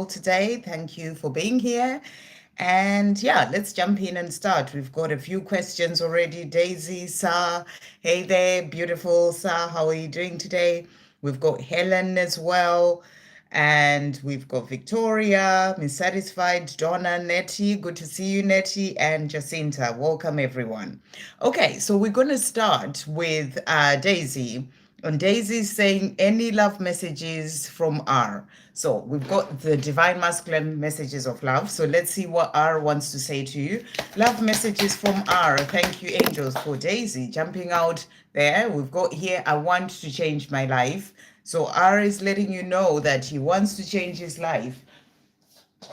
today. Thank you for being here. And yeah, let's jump in and start. We've got a few questions already. Daisy, Sa, hey there, beautiful Sa, how are you doing today? We've got Helen as well. And we've got Victoria, Miss Satisfied, Donna, Nettie. Good to see you, Nettie, and Jacinta. Welcome, everyone. Okay, so we're going to start with Daisy. And Daisy's saying any love messages from R. So we've got the divine masculine messages of love. So let's see what R wants to say to you. Love messages from R. Thank you, angels, for Daisy jumping out there. We've got here, I want to change my life. So R is letting you know that he wants to change his life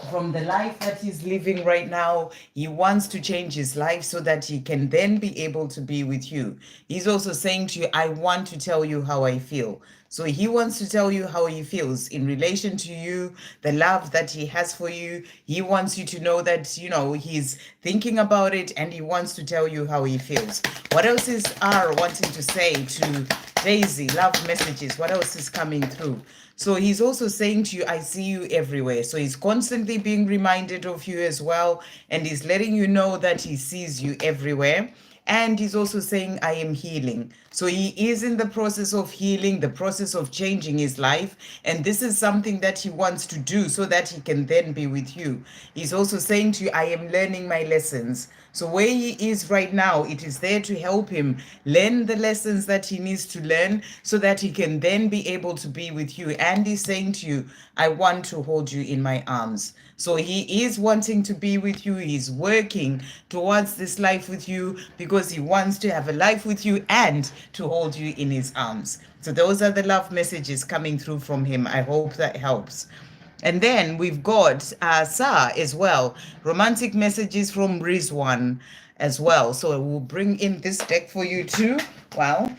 from the life that he's living right now. He wants to change his life so that he can then be able to be with you. He's also saying to you, I want to tell you how I feel. So he wants to tell you how he feels in relation to you, the love that he has for you. He wants you to know that, he's thinking about it, and he wants to tell you how he feels. What else is R wanting to say to Daisy? Love messages. What else is coming through? So he's also saying to you, I see you everywhere. So he's constantly being reminded of you as well. And he's letting you know that he sees you everywhere. And he's also saying, I am healing. So he is in the process of healing, the process of changing his life. And this is something that he wants to do so that he can then be with you. He's also saying to you, I am learning my lessons. So where he is right now, it is there to help him learn the lessons that he needs to learn so that he can then be able to be with you. And he's saying to you, I want to hold you in my arms. So he is wanting to be with you. He's working towards this life with you because he wants to have a life with you and to hold you in his arms. So those are the love messages coming through from him. I hope that helps. And then we've got Sa as well. Romantic messages from Rzan as well. So we'll bring in this deck for you too. Wow.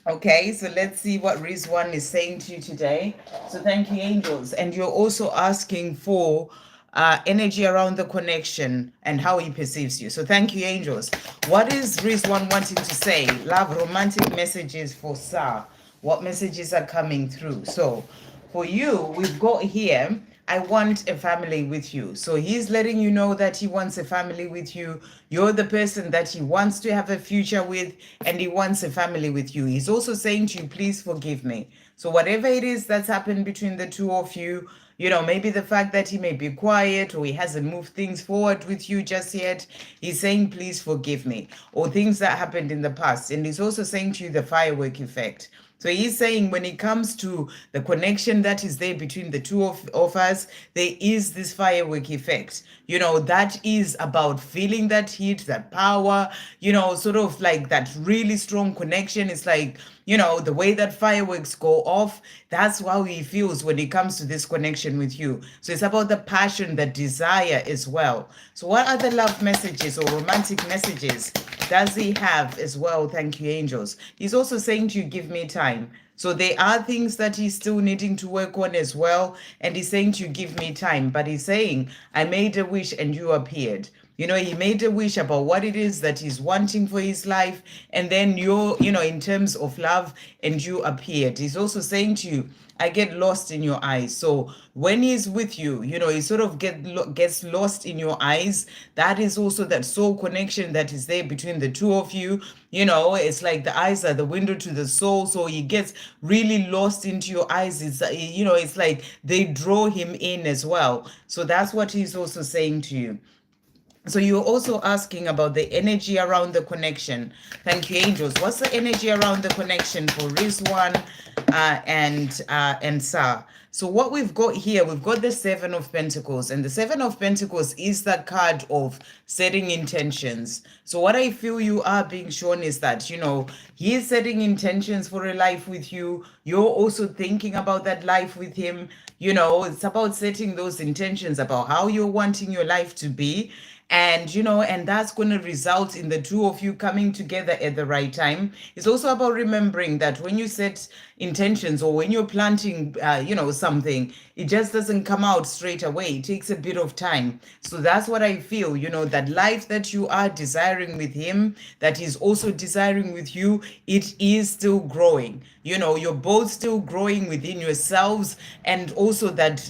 Okay, so let's see what Rzan is saying to you today. So thank you, angels. And you're also asking for energy around the connection and how he perceives you. So thank you, angels. What is Rzan wanting to say? Love, romantic messages for Sa. What messages are coming through? So for you, we've got here, I want a family with you. So he's letting you know that he wants a family with you. You're the person that he wants to have a future with, and he wants a family with you. He's also saying to you, please forgive me. So whatever it is that's happened between the two of you, maybe the fact that he may be quiet or he hasn't moved things forward with you just yet, he's saying, please forgive me. Or things that happened in the past. And he's also saying to you the firework effect. So he's saying when it comes to the connection that is there between the two of us, there is this firework effect. That is about feeling that heat, that power, sort of like that really strong connection. It's like, the way that fireworks go off, that's how he feels when it comes to this connection with you. So it's about the passion, the desire as well. So what other love messages or romantic messages does he have as well? Thank you, angels. He's also saying to you, give me time. So there are things that he's still needing to work on as well. And he's saying to you, give me time. But he's saying, I made a wish and you appeared. He made a wish about what it is that he's wanting for his life. And then in terms of love, and you appeared. He's also saying to you, I get lost in your eyes. So when he's with you, he sort of gets lost in your eyes. That is also that soul connection that is there between the two of you. It's like the eyes are the window to the soul. So he gets really lost into your eyes. It's like they draw him in as well. So that's what he's also saying to you. So you're also asking about the energy around the connection. Thank you, angels. What's the energy around the connection for Rzan and Sa? So what we've got here, we've got the Seven of Pentacles, and the Seven of Pentacles is that card of setting intentions. So what I feel you are being shown is that, he is setting intentions for a life with you. You're also thinking about that life with him. It's about setting those intentions about how you're wanting your life to be. And and that's going to result in the two of you coming together at the right time. It's also about remembering that when you set intentions, or when you're planting something, it just doesn't come out straight away. It takes a bit of time. So that's what I feel, that life that you are desiring with him, that he's also desiring with you, it is still growing. You're both still growing within yourselves, and also that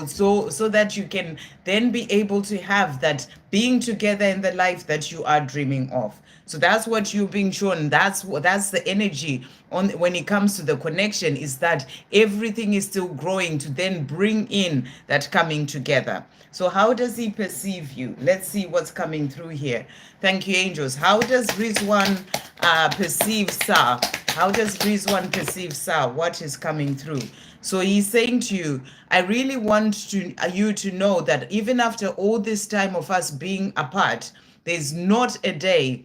so that you can then be able to have that being together in the life that you are dreaming of. So that's what you're being shown. That's the energy on when it comes to the connection, is that everything is still growing to then bring in that coming together. So how does he perceive you? Let's see what's coming through here. Thank you, angels. How does Rizwan perceive Sa? How does Rizwan perceive Sa? What is coming through? So he's saying to you, I really want you to know that even after all this time of us being apart, there's not a day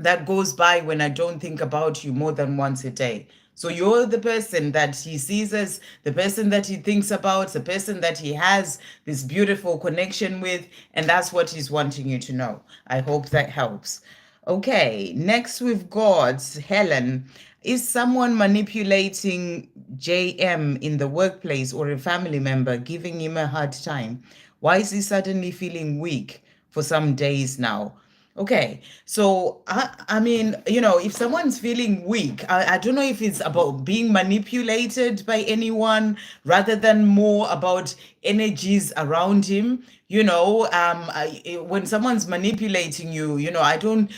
that goes by when I don't think about you more than once a day. So you're the person that he sees as the person that he thinks about, the person that he has this beautiful connection with, and that's what he's wanting you to know. I hope that helps. Okay, next we've got Helen. Is someone manipulating JM in the workplace, or a family member giving him a hard time? Why is he suddenly feeling weak for some days now? Okay, so I mean, if someone's feeling weak, I don't know if it's about being manipulated by anyone rather than more about energies around him. When someone's manipulating you, I don't.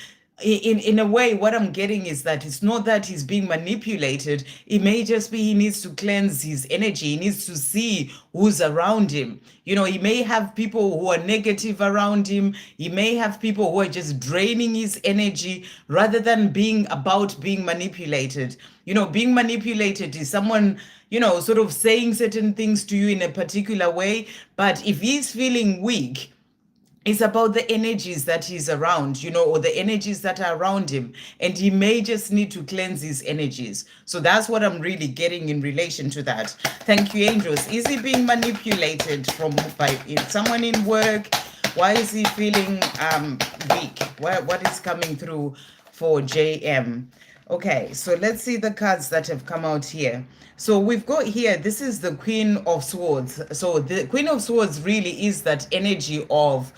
In a way, what I'm getting is that it's not that he's being manipulated. It may just be he needs to cleanse his energy. He needs to see who's around him. He may have people who are negative around him. He may have people who are just draining his energy rather than being about being manipulated. Being manipulated is someone, sort of saying certain things to you in a particular way. But if he's feeling weak, it's about the energies that he's around, or the energies that are around him. And he may just need to cleanse his energies. So that's what I'm really getting in relation to that. Thank you, angels. Is he being manipulated by someone in work? Why is he feeling weak? What is coming through for JM? Okay, so let's see the cards that have come out here. So we've got here, this is the Queen of Swords. So the Queen of Swords really is that energy of,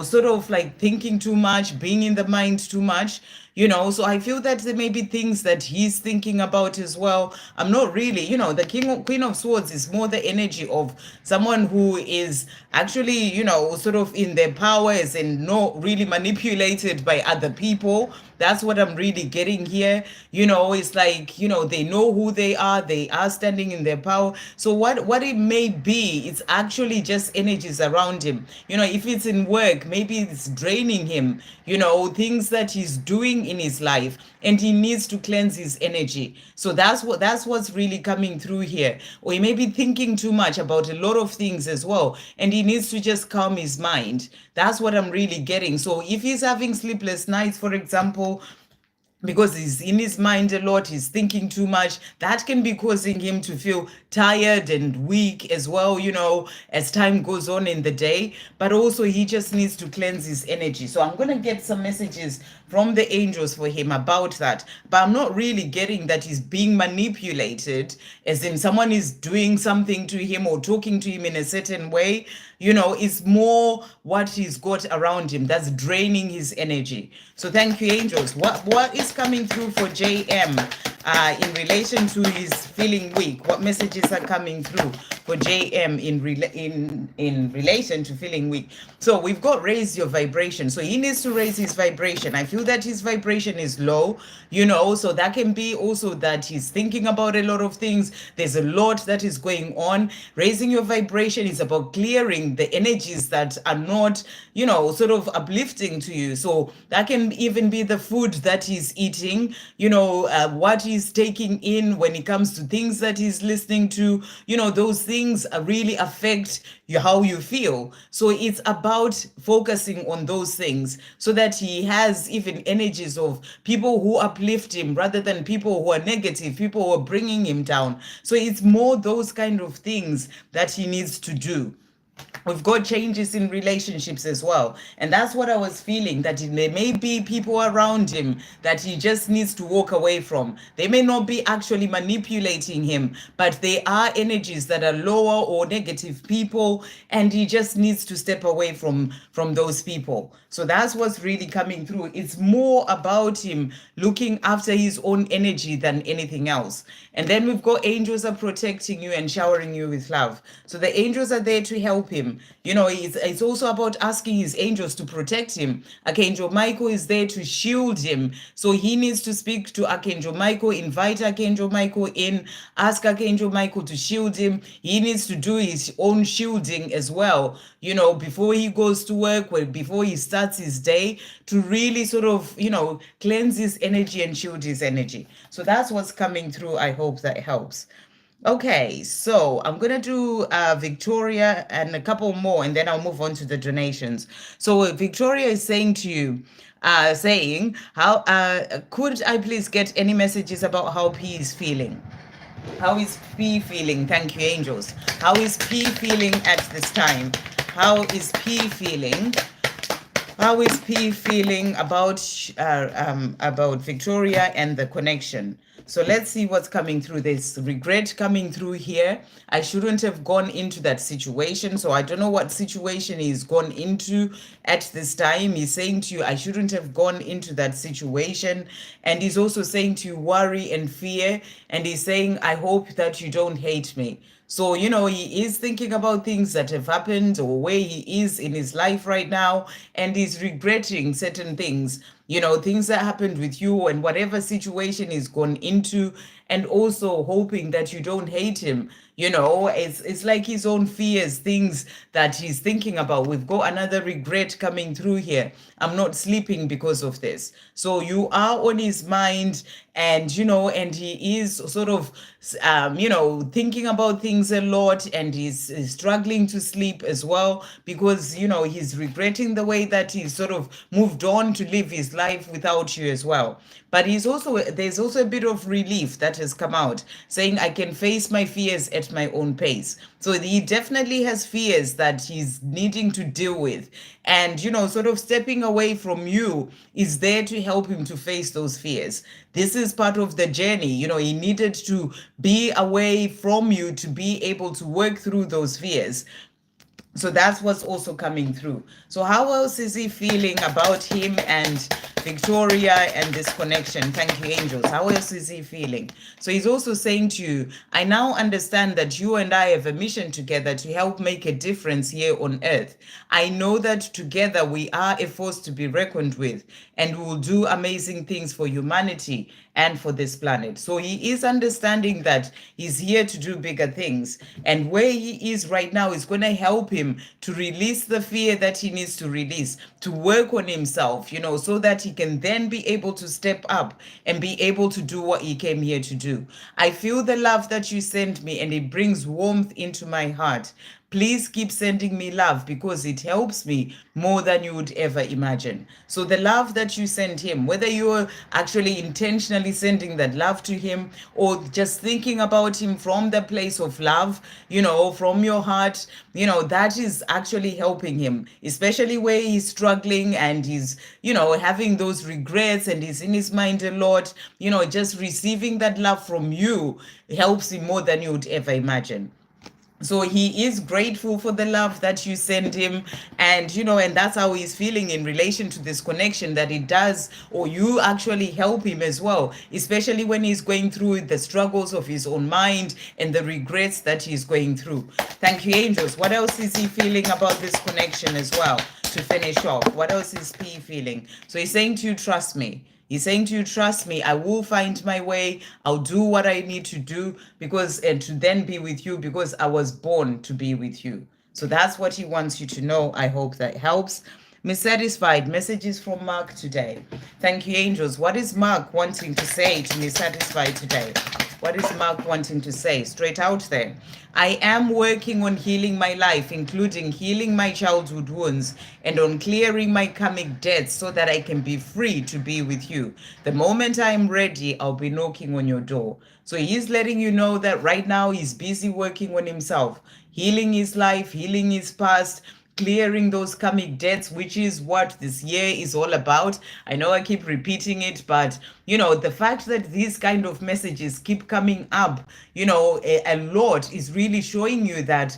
sort of like thinking too much, being in the mind too much. So I feel that there may be things that he's thinking about as well. I'm not really, the Queen of Swords is more the energy of someone who is actually, sort of in their powers and not really manipulated by other people. That's what I'm really getting here. It's like, they know who they are standing in their power. So what it may be, it's actually just energies around him. If it's in work, maybe it's draining him, things that he's doing in his life, and he needs to cleanse his energy. So that's what's really coming through here. Or he may be thinking too much about a lot of things as well, and he needs to just calm his mind. That's what I'm really getting. So if he's having sleepless nights, for example, because he's in his mind a lot, he's thinking too much, that can be causing him to feel tired and weak as well, as time goes on in the day. But also he just needs to cleanse his energy. So I'm going to get some messages from the angels for him about that. But I'm not really getting that he's being manipulated, as in someone is doing something to him or talking to him in a certain way. It's more what he's got around him that's draining his energy. So thank you, angels. What is coming through for JM in relation to his feeling weak? What messages are coming through for JM in relation to feeling weak? So we've got raise your vibration. So he needs to raise his vibration. I feel that his vibration is low, so that can be also that he's thinking about a lot of things. There's a lot that is going on. Raising your vibration is about clearing the energies that are not, sort of uplifting to you. So that can even be the food that he's eating, what he's taking in when it comes to things that he's listening to. Those things really affect how you feel. So it's about focusing on those things so that he has even energies of people who uplift him rather than people who are negative, people who are bringing him down. So it's more those kind of things that he needs to do. we've got changes in relationships as well, and that's what I was feeling, that there may be people around him that he just needs to walk away from. They may not be actually manipulating him, but they are energies that are lower or negative people, and he just needs to step away from those people. So that's what's really coming through. It's more about him looking after his own energy than anything else. And then we've got angels are protecting you and showering you with love. So the angels are there to help him. You know, it's also about asking his angels to protect him. Archangel Michael is there to shield him. So he needs to speak to Archangel Michael, invite Archangel Michael in, ask Archangel Michael to shield him. He needs to do his own shielding as well, you know, before he goes to work, before he starts his day, to really sort of, you know, cleanse his energy and shield his energy. So that's what's coming through. I hope that helps. Okay, so I'm gonna do Victoria and a couple more, and then I'll move on to the donations. So Victoria is saying to you, saying, how could I please get any messages about how P is feeling? How is P feeling? Thank you, angels. How is P feeling at this time? How is P feeling? How is P feeling about Victoria and the connection? So let's see what's coming through. This regret coming through here. I shouldn't have gone into that situation. So I don't know what situation he's gone into at this time. He's saying to you, I shouldn't have gone into that situation. And he's also saying to you, worry and fear. And he's saying, I hope that you don't hate me. So, you know, he is thinking about things that have happened or where he is in his life right now, and he's regretting certain things, you know, things that happened with you and whatever situation he's gone into, and also hoping that you don't hate him. You know, it's like his own fears, things that he's thinking about. We've got another regret coming through here. I'm not sleeping because of this. So you are on his mind, and you know, and he is sort of you know, thinking about things a lot, and he's struggling to sleep as well, because you know, he's regretting the way that he sort of moved on to live his life without you as well. But there's also a bit of relief that has come out, saying I can face my fears at my own pace. So he definitely has fears that he's needing to deal with, and you know, sort of stepping away from you is there to help him to face those fears. This is part of the journey. You know, he needed to be away from you to be able to work through those fears. So that's what's also coming through. So how else is he feeling about him and Victoria and this connection? Thank you, angels. How else is he feeling? So he's also saying to you, I now understand that you and I have a mission together to help make a difference here on earth. I know that together we are a force to be reckoned with, and we will do amazing things for humanity and for this planet. So he is understanding that he's here to do bigger things. And where he is right now is going to help him to release the fear that he needs to release, to work on himself, you know, so that he can then be able to step up and be able to do what he came here to do. I feel the love that you sent me, and it brings warmth into my heart. Please keep sending me love, because it helps me more than you would ever imagine. So the love that you send him, whether you're actually intentionally sending that love to him or just thinking about him from the place of love, you know, from your heart, you know, that is actually helping him, especially where he's struggling and he's, you know, having those regrets and he's in his mind a lot. You know, just receiving that love from you helps him more than you would ever imagine. So he is grateful for the love that you send him, and you know, and that's how he's feeling in relation to this connection, that it does, or you actually help him as well, especially when he's going through the struggles of his own mind and the regrets that he's going through. Thank you, angels. What else is he feeling about this connection as well, to finish off? What else is P feeling? So he's saying to you, trust me. He's saying to you, trust me, I will find my way. I'll do what I need to do, because, and to then be with you, because I was born to be with you. So that's what he wants you to know. I hope that helps. Miss Satisfied, messages from Mark today. Thank you, angels. What is Mark wanting to say to Miss Satisfied today? What is Mark wanting to say? Straight out there. I am working on healing my life, including healing my childhood wounds, and on clearing my karmic debts so that I can be free to be with you. The moment I am ready, I'll be knocking on your door. So he's letting you know that right now he's busy working on himself. healing his life, healing his past, clearing those karmic debts, which is what this year is all about. I know I keep repeating it, but the fact that these kind of messages keep coming up, a lot is really showing you that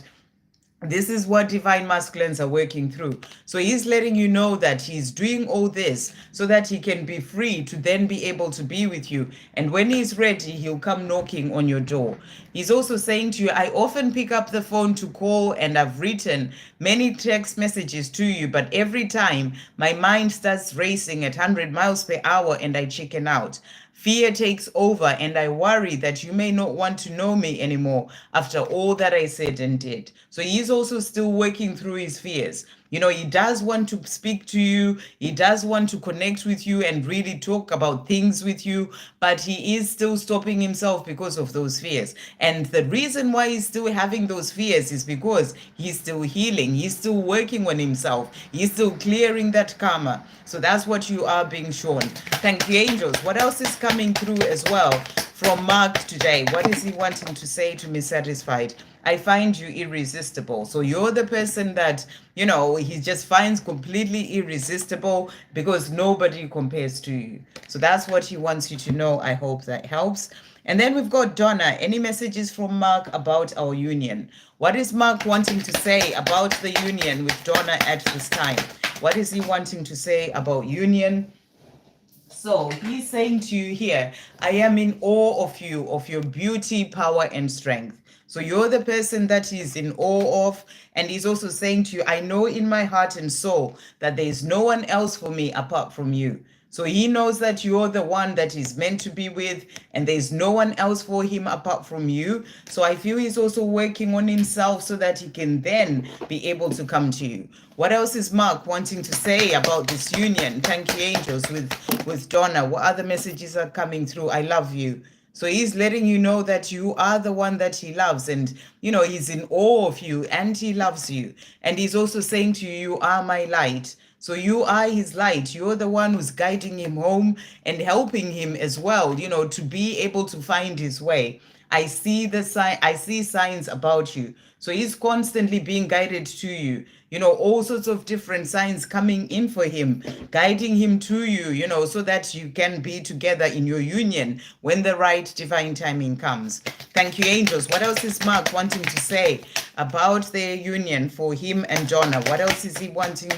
this is what divine masculines are working through. So he's letting you know that he's doing all this so that he can be free to then be able to be with you. And when he's ready, he'll come knocking on your door. He's also saying to you, I often pick up the phone to call and I've written many text messages to you, but every time my mind starts racing at 100 miles per hour and I chicken out. Fear takes over and I worry that you may not want to know me anymore after all that I said and did. So he's also still working through his fears. He does want to speak to you. He does want to connect with you and really talk about things with you, but he is still stopping himself because of those fears. And the reason why he's still having those fears is because he's still healing. He's still working on himself. He's still clearing that karma. So that's what you are being shown. Thank you, angels. What else is coming through as well from Mark today? What is he wanting to say to me? Satisfied. I find you irresistible. So you're the person that, he just finds completely irresistible because nobody compares to you. So that's what he wants you to know. I hope that helps. And then we've got Donna. Any messages from Mark about our union? What is Mark wanting to say about the union with Donna at this time? What is he wanting to say about union? So he's saying to you here, I am in awe of you, of your beauty, power, and strength. So you're the person that he's in awe of. And he's also saying to you, I know in my heart and soul that there is no one else for me apart from you. So he knows that you're the one that he's meant to be with, and there's no one else for him apart from you. So I feel he's also working on himself so that he can then be able to come to you. What else is Mark wanting to say about this union? Thank you, angels, with Donna. What other messages are coming through? I love you. So he's letting you know that you are the one that he loves, and he's in awe of you and he loves you. And he's also saying to you, you are my light. So you are his light. You're the one who's guiding him home and helping him as well, to be able to find his way. I see signs about you. So he's constantly being guided to you. All sorts of different signs coming in for him, guiding him to you, so that you can be together in your union when the right divine timing comes. Thank you, angels. What else is Mark wanting to say about their union for him and Donna? What else is he wanting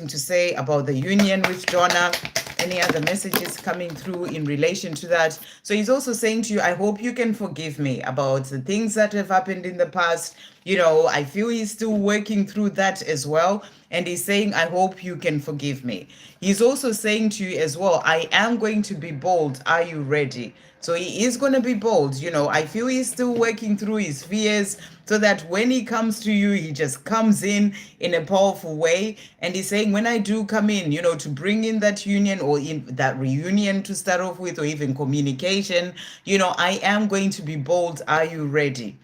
to say about the union with Donna? Any other messages coming through in relation to that? So he's also saying to you, I hope you can forgive me about the things that have happened in the past. I feel he's still working through that as well. And he's saying, I hope you can forgive me. He's also saying to you as well, I am going to be bold. Are you ready? So he is going to be bold. I feel he's still working through his fears so that when he comes to you, he just comes in a powerful way. And he's saying, when I do come in, to bring in that union or in that reunion to start off with, or even communication, I am going to be bold. Are you ready?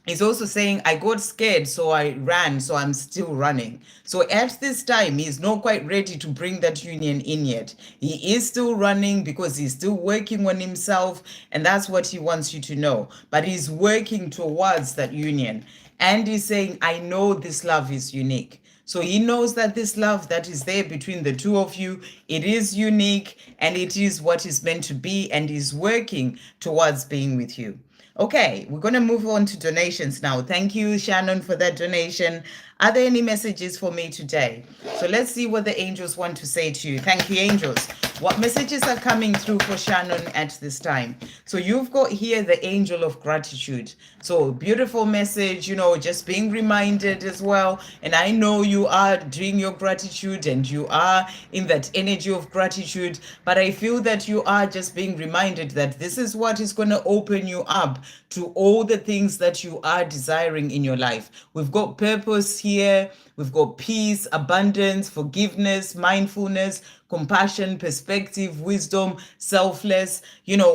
He's also saying, I got scared, so I ran, so I'm still running. So at this time, he's not quite ready to bring that union in yet. He is still running because he's still working on himself, and that's what he wants you to know. But he's working towards that union. And he's saying, I know this love is unique. So he knows that this love that is there between the two of you, it is unique, and it is what is meant to be, and he's working towards being with you. Okay, we're going to move on to donations now. Thank you, Shannon, for that donation. Are there any messages for me today? So let's see what the angels want to say to you. Thank you, angels. What messages are coming through for Shannon at this time? So you've got here the angel of gratitude. So beautiful message, just being reminded as well. And I know you are doing your gratitude and you are in that energy of gratitude, but I feel that you are just being reminded that this is what is going to open you up to all the things that you are desiring in your life. We've got purpose here. We've got peace, abundance, forgiveness, mindfulness, compassion, perspective, wisdom, selfless,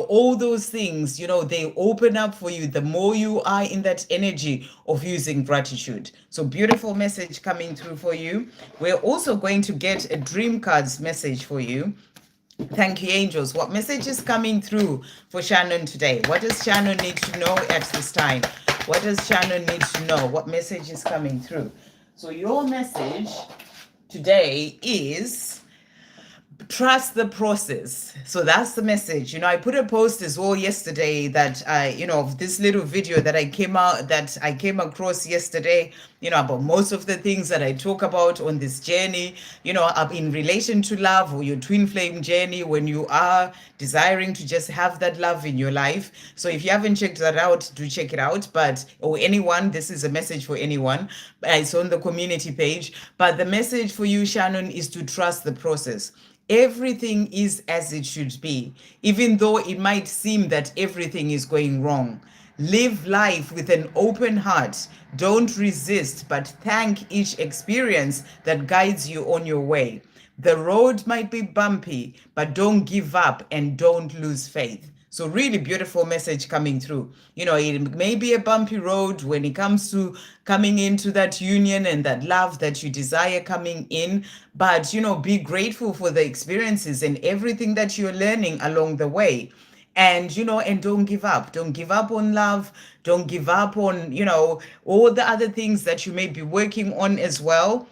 all those things, they open up for you the more you are in that energy of using gratitude. So beautiful message coming through for you. We're also going to get a dream cards message for you. Thank you, angels. What message is coming through for Shannon today? What does Shannon need to know at this time? What does Shannon need to know? What message is coming through? So your message today is trust the process. So that's the message. I put a post as well yesterday that of this little video that I came across yesterday, about most of the things that I talk about on this journey, in relation to love or your twin flame journey, when you are desiring to just have that love in your life. So if you haven't checked that out, do check it out. Or anyone, this is a message for anyone. It's on the community page. But the message for you, Shannon, is to trust the process. Everything is as it should be, even though it might seem that everything is going wrong. Live life with an open heart. Don't resist, but thank each experience that guides you on your way. The road might be bumpy, but don't give up and don't lose faith. So really beautiful message coming through. It may be a bumpy road when it comes to coming into that union and that love that you desire coming in. But, be grateful for the experiences and everything that you're learning along the way. And don't give up. Don't give up on love. Don't give up on, all the other things that you may be working on as well.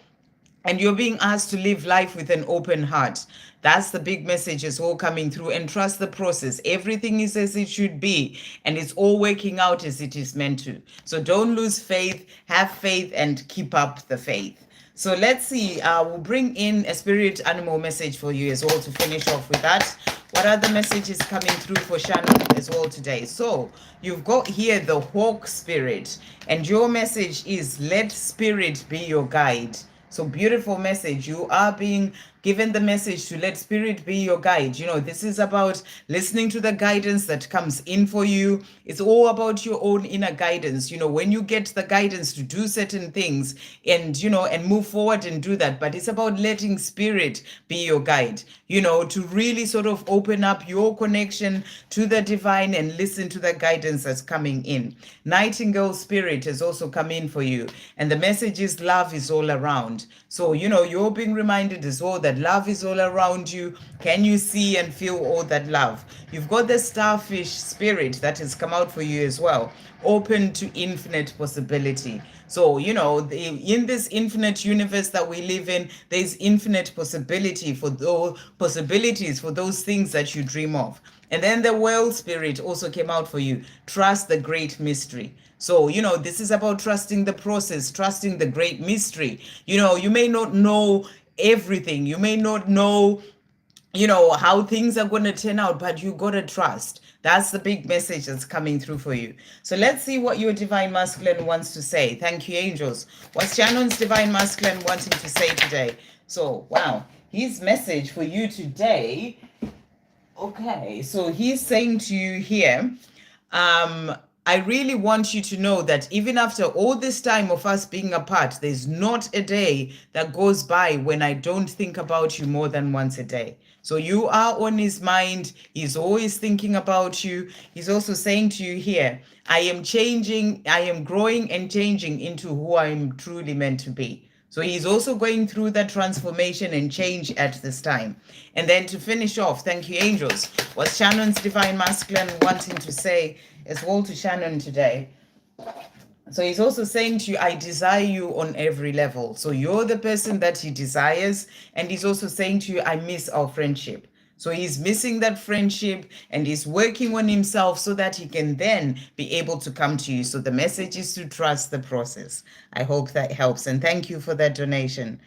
And you're being asked to live life with an open heart. That's the big message is all coming through, and trust the process. Everything is as it should be, and it's all working out as it is meant to. So don't lose faith, have faith, and keep up the faith. So let's see, we'll bring in a spirit animal message for you as well to finish off with that. What other messages coming through for Shannon as well today? So you've got here the hawk spirit, and your message is let spirit be your guide. So beautiful message. You are being given the message to let spirit be your guide. This is about listening to the guidance that comes in for you. It's all about your own inner guidance. When you get the guidance to do certain things and move forward and do that, but it's about letting spirit be your guide, to really sort of open up your connection to the divine and listen to the guidance that's coming in. Nightingale spirit has also come in for you. And the message is love is all around. So, you're being reminded as well that love is all around you. Can you see and feel all that love? You've got the starfish spirit that has come out for you as well. Open to infinite possibility. So, in this infinite universe that we live in, there's infinite possibilities for those things that you dream of. And then the whale spirit also came out for you. Trust the great mystery. So, this is about trusting the process, trusting the great mystery. You may not know everything. You may not know, how things are going to turn out, but you got to trust. That's the big message that's coming through for you. So let's see what your divine masculine wants to say. Thank you, angels. What's Shannon's divine masculine wanting to say today? So, wow, his message for you today. Okay, so he's saying to you here, I really want you to know that even after all this time of us being apart, there's not a day that goes by when I don't think about you more than once a day. So you are on his mind. He's always thinking about you. He's also saying to you here, I am changing, I am growing and changing into who I'm truly meant to be. So he's also going through that transformation and change at this time. And then to finish off, thank you, angels. What's Shannon's divine masculine wanting to say as well to Shannon today? So he's also saying to you, I desire you on every level. So you're the person that he desires. And he's also saying to you, I miss our friendship. So he's missing that friendship and he's working on himself so that he can then be able to come to you. So the message is to trust the process. I hope that helps. And thank you for that donation.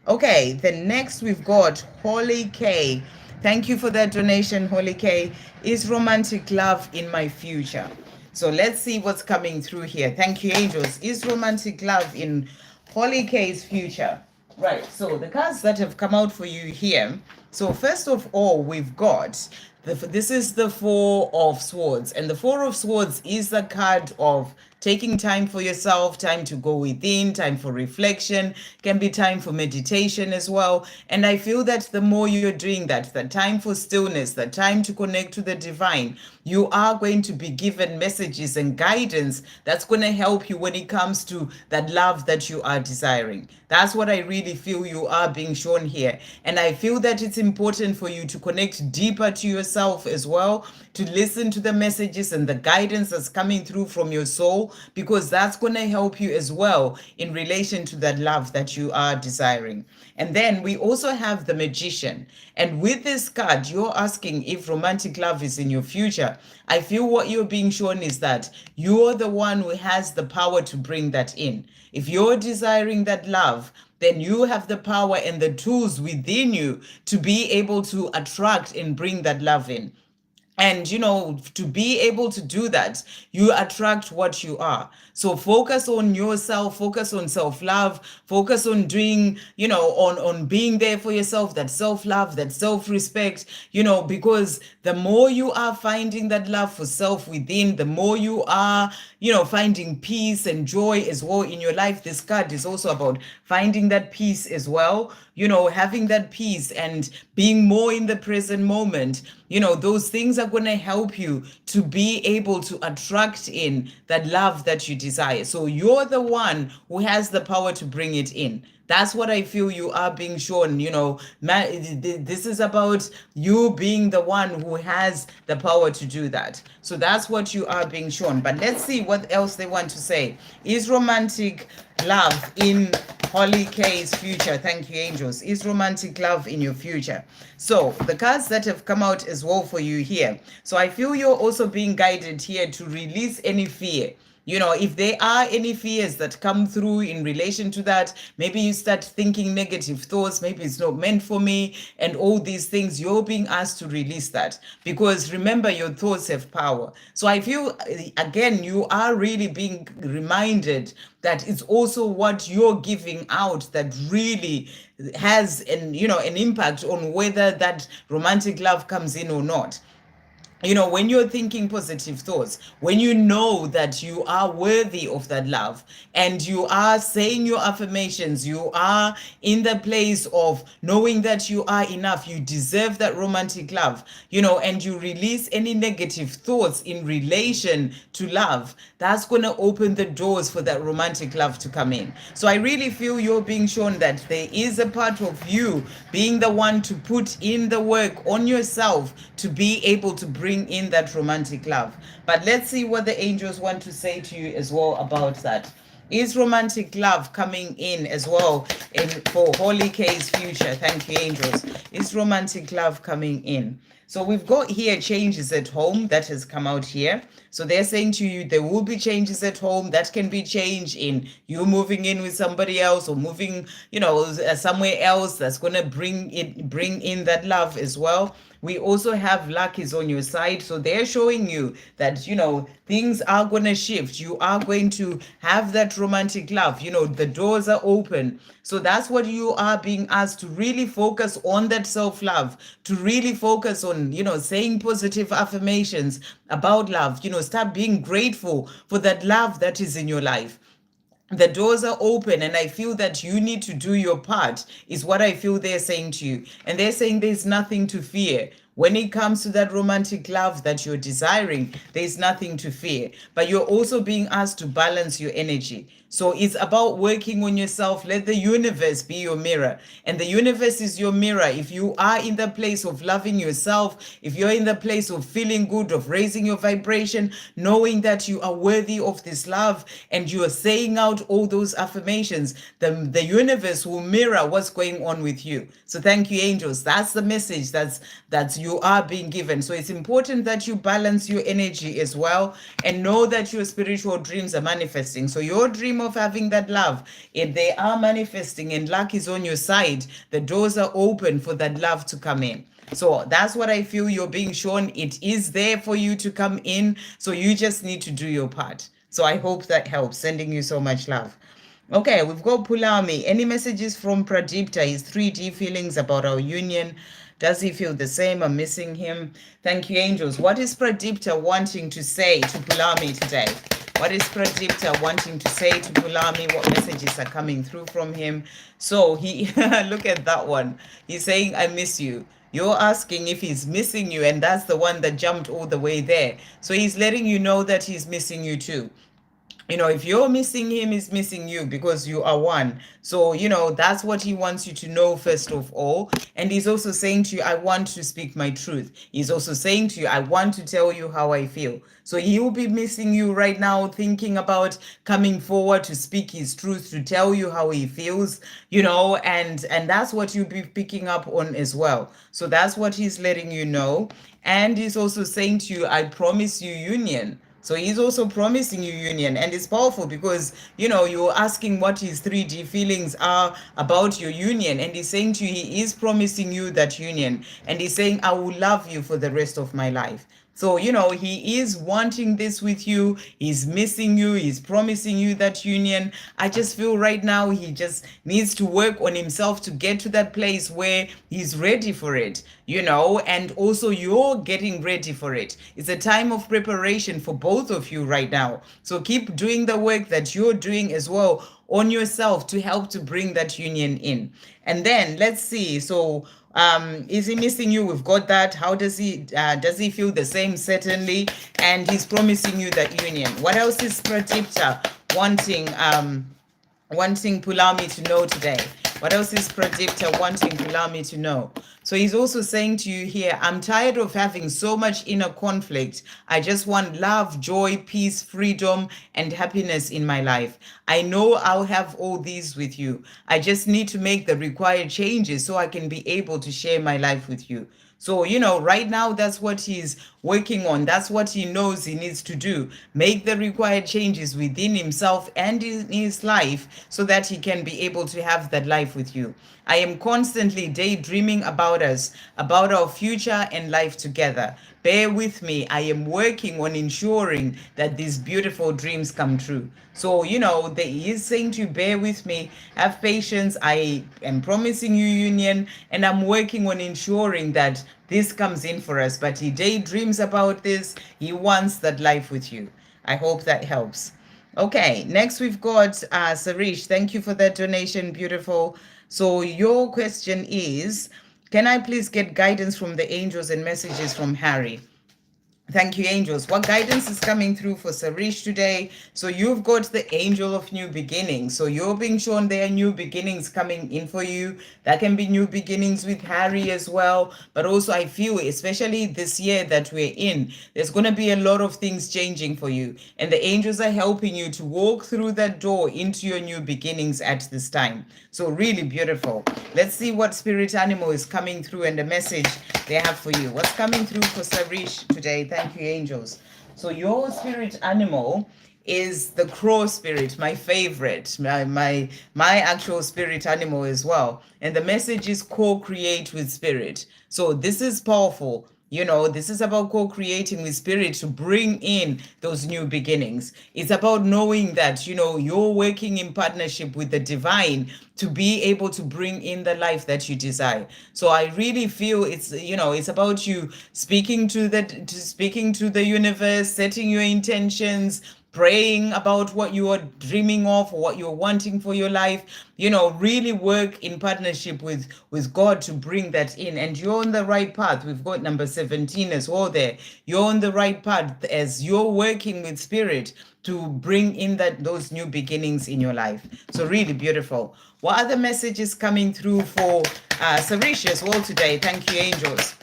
Okay, the next we've got Holly K. Thank you for that donation, Holly K. Is romantic love in my future? So let's see what's coming through here. Thank you, angels. Is romantic love in Holly K's future? Right, so the cards that have come out for you here. So first of all, we've got, this is the Four of Swords. And the Four of Swords is the card of taking time for yourself, time to go within, time for reflection, can be time for meditation as well. And I feel that the more you're doing that, the time for stillness, the time to connect to the divine, you are going to be given messages and guidance that's going to help you when it comes to that love that you are desiring. That's what I really feel you are being shown here. And I feel that it's important for you to connect deeper to yourself as well, to listen to the messages and the guidance that's coming through from your soul, for, because that's going to help you as well in relation to that love that you are desiring. And then we also have the Magician. And with this card, you're asking if romantic love is in your future. I feel what you're being shown is that you're the one who has the power to bring that in. If you're desiring that love, then you have the power and the tools within you to be able to attract and bring that love in. And, to be able to do that, you attract what you are. So focus on yourself, focus on self-love, focus on doing, on being there for yourself, that self-love, that self-respect, because the more you are finding that love for self within, the more you are, finding peace and joy as well in your life. This card is also about finding that peace as well, having that peace and being more in the present moment. Those things are going to help you to be able to attract in that love that you desire. So you're the one who has the power to bring it in. That's what I feel you are being shown. This is about you being the one who has the power to do that. So that's what you are being shown. But let's see what else they want to say. Is romantic love in Holly K's future? Thank you, angels. Is romantic love in your future? So the cards that have come out as well for you here. So I feel you're also being guided here to release any fear. If there are any fears that come through in relation to that, maybe you start thinking negative thoughts, maybe it's not meant for me, and all these things, you're being asked to release that. Because remember, your thoughts have power. So I feel, again, you are really being reminded that it's also what you're giving out that really has an impact on whether that romantic love comes in or not. When you're thinking positive thoughts, when you know that you are worthy of that love and you are saying your affirmations, you are in the place of knowing that you are enough, you deserve that romantic love, and you release any negative thoughts in relation to love, that's going to open the doors for that romantic love to come in. So I really feel you're being shown that there is a part of you being the one to put in the work on yourself to be able to bring in that romantic love. But let's see what the angels want to say to you as well about that. Is romantic love coming in as well for Holy K's future? Thank you, angels. Is romantic love coming in? So we've got here changes at home that has come out here. So they're saying to you, there will be changes at home. That can be change in you moving in with somebody else or moving, somewhere else that's going to bring in that love as well. We also have luck is on your side. So they're showing you that, things are going to shift. You are going to have that romantic love. The doors are open. So that's what you are being asked to really focus on, that self-love, to really focus on, saying positive affirmations about love, start being grateful for that love that is in your life. The doors are open, and I feel that you need to do your part, is what I feel they're saying to you. And they're saying there's nothing to fear. When it comes to that romantic love that you're desiring, there's nothing to fear. But you're also being asked to balance your energy. So it's about working on yourself. Let the universe be your mirror. And the universe is your mirror. If you are in the place of loving yourself, if you're in the place of feeling good, of raising your vibration, knowing that you are worthy of this love, and you are saying out all those affirmations, the universe will mirror what's going on with you. So thank you, angels. That's the message that's you are being given. So it's important that you balance your energy as well and know that your spiritual dreams are manifesting. So your dream of having that love, if they are manifesting and luck is on your side, the doors are open for that love to come in. So that's what I feel you're being shown. It is there for you to come in. So you just need to do your part. So I hope that helps. Sending you so much love. Okay, we've got Pulami. Any messages from Pradipta? His 3D feelings about our union. Does he feel the same? I'm missing him. Thank you, angels. What is Pradipta wanting to say to Pulami today? What is Pradipta wanting to say to Pulami? What messages are coming through from him? So he, look at that one. He's saying, I miss you. You're asking if he's missing you, and that's the one that jumped all the way there. So he's letting you know that he's missing you too. If you're missing him, he's missing you because you are one. So, that's what he wants you to know first of all. And he's also saying to you, I want to speak my truth. He's also saying to you, I want to tell you how I feel. So he'll be missing you right now, thinking about coming forward to speak his truth, to tell you how he feels, and that's what you'll be picking up on as well. So that's what he's letting you know. And he's also saying to you, I promise you union. So he's also promising you union, and it's powerful because you're asking what his 3D feelings are about your union, and he's saying to you he is promising you that union, and he's saying I will love you for the rest of my life. So, he is wanting this with you. He's missing you. He's promising you that union. I just feel right now he just needs to work on himself to get to that place where he's ready for it, and also you're getting ready for it. It's a time of preparation for both of you right now. So keep doing the work that you're doing as well on yourself to help to bring that union in. And then let's see. So is he missing you? We've got that. How does he feel the same? Certainly. And he's promising you that union. What else is Pradipta wanting Pulami to know today? What else is Pradipta wanting Pulami to know? So he's also saying to you here, I'm tired of having so much inner conflict. I just want love, joy, peace, freedom, and happiness in my life. I know I'll have all these with you. I just need to make the required changes so I can be able to share my life with you. So, right now, that's what he's working on. That's what he knows he needs to do. Make the required changes within himself and in his life so that he can be able to have that life with you. I am constantly daydreaming about us, about our future and life together. Bear with me. I am working on ensuring that these beautiful dreams come true. So, he is saying to you, bear with me, have patience. I am promising you union, and I'm working on ensuring that this comes in for us. But he daydreams about this. He wants that life with you. I hope that helps. Okay, next we've got Sarish. Thank you for that donation. Beautiful. So your question is, can I please get guidance from the angels and messages from Harry? Thank you, angels. What guidance is coming through for Sarish today? So you've got the angel of new beginnings. So you're being shown there are new beginnings coming in for you. That can be new beginnings with Harry as well. But also I feel, especially this year that we're in, there's going to be a lot of things changing for you. And the angels are helping you to walk through that door into your new beginnings at this time. So really beautiful. Let's see what spirit animal is coming through and the message they have for you. What's coming through for Sarish today? Thank you, angels. So your spirit animal is the crow spirit, my favorite, my actual spirit animal as well. And the message is co-create with spirit. So this is powerful. This is about co-creating with spirit to bring in those new beginnings. It's about knowing that, you're working in partnership with the divine to be able to bring in the life that you desire. So I really feel it's about you speaking to the universe, setting your intentions, praying about what you are dreaming of or what you're wanting for your life, really work in partnership with God to bring that in. And you're on the right path. We've got number 17 as well there. You're on the right path as you're working with spirit to bring in those new beginnings in your life. So really beautiful. What other messages coming through for Sarish as well today? Thank you, angels.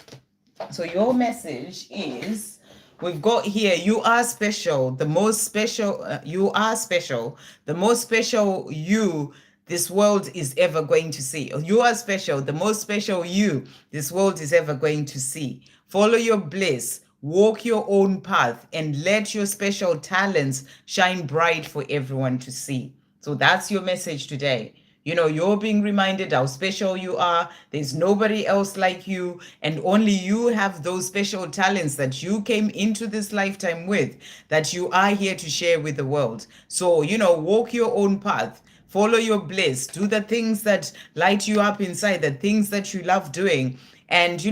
So your message is, we've got here, you are special, the most special, you are special, the most special you this world is ever going to see. You are special, the most special you this world is ever going to see. Follow your bliss, walk your own path, and let your special talents shine bright for everyone to see. So that's your message today. You're being reminded how special you are. There's nobody else like you, and only you have those special talents that you came into this lifetime with, that you are here to share with the world. So, walk your own path. Follow your bliss. Do the things that light you up inside, the things that you love doing, and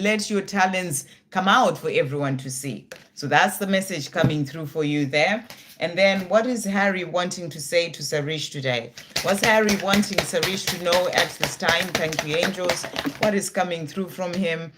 let your talents come out for everyone to see. So that's the message coming through for you there. And then what is Harry wanting to say to Sarish today? What's Harry wanting Sarish to know at this time? Thank you, angels. What is coming through from him?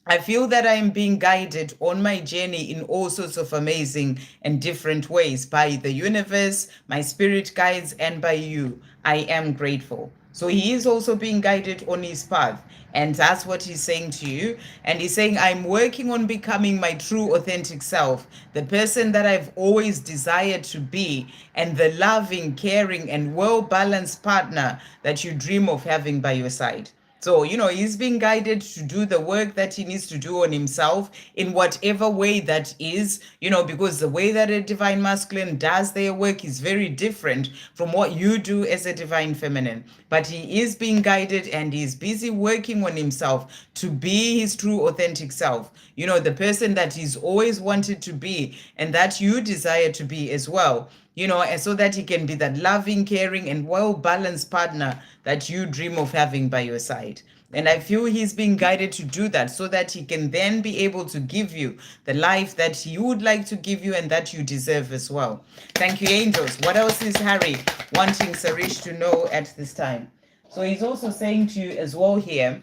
I feel that I am being guided on my journey in all sorts of amazing and different ways by the universe, my spirit guides, and by you. I am grateful. So he is also being guided on his path. And that's what he's saying to you. And he's saying, I'm working on becoming my true, authentic self, the person that I've always desired to be, and the loving, caring, and well balanced partner that you dream of having by your side. So, he's being guided to do the work that he needs to do on himself in whatever way that is, because the way that a divine masculine does their work is very different from what you do as a divine feminine. But he is being guided and he's busy working on himself to be his true, authentic self, the person that he's always wanted to be and that you desire to be as well, and so that he can be that loving, caring, and well balanced partner that you dream of having by your side. And I feel he's being guided to do that so that he can then be able to give you the life that you would like to give you and that you deserve as well. Thank you, angels. What else is Harry wanting Sarish to know at this time? So he's also saying to you as well here,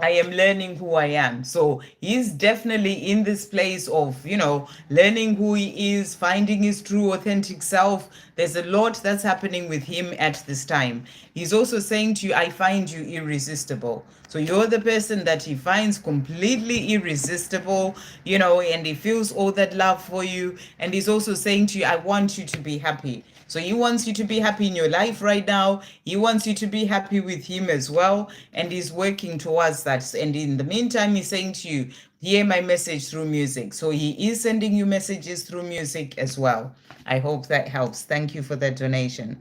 I am learning who I am. So he's definitely in this place of, learning who he is, finding his true, authentic self. There's a lot that's happening with him at this time. He's also saying to you, I find you irresistible. So you're the person that he finds completely irresistible, and he feels all that love for you. And he's also saying to you, I want you to be happy. So he wants you to be happy in your life right now. He wants you to be happy with him as well. And he's working towards that. And in the meantime, he's saying to you, hear my message through music. So he is sending you messages through music as well. I hope that helps. Thank you for that donation.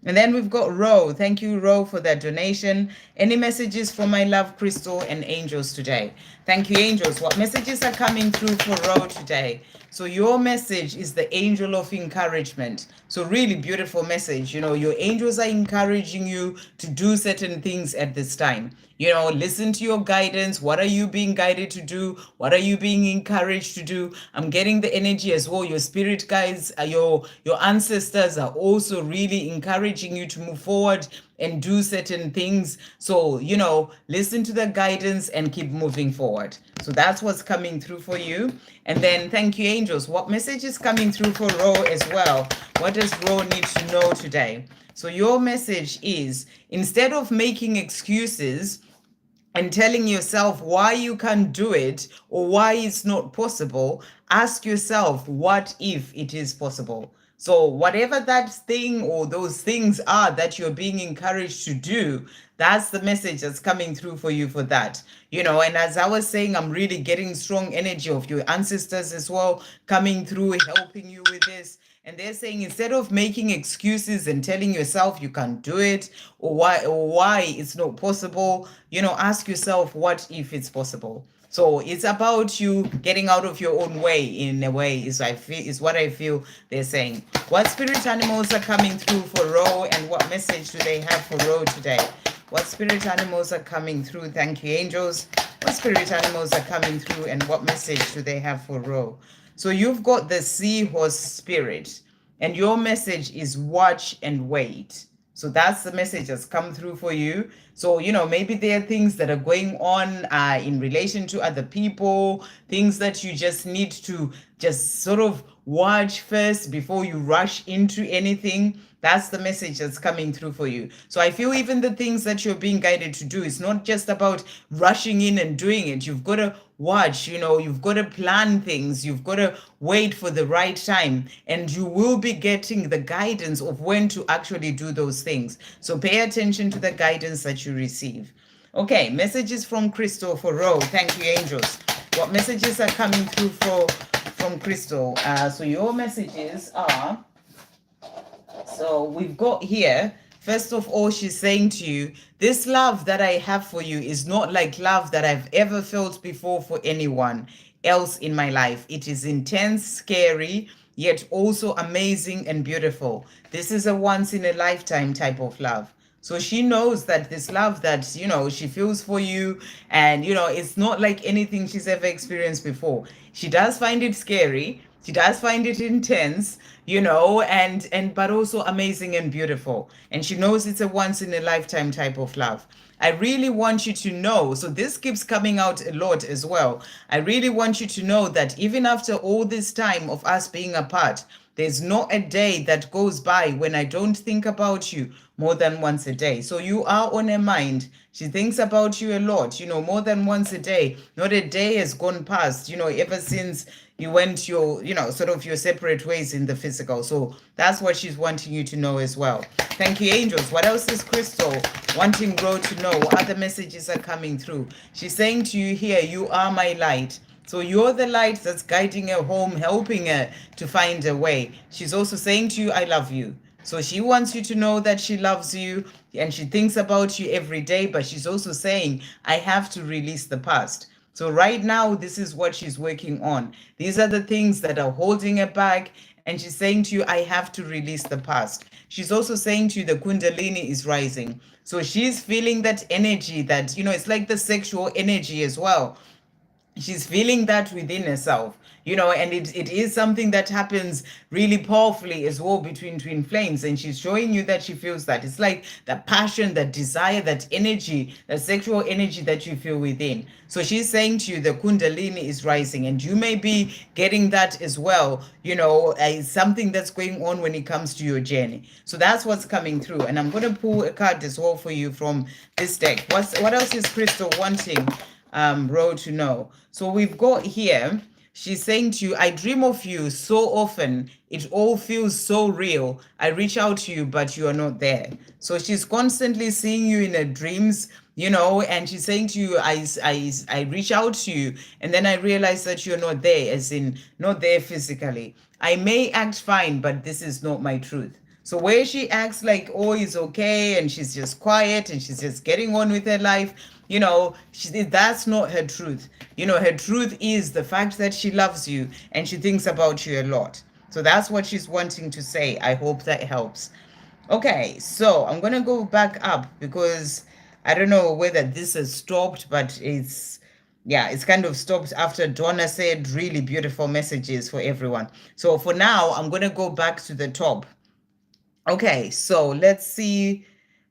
And then we've got Ro. Thank you, Ro, for that donation. Any messages for my love, Crystal, and angels today? Thank you, angels. What messages are coming through for Ro today? So your message is the angel of encouragement. So really beautiful message. Your angels are encouraging you to do certain things at this time. Listen to your guidance. What are you being guided to do? What are you being encouraged to do? I'm getting the energy as well. Your spirit guides, your ancestors are also really encouraging you to move forward and do certain things. So, listen to the guidance and keep moving forward. So that's what's coming through for you. And then thank you, angels. What message is coming through for Ro as well? What does Ro need to know today? So your message is, instead of making excuses and telling yourself why you can't do it or why it's not possible, ask yourself, what if it is possible? So whatever that thing or those things are that you're being encouraged to do, that's the message that's coming through for you for that. And as I was saying, I'm really getting strong energy of your ancestors as well, coming through, helping you with this. And they're saying, instead of making excuses and telling yourself you can't do it or why it's not possible, ask yourself, what if it's possible? So it's about you getting out of your own way in a way, is what I feel they're saying. What spirit animals are coming through for Ro, and what message do they have for Ro today? What spirit animals are coming through? Thank you, angels. What spirit animals are coming through, and what message do they have for Ro? So you've got the seahorse spirit, and your message is watch and wait. So that's the message that's come through for you. So, maybe there are things that are going on in relation to other people, things that you just need to just sort of watch first before you rush into anything. That's the message that's coming through for you. So I feel even the things that you're being guided to do, it's not just about rushing in and doing it. You've got to watch, you've got to plan things. You've got to wait for the right time. And you will be getting the guidance of when to actually do those things. So pay attention to the guidance that you receive. Okay, messages from Crystal for Ro. Thank you, angels. What messages are coming through from Crystal? So your messages are... So we've got here, first of all, she's saying to you, this love that I have for you is not like love that I've ever felt before for anyone else in my life. It is intense, scary, yet also amazing and beautiful. This is a once in a lifetime type of love. So she knows that this love that, she feels for you, and, it's not like anything she's ever experienced before. She does find it scary. She does find it intense, you know, and but also amazing and beautiful. And she knows it's a once in a lifetime type of love. I really want you to know, so this keeps coming out a lot as well. I really want you to know that even after all this time of us being apart, there's not a day that goes by when I don't think about you more than once a day. So you are on her mind. She thinks about you a lot, you know, more than once a day. Not a day has gone past, you know, ever since you went your, you know, sort of your separate ways in the physical. So that's what she's wanting you to know as well. Thank you, angels. What else is Crystal wanting Ro to know? What other messages are coming through? She's saying to you here, you are my light. So you're the light that's guiding her home, helping her to find a way. She's also saying to you, I love you. So she wants you to know that she loves you and she thinks about you every day, but she's also saying, I have to release the past. So right now, this is what she's working on. These are the things that are holding her back. And she's saying to you, I have to release the past. She's also saying to you, the Kundalini is rising. So she's feeling that energy that, you know, it's like the sexual energy as well. She's feeling that within herself, you know, and it is something that happens really powerfully as well between twin flames. And she's showing you that she feels that it's like that passion, that desire, that energy, that sexual energy that you feel within. So she's saying to you, the Kundalini is rising, and you may be getting that as well, you know, as something that's going on when it comes to your journey. So that's what's coming through. And I'm going to pull a card as well for you from this deck. What else is Crystal wanting Ro to know? So we've got here, she's saying to you, I dream of you so often. It all feels so real. I reach out to you, but you are not there. So she's constantly seeing you in her dreams, you know, and she's saying to you, I reach out to you, and then I realize that you're not there, as in not there physically. I may act fine, but this is not my truth. So where she acts like, oh, it's okay, and she's just quiet and she's just getting on with her life, you know, that's not her truth. You know, her truth is the fact that she loves you and she thinks about you a lot. So that's what she's wanting to say. I hope that helps. Okay, so I'm going to go back up because I don't know whether this has stopped, but it's kind of stopped after Donna said really beautiful messages for everyone. So for now, I'm going to go back to the top. Okay, so let's see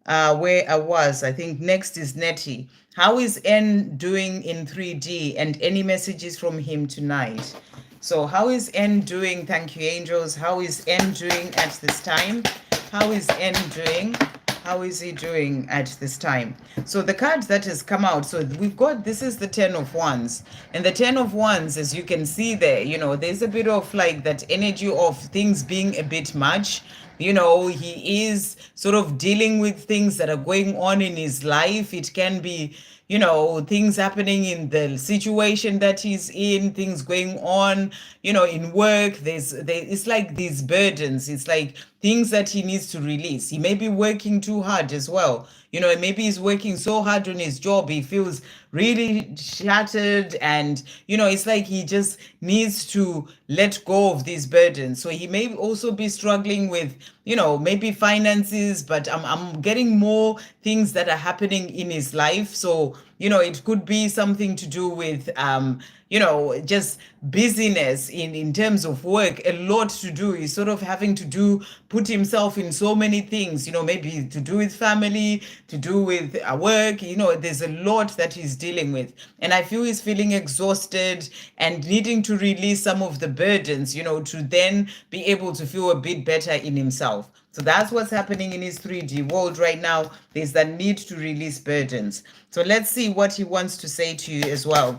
where I was. I think next is Nettie. How is N doing in 3D, and any messages from him tonight? So how is N doing? Thank you, angels. How is N doing at this time? How is N doing? How is he doing at this time? So the card that has come out, so we've got, this is the 10 of Wands. And the 10 of Wands, as you can see there, you know, there's a bit of like that energy of things being a bit much. You know, he is sort of dealing with things that are going on in his life. It can be, you know, things happening in the situation that he's in, things going on, you know, in work. It's like these burdens. It's like things that he needs to release. He may be working too hard as well. You know, maybe he's working so hard on his job, he feels really shattered, and you know, it's like he just needs to let go of these burdens. So he may also be struggling with, you know, maybe finances, but I'm getting more things that are happening in his life. So, you know, it could be something to do with you know, just busyness in terms of work, a lot to do. He's sort of having to put himself in so many things, you know, maybe to do with family, to do with work, you know, there's a lot that he's dealing with. And I feel he's feeling exhausted and needing to release some of the burdens, you know, to then be able to feel a bit better in himself. So that's what's happening in his 3D world right now. There's that need to release burdens. So let's see what he wants to say to you as well.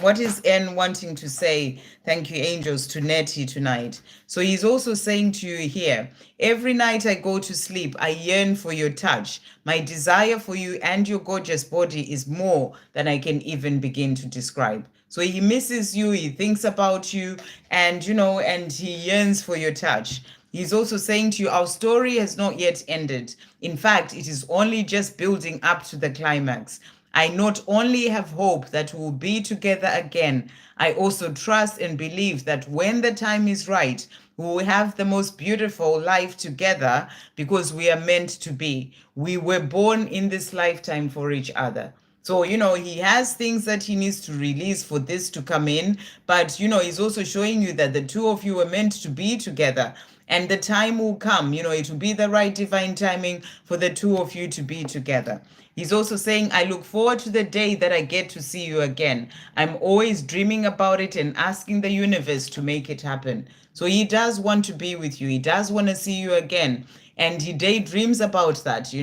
What is N wanting to say? Thank you, angels, to Nettie tonight. So he's also saying to you here, every night I go to sleep, I yearn for your touch. My desire for you and your gorgeous body is more than I can even begin to describe. So he misses you, he thinks about you, and, you know, and he yearns for your touch. He's also saying to you, our story has not yet ended. In fact, it is only just building up to the climax. I not only have hope that we'll be together again, I also trust and believe that when the time is right, we will have the most beautiful life together because we are meant to be. We were born in this lifetime for each other. So, he has things that he needs to release for this to come in. But, he's also showing you that the two of you were meant to be together. And the time will come, it will be the right divine timing for the two of you to be together. He's also saying, I look forward to the day that I get to see you again. I'm always dreaming about it and asking the universe to make it happen. So he does want to be with you. He does want to see you again. And he daydreams about that,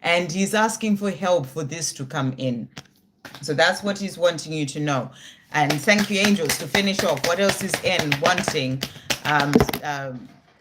and he's asking for help for this to come in. So that's what he's wanting you to know. And thank you, angels. To finish off, what else is N wanting um,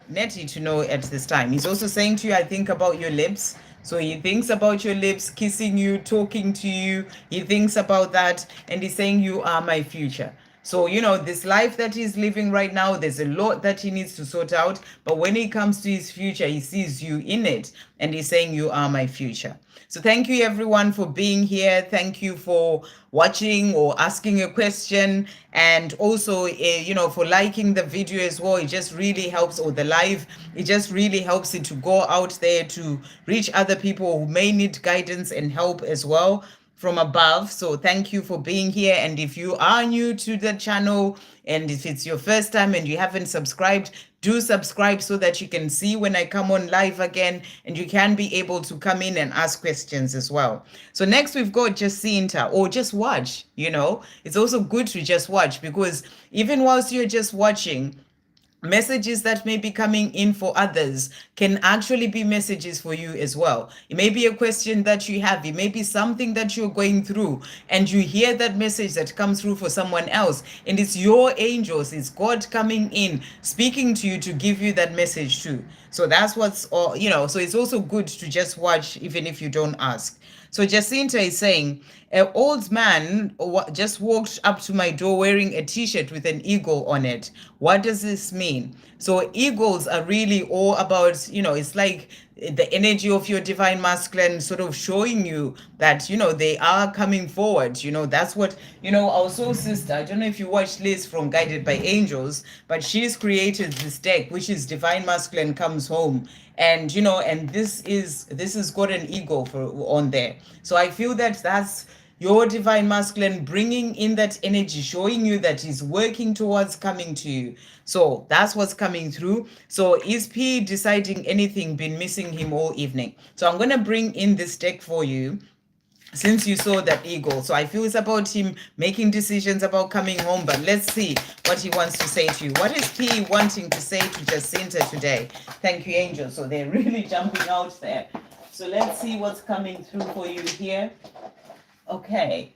Nettie to know at this time? He's also saying to you, I think about your lips. So he thinks about your lips, kissing you, talking to you. He thinks about that. And he's saying, you are my future. So, this life that he's living right now, there's a lot that he needs to sort out. But when he comes to his future, he sees you in it. And he's saying, you are my future. So thank you, everyone, for being here. Thank you for watching or asking a question. And also, for liking the video as well. It just really helps, or the live, it just really helps it to go out there to reach other people who may need guidance and help as well from above. So thank you for being here. And if you are new to the channel, and if it's your first time and you haven't subscribed, do subscribe so that you can see when I come on live again, and you can be able to come in and ask questions as well. So next we've got Jacinta, or just watch. It's also good to just watch, because even whilst you're just watching, messages that may be coming in for others can actually be messages for you as well. It may be a question that you have, it may be something that you're going through, and you hear that message that comes through for someone else, and it's your angels, it's God coming in, speaking to you to give you that message too. So that's what's all, so it's also good to just watch even if you don't ask. So Jacinta is saying, an old man just walked up to my door wearing a t-shirt with an eagle on it. What does this mean? So eagles are really all about, it's like the energy of your divine masculine sort of showing you that, they are coming forward. That's what, our soul sister, I don't know if you watched Liz from Guided by Angels, but she's created this deck, which is divine masculine comes home. And, and this is got an eagle on there. So I feel that that's your divine masculine bringing in that energy, showing you that he's working towards coming to you. So that's what's coming through. So is P deciding anything been missing him all evening? So I'm going to bring in this deck for you, since you saw that eagle. So I feel it's about him making decisions about coming home, but let's see what he wants to say to you. What is P wanting to say to Jacinta today? Thank you, angels. So they're really jumping out there. So let's see what's coming through for you here. Okay.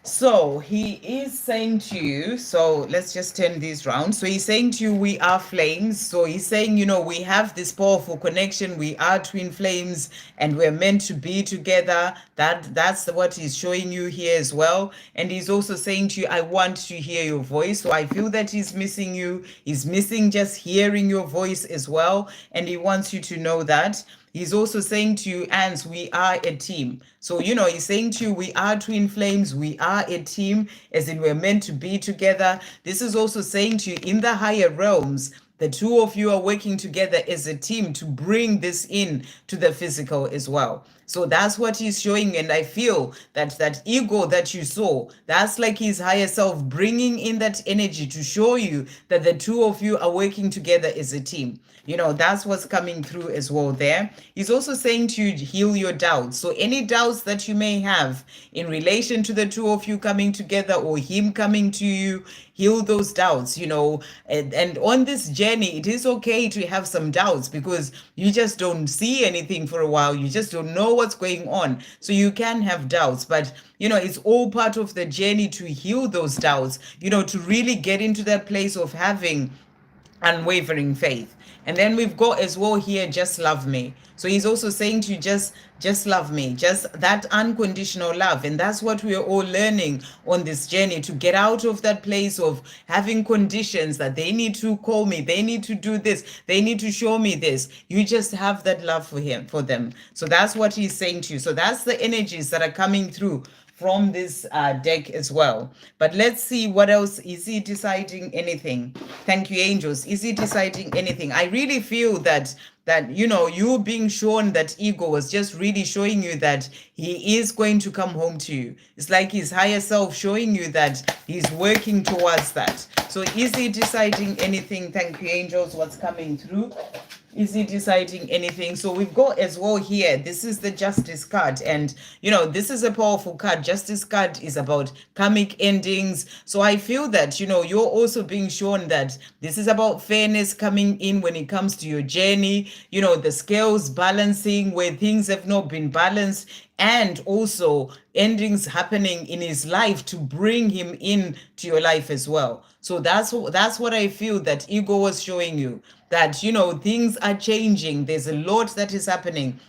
So he is saying to you, so let's just turn these round. So he's saying to you, we are flames. So he's saying, we have this powerful connection. We are twin flames and we're meant to be together. That's what he's showing you here as well. And he's also saying to you, I want to hear your voice. So I feel that he's missing you. He's missing just hearing your voice as well. And he wants you to know that. He's also saying to you, Ans, we are a team. So, he's saying to you, we are twin flames. We are a team, as in we're meant to be together. This is also saying to you, in the higher realms, the two of you are working together as a team to bring this in to the physical as well. So that's what he's showing. And I feel that ego that you saw, that's like his higher self bringing in that energy to show you that the two of you are working together as a team. That's what's coming through as well there. He's also saying to you, heal your doubts. So any doubts that you may have in relation to the two of you coming together or him coming to you, heal those doubts, and on this journey, it is okay to have some doubts, because you just don't see anything for a while. You just don't know what's going on. So you can have doubts, but it's all part of the journey to heal those doubts, to really get into that place of having unwavering faith. And then we've got as well here, just love me. So he's also saying to you, just love me, just that unconditional love. And that's what we are all learning on this journey, to get out of that place of having conditions that they need to call me, they need to do this, they need to show me this. You just have that love for them. So that's what he's saying to you. So that's the energies that are coming through from this deck as well. But let's see what else. Is he deciding anything? Thank you, angels. Is he deciding anything? I really feel that you being shown that ego was just really showing you that he is going to come home to you. It's like his higher self showing you that he's working towards that. So is he deciding anything? Thank you, angels. What's coming through? Is he deciding anything? So we've got as well here, this is the Justice card, and this is a powerful card. Justice card is about karmic endings. So I feel that you're also being shown that this is about fairness coming in when it comes to your journey, the scales balancing where things have not been balanced, and also endings happening in his life to bring him in to your life as well. So that's what I feel that ego was showing you, that things are changing. There's a lot that is happening.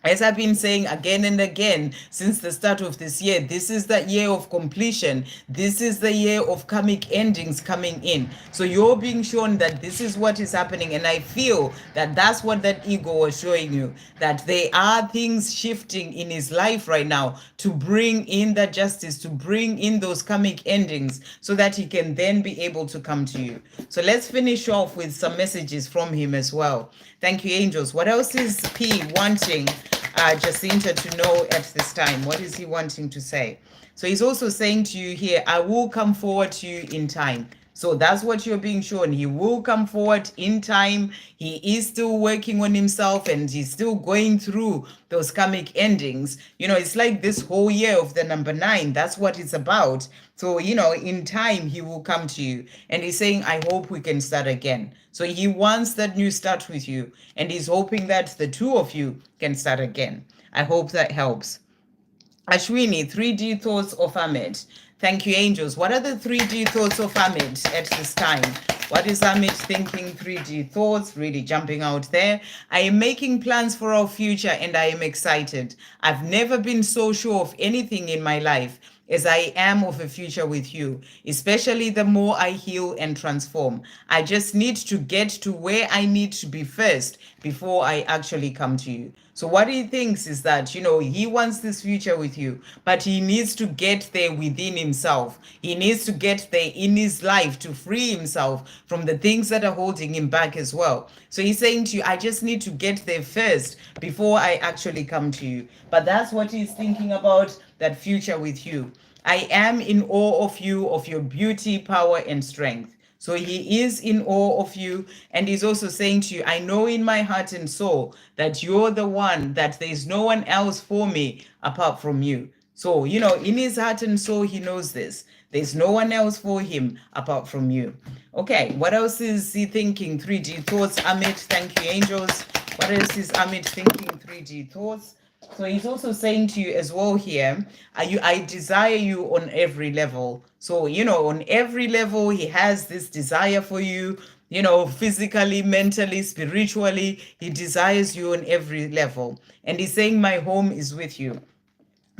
As I've been saying again and again since the start of this year, this is the year of completion. This is the year of karmic endings coming in. So you're being shown that this is what is happening. And I feel that that's what that ego was showing you, that there are things shifting in his life right now to bring in the justice, to bring in those karmic endings so that he can then be able to come to you. So let's finish off with some messages from him as well. Thank you, angels. What else is P wanting Jacinta to know at this time? What is he wanting to say? So he's also saying to you here, I will come forward to you in time. So that's what you're being shown. He will come forward in time. He is still working on himself and he's still going through those karmic endings. It's like this whole year of the number 9. That's what it's about. So, in time, he will come to you. And he's saying, I hope we can start again. So he wants that new start with you. And he's hoping that the two of you can start again. I hope that helps. Ashwini, 3D thoughts of Ahmed. Thank you, angels. What are the 3D thoughts of Ahmed at this time? What is Ahmed thinking? 3D thoughts, really jumping out there. I am making plans for our future and I am excited. I've never been so sure of anything in my life as I am of a future with you, especially the more I heal and transform. I just need to get to where I need to be first before I actually come to you. So what he thinks is that, he wants this future with you, but he needs to get there within himself. He needs to get there in his life to free himself from the things that are holding him back as well. So he's saying to you, I just need to get there first before I actually come to you. But that's what he's thinking about, that future with you. I am in awe of you, of your beauty, power, and strength. So he is in awe of you. And he's also saying to you, I know in my heart and soul that you're the one, that there's no one else for me apart from you. So, in his heart and soul, he knows this. There's no one else for him apart from you. Okay, what else is he thinking? 3D thoughts, Amit. Thank you, angels. What else is Amit thinking? 3D thoughts. So he's also saying to you as well here, I desire you on every level. So, on every level, he has this desire for you, physically, mentally, spiritually. He desires you on every level. And he's saying, my home is with you.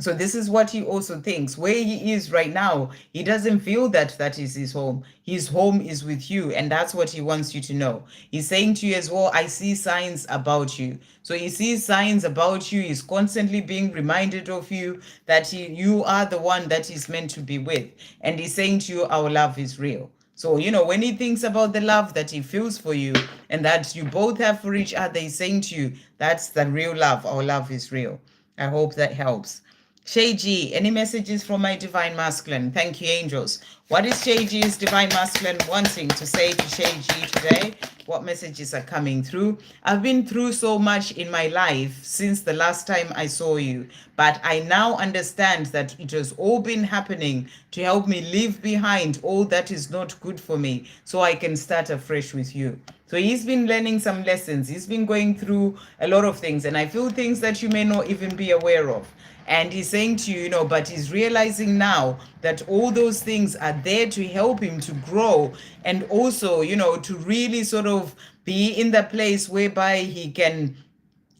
So this is what he also thinks. Where he is right now, he doesn't feel that that is his home. His home is with you, and that's what he wants you to know. He's saying to you as well, I see signs about you. So he sees signs about you. He's constantly being reminded of you, that you are the one that he's meant to be with. And he's saying to you, our love is real. So, when he thinks about the love that he feels for you and that you both have for each other, he's saying to you, that's the real love. Our love is real. I hope that helps. Shay G, any messages from my divine masculine? Thank you, angels. What is Shay G's divine masculine wanting to say to Shay G today? What messages are coming through? I've been through so much in my life since the last time I saw you, but I now understand that it has all been happening to help me leave behind all that is not good for me so I can start afresh with you. So he's been learning some lessons. He's been going through a lot of things, and I feel things that you may not even be aware of. And he's saying to you, but he's realizing now that all those things are there to help him to grow and also, to really sort of be in the place whereby he can,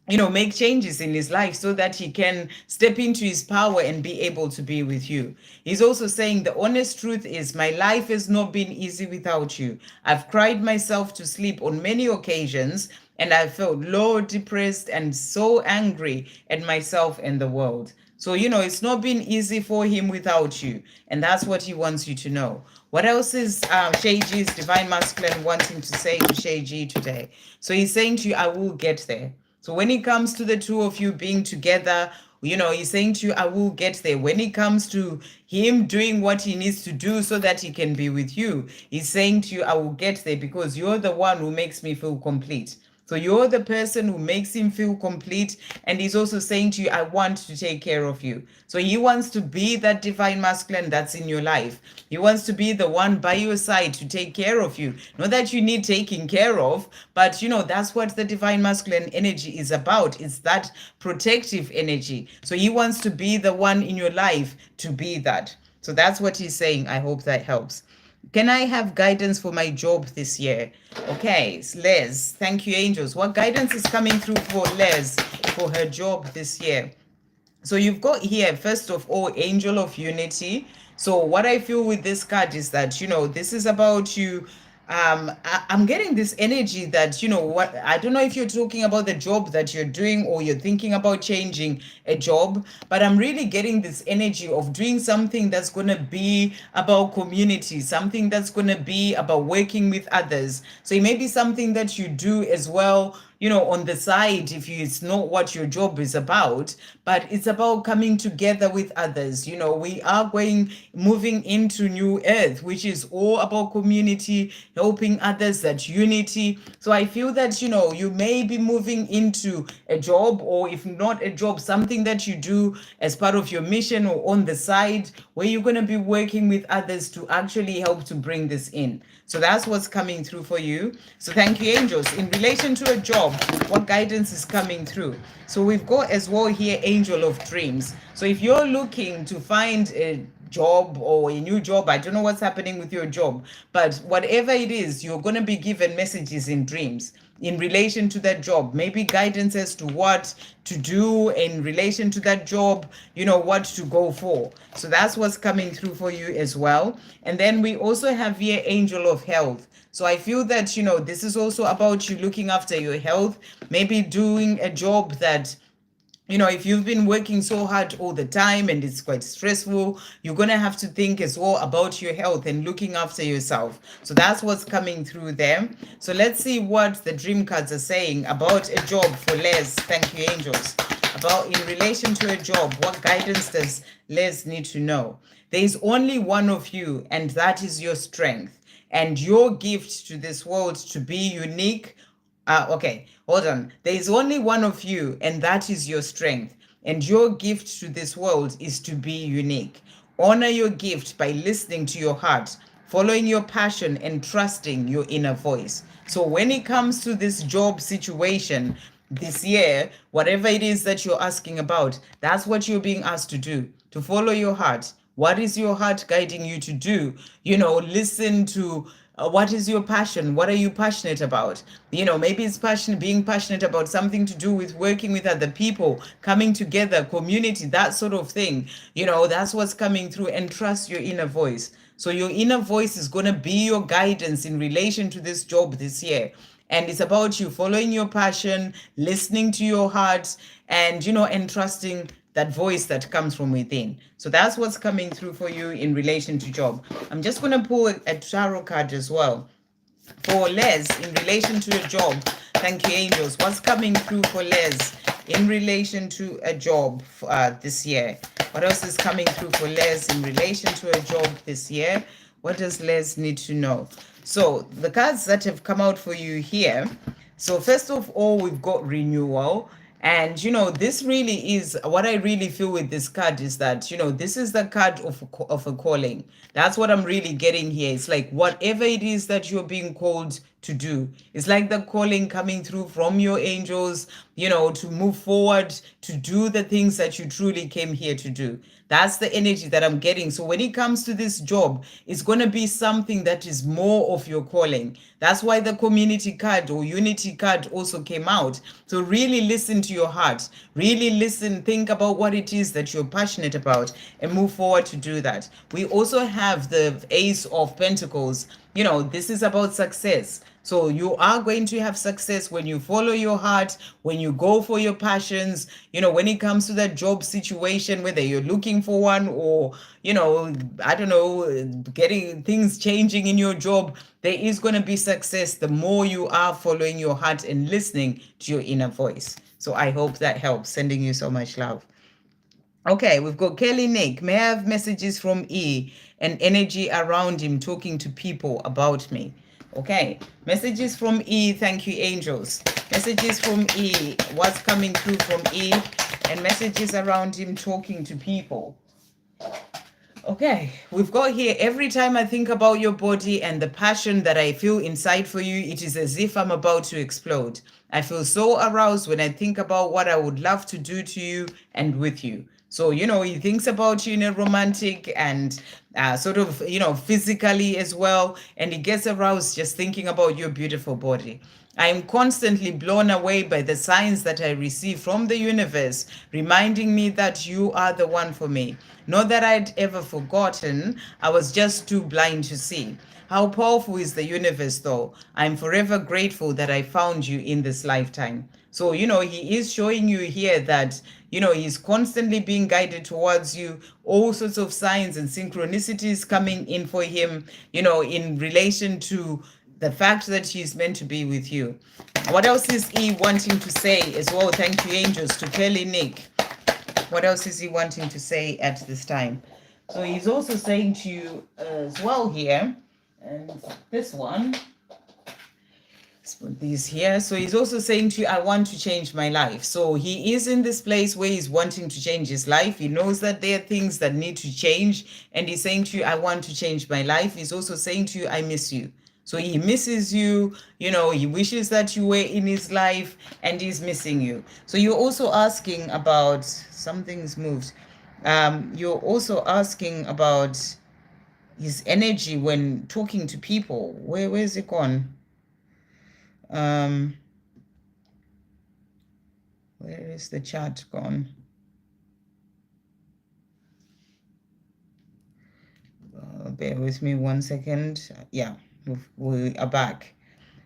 make changes in his life so that he can step into his power and be able to be with you. He's also saying the honest truth is my life has not been easy without you. I've cried myself to sleep on many occasions, and I felt low, depressed, and so angry at myself and the world. So, it's not been easy for him without you. And that's what he wants you to know. What else is Shay G's Divine Masculine wanting to say to Shay G today? So he's saying to you, I will get there. So when it comes to the two of you being together, he's saying to you, I will get there. When it comes to him doing what he needs to do so that he can be with you, he's saying to you, I will get there because you're the one who makes me feel complete. So you're the person who makes him feel complete. And he's also saying to you, I want to take care of you. So he wants to be that divine masculine that's in your life. He wants to be the one by your side to take care of you. Not that you need taking care of, but that's what the divine masculine energy is about. It's that protective energy. So he wants to be the one in your life to be that. So that's what he's saying. I hope that helps. Can I have guidance for my job this year? Okay, Les, thank you, angels. What guidance is coming through for Les for her job this year? So you've got here, first of all, Angel of Unity. So what I feel with this card is that, this is about you. I'm getting this energy that, what, I don't know if you're talking about the job that you're doing or you're thinking about changing a job, but I'm really getting this energy of doing something that's going to be about community, something that's going to be about working with others. So it may be something that you do as well, on the side, if it's not what your job is about, but it's about coming together with others. We are moving into new earth, which is all about community, helping others, that unity. So I feel that, you may be moving into a job, or if not a job, something that you do as part of your mission or on the side, where you're going to be working with others to actually help to bring this in. So that's what's coming through for you. So thank you, angels. In relation to a job, what guidance is coming through? So we've got as well here, Angel of Dreams. So if you're looking to find a job or a new job, I don't know what's happening with your job, but whatever it is, you're going to be given messages in dreams in relation to that job, maybe guidance as to what to do in relation to that job, what to go for. So that's what's coming through for you as well. And then we also have here Angel of Health. So I feel that, this is also about you looking after your health, maybe doing a job that, if you've been working so hard all the time and it's quite stressful, you're going to have to think as well about your health and looking after yourself. So that's what's coming through there. So let's see what the dream cards are saying about a job for Les. Thank you, angels. About in relation to a job, what guidance does Les need to know? There is only one of you, and that is your strength and your gift to this world to be unique. Okay, hold on. There is only one of you, and that is your strength. And your gift to this world is to be unique. Honor your gift by listening to your heart, following your passion, and trusting your inner voice. So when it comes to this job situation this year, whatever it is that you're asking about, that's what you're being asked to do, to follow your heart. What is your heart guiding you to do? Listen to what is your passion? What are you passionate about? Maybe it's being passionate about something to do with working with other people, coming together, community, that sort of thing. That's what's coming through, and trust your inner voice. So your inner voice is going to be your guidance in relation to this job this year. And it's about you following your passion, listening to your heart, and, and trusting that voice that comes from within. So that's what's coming through for you in relation to job. I'm just going to pull a tarot card as well for Les in relation to a job. Thank you, angels. What's coming through for Les in relation to a job this year? What else is coming through for Les in relation to a job this year? What does Les need to know? So the cards that have come out for you here. So first of all, we've got renewal. And, this really is what I really feel with this card is that, this is the card of a calling. That's what I'm really getting here. It's like whatever it is that you're being called to do, it's like the calling coming through from your angels, to move forward, to do the things that you truly came here to do. That's the energy that I'm getting. So when it comes to this job, it's going to be something that is more of your calling. That's why the community card or unity card also came out. So really listen to your heart. Really listen, think about what it is that you're passionate about and move forward to do that. We also have the Ace of Pentacles. This is about success. So you are going to have success when you follow your heart, when you go for your passions, when it comes to that job situation, whether you're looking for one or, I don't know, getting things changing in your job, there is going to be success the more you are following your heart and listening to your inner voice. So I hope that helps. Sending you so much love. Okay, we've got Kelly Nick. May I have messages from E and energy around him talking to people about me? Okay, messages from E. Thank you, angels. Messages from E. What's coming through from E? And messages around him talking to people. Okay, we've got here, every time I think about your body and the passion that I feel inside for you, it is as if I'm about to explode. I feel so aroused when I think about what I would love to do to you and with you. So, he thinks about you in a romantic and sort of, physically as well. And he gets aroused just thinking about your beautiful body. I am constantly blown away by the signs that I receive from the universe, reminding me that you are the one for me. Not that I'd ever forgotten, I was just too blind to see. How powerful is the universe, though? I'm forever grateful that I found you in this lifetime. So, he is showing you here that, he's constantly being guided towards you, all sorts of signs and synchronicities coming in for him, in relation to the fact that he's meant to be with you. What else is he wanting to say as well? Thank you, angels, to Kelly Nick. What else is he wanting to say at this time? So he's also saying to you as well here, and this one, let's put these here. So he's also saying to you, I want to change my life. So he is in this place where he's wanting to change his life. He knows that there are things that need to change. And he's saying to you, I want to change my life. He's also saying to you, I miss you. So he misses you, he wishes that you were in his life and he's missing you. So you're also asking about, something's moved. You're also asking about his energy when talking to people. Where's it gone? Where is the chat gone? Bear with me 1 second. Yeah, we are back.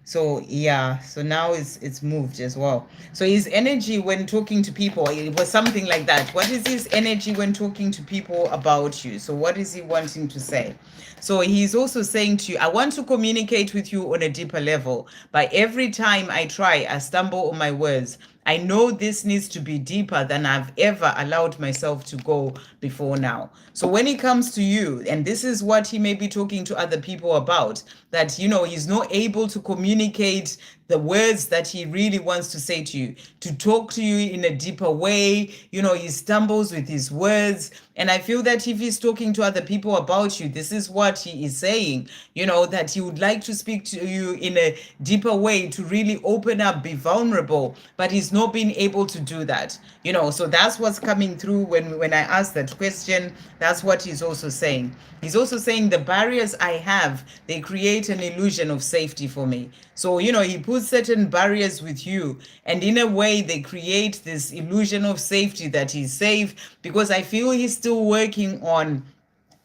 So yeah, so now it's moved as well. So his energy when talking to people, it was something like that. What is his energy when talking to people about you? So what is he wanting to say? So he's also saying to you, I want to communicate with you on a deeper level, but every time I try, I stumble on my words. I know this needs to be deeper than I've ever allowed myself to go before now. So when it comes to you, and this is what he may be talking to other people about, that, he's not able to communicate the words that he really wants to say to you, to talk to you in a deeper way. He stumbles with his words. And I feel that if he's talking to other people about you, this is what he is saying, that he would like to speak to you in a deeper way, to really open up, be vulnerable, but he's not been able to do that. So that's what's coming through when I ask that question. That's what he's also saying. He's also saying the barriers I have, they create an illusion of safety for me. So, he puts certain barriers with you, and in a way they create this illusion of safety, that he's safe, because I feel he's still working on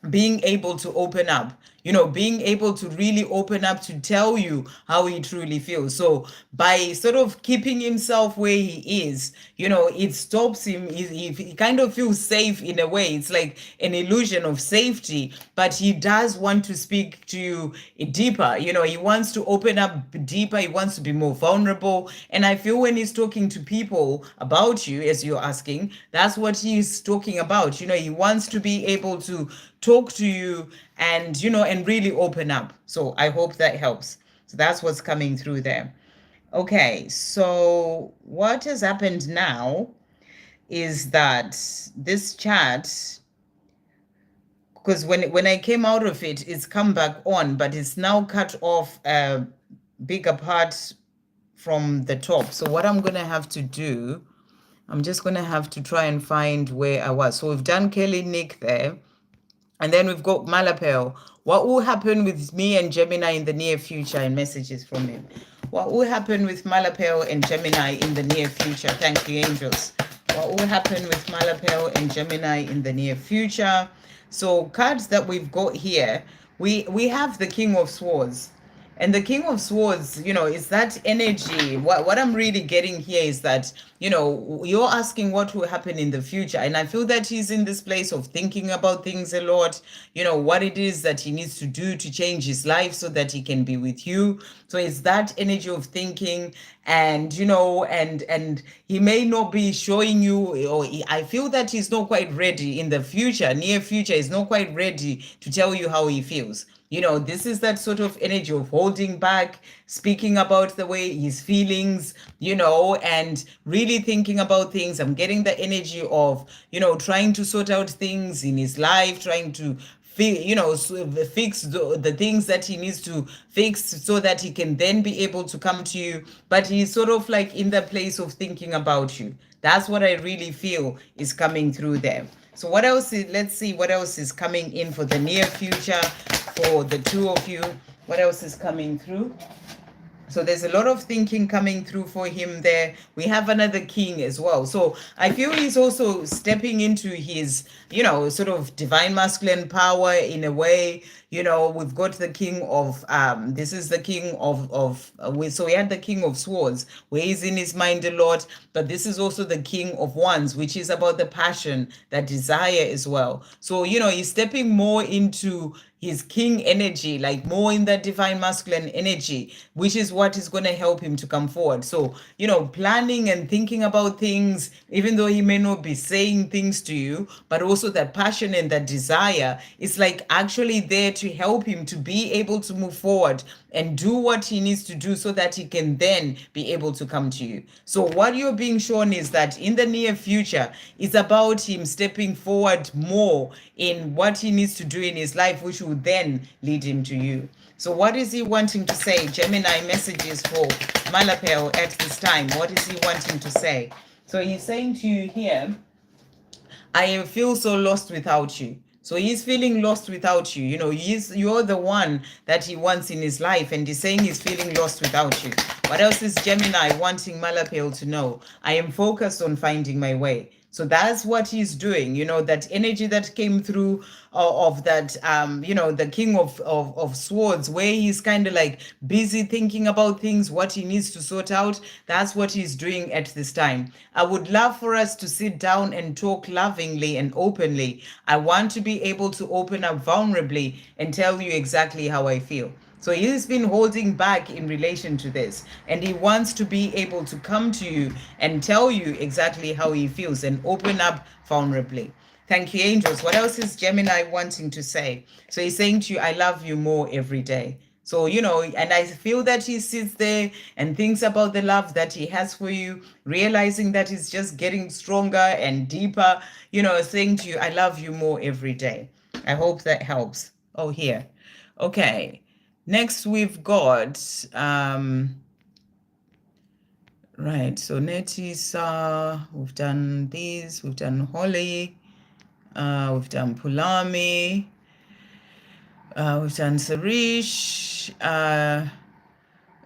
being able to open up, being able to really open up to tell you how he truly feels. So by sort of keeping himself where he is, it stops him. He kind of feels safe in a way. It's like an illusion of safety, but he does want to speak to you deeper. He wants to open up deeper. He wants to be more vulnerable. And I feel when he's talking to people about you, as you're asking, that's what he's talking about. He wants to be able to talk to you and and really open up. So I hope that helps. So that's what's coming through there. Okay, so what has happened now is that this chat, because when I came out of it, it's come back on, but it's now cut off a bigger part from the top. So what I'm gonna have to do, I'm just gonna have to try and find where I was. So we've done Kelly Nick there. And then we've got Malapel. What will happen with me and Gemini in the near future? And messages from him. What will happen with Malapel and Gemini in the near future? Thank you, angels. What will happen with Malapel and Gemini in the near future? So cards that we've got here, we have the King of Swords. And the King of Swords, is that energy. What I'm really getting here is that, you're asking what will happen in the future. And I feel that he's in this place of thinking about things a lot, what it is that he needs to do to change his life so that he can be with you. So it's that energy of thinking, and and he may not be showing you, or I feel that he's not quite ready in the future, near future, he's not quite ready to tell you how he feels. This is that sort of energy of holding back, speaking about the way his feelings, and really thinking about things. I'm getting the energy of, trying to sort out things in his life, trying to fix the things that he needs to fix so that he can then be able to come to you. But he's sort of like in the place of thinking about you. That's what I really feel is coming through there. So what else let's see what else is coming in for the near future for the two of you. What else is coming through? So there's a lot of thinking coming through for him there. We have another king as well. So I feel he's also stepping into his, sort of divine masculine power in a way. We've got the king of, this is the king so we had the King of Swords, where he's in his mind a lot. But this is also the King of Wands, which is about the passion, that desire as well. So, he's stepping more into his king energy, like more in that divine masculine energy, which is what is going to help him to come forward. So, planning and thinking about things, even though he may not be saying things to you, but also that passion and that desire is like actually there to help him to be able to move forward and do what he needs to do so that he can then be able to come to you. So what you're being shown is that in the near future, it's about him stepping forward more in what he needs to do in his life, which will then lead him to you. So what is he wanting to say? Gemini messages for Malapel at this time. What is he wanting to say? So he's saying to you here, I feel so lost without you. So he's feeling lost without you. You're the one that he wants in his life, and he's saying he's feeling lost without you. What else is Gemini wanting Malapel to know? I am focused on finding my way. So that's what he's doing, that energy that came through of that, the King of Swords, where he's kind of like busy thinking about things, what he needs to sort out. That's what he's doing at this time. I would love for us to sit down and talk lovingly and openly. I want to be able to open up vulnerably and tell you exactly how I feel. So he's been holding back in relation to this, and he wants to be able to come to you and tell you exactly how he feels and open up vulnerably. Thank you, angels. What else is Gemini wanting to say? So he's saying to you, I love you more every day. So, and I feel that he sits there and thinks about the love that he has for you, realizing that it's just getting stronger and deeper, saying to you, I love you more every day. I hope that helps. Oh, here. Okay. Next, we've got, right, so Netisa, we've done these, we've done Holly, we've done Pulami, we've done Sarish,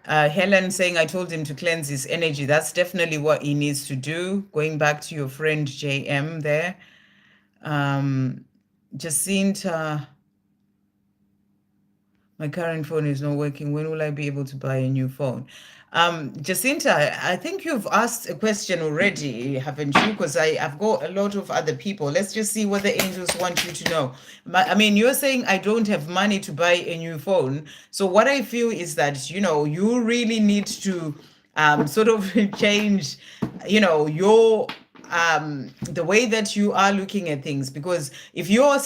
Helen saying, I told him to cleanse his energy. That's definitely what he needs to do. Going back to your friend JM there. Jacinta, my current phone is not working. When will I be able to buy a new phone? Jacinta, I think you've asked a question already, haven't you? Because I've got a lot of other people. Let's just see what the angels want you to know. You're saying I don't have money to buy a new phone. So what I feel is that, you really need to sort of change, your the way that you are looking at things. Because if you're,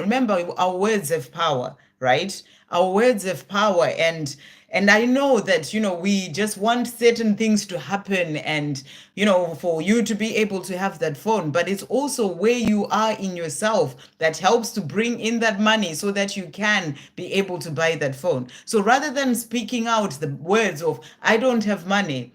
remember, our words have power, right? Our words have power, and I know that, we just want certain things to happen and, for you to be able to have that phone. But it's also where you are in yourself that helps to bring in that money so that you can be able to buy that phone. So rather than speaking out the words of, I don't have money,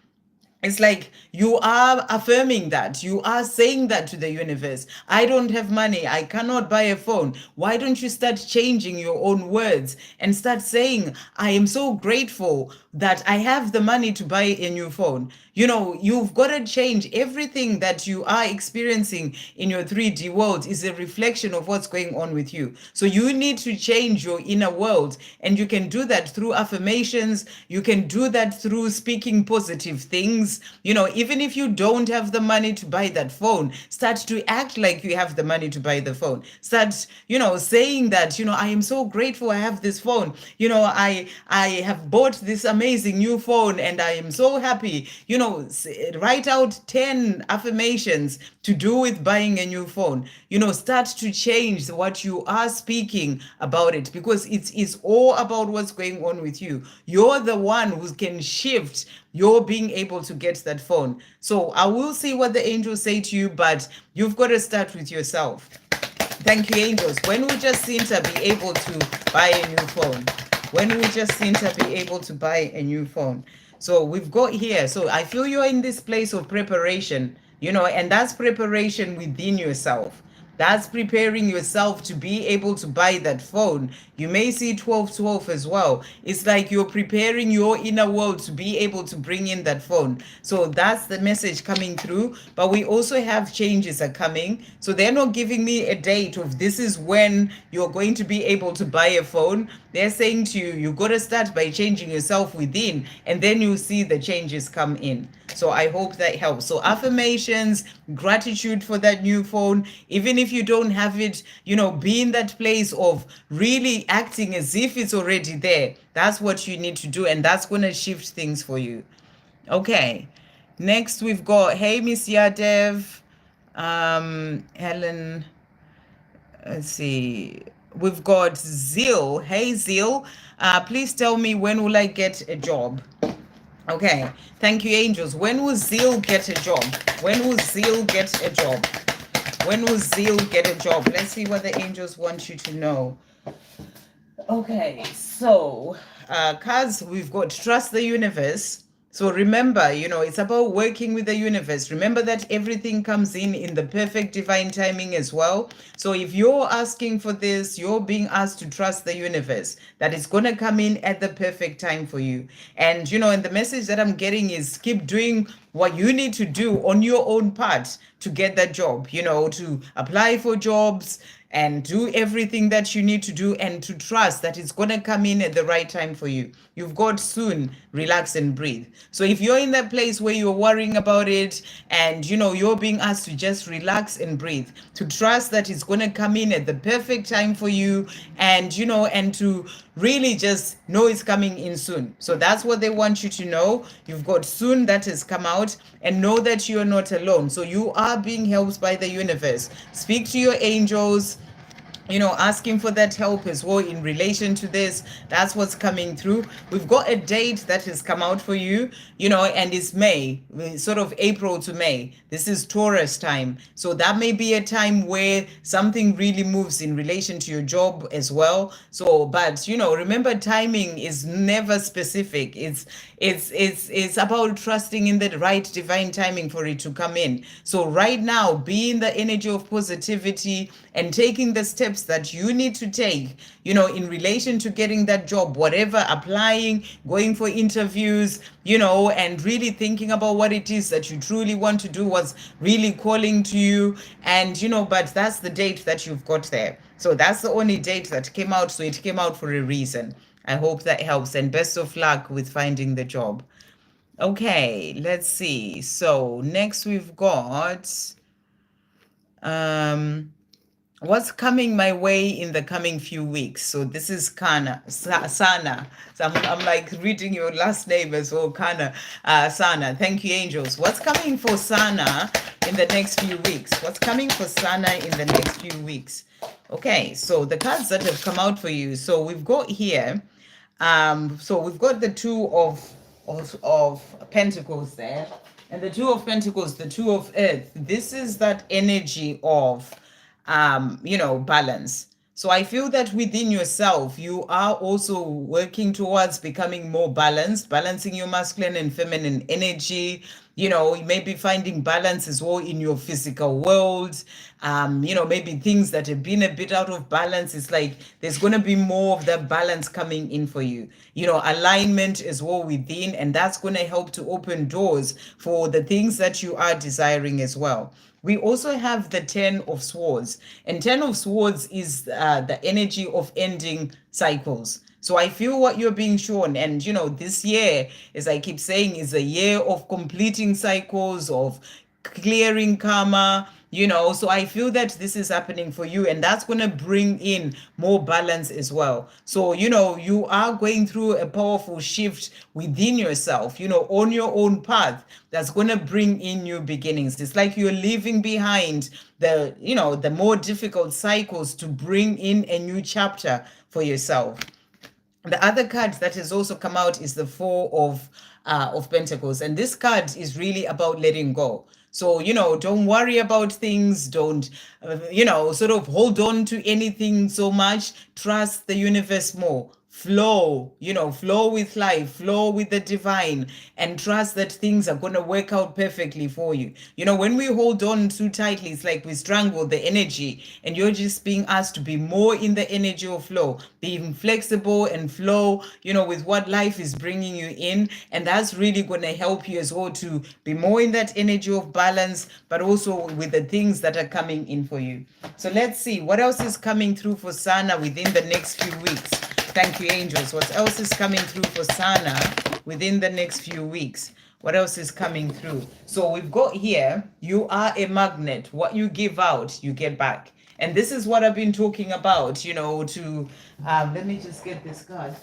it's like you are affirming that. You are saying that to the universe. I don't have money. I cannot buy a phone. Why don't you start changing your own words and start saying, I am so grateful that I have the money to buy a new phone. you've got to change everything that you are experiencing in your 3D world is a reflection of what's going on with you. So you need to change your inner world, and you can do that through affirmations. You can do that through speaking positive things. Even if you don't have the money to buy that phone, start to act like you have the money to buy the phone. Start, saying that, I am so grateful I have this phone. I have bought this amazing new phone and I am so happy. Write out 10 affirmations to do with buying a new phone. Start to change what you are speaking about it, because it's all about what's going on with you. You're the one who can shift your being able to get that phone. So I will see what the angels say to you, but you've got to start with yourself. Thank you, angels. When will Jacinta be able to buy a new phone? When will Jacinta be able to buy a new phone? So we've got here. So I feel you're in this place of preparation, and that's preparation within yourself. That's preparing yourself to be able to buy that phone. You may see 1212 as well. It's like you're preparing your inner world to be able to bring in that phone. So that's the message coming through. But we also have changes are coming. So they're not giving me a date of this is when you're going to be able to buy a phone. They're saying to you, you got to start by changing yourself within, and then you'll see the changes come in. So I hope that helps. So affirmations, gratitude for that new phone. Even if you don't have it, be in that place of really acting as if it's already there. That's what you need to do, and that's going to shift things for you. Okay. Next, we've got, hey, Miss Yadev, Helen, let's see. We've got Zeal. Hey, Zeal, please tell me, when will I get a job? Okay, thank you, angels. When will Zeal get a job? When will Zeal get a job? When will Zeal get a job? Let's see what the angels want you to know. Okay, so, cuz we've got trust the universe. So remember, it's about working with the universe. Remember that everything comes in the perfect divine timing as well. So if you're asking for this, you're being asked to trust the universe, that it's going to come in at the perfect time for you. And, and the message that I'm getting is keep doing what you need to do on your own part to get that job, to apply for jobs and do everything that you need to do, and to trust that it's going to come in at the right time for you. You've got soon, relax and breathe. So if you're in that place where you're worrying about it, and you're being asked to just relax and breathe, to trust that it's going to come in at the perfect time for you, and and to really just know it's coming in soon. So that's what they want you to know. You've got soon that has come out, and know that you're not alone. So you are being helped by the universe. Speak to your angels, asking for that help as well in relation to this. That's what's coming through. We've got a date that has come out for you, and it's May, sort of April to May. This is Taurus time. So that may be a time where something really moves in relation to your job as well. So, but, remember, timing is never specific. It's about trusting in the right divine timing for it to come in. So right now, be in the energy of positivity and taking the steps that you need to take, in relation to getting that job, whatever, applying, going for interviews, and really thinking about what it is that you truly want to do, what's really calling to you. And, but that's the date that you've got there. So that's the only date that came out. So it came out for a reason. I hope that helps, and best of luck with finding the job. Okay, let's see. So next we've got, what's coming my way in the coming few weeks. So this is Sana. So I'm like reading your last name as well, Kana. Sana. Thank you, angels. What's coming for Sana in the next few weeks? What's coming for Sana in the next few weeks? Okay, so the cards that have come out for you. So we've got here, so we've got the two of Pentacles there, and the Two of Pentacles, the Two of Earth. This is that energy of balance. So I feel that within yourself, you are also working towards becoming more balanced, balancing your masculine and feminine energy. You may be finding balance as well in your physical world. Maybe things that have been a bit out of balance. It's like there's going to be more of that balance coming in for you. Alignment as well within, and that's going to help to open doors for the things that you are desiring as well. We also have the Ten of Swords, and Ten of Swords is the energy of ending cycles. So I feel what you're being shown, and this year, as I keep saying, is a year of completing cycles, of clearing karma. So I feel that this is happening for you, and that's going to bring in more balance as well. So you are going through a powerful shift within yourself, on your own path, that's going to bring in new beginnings. It's like you're leaving behind the more difficult cycles to bring in a new chapter for yourself. The other card that has also come out is the Four of Pentacles, and this card is really about letting go. So don't worry about things. Don't sort of hold on to anything so much. Trust the universe more. Flow with life, flow with the divine, and trust that things are going to work out perfectly for you. When we hold on too tightly, it's like we strangle the energy, and you're just being asked to be more in the energy of flow, being flexible and flow, with what life is bringing you in. And that's really going to help you as well to be more in that energy of balance, but also with the things that are coming in for you. So let's see what else is coming through for Sana within the next few weeks. Thank you, angels. What else is coming through for Sana within the next few weeks? What else is coming through? So we've got here, you are a magnet. What you give out, you get back. And this is what I've been talking about, let me just get this card.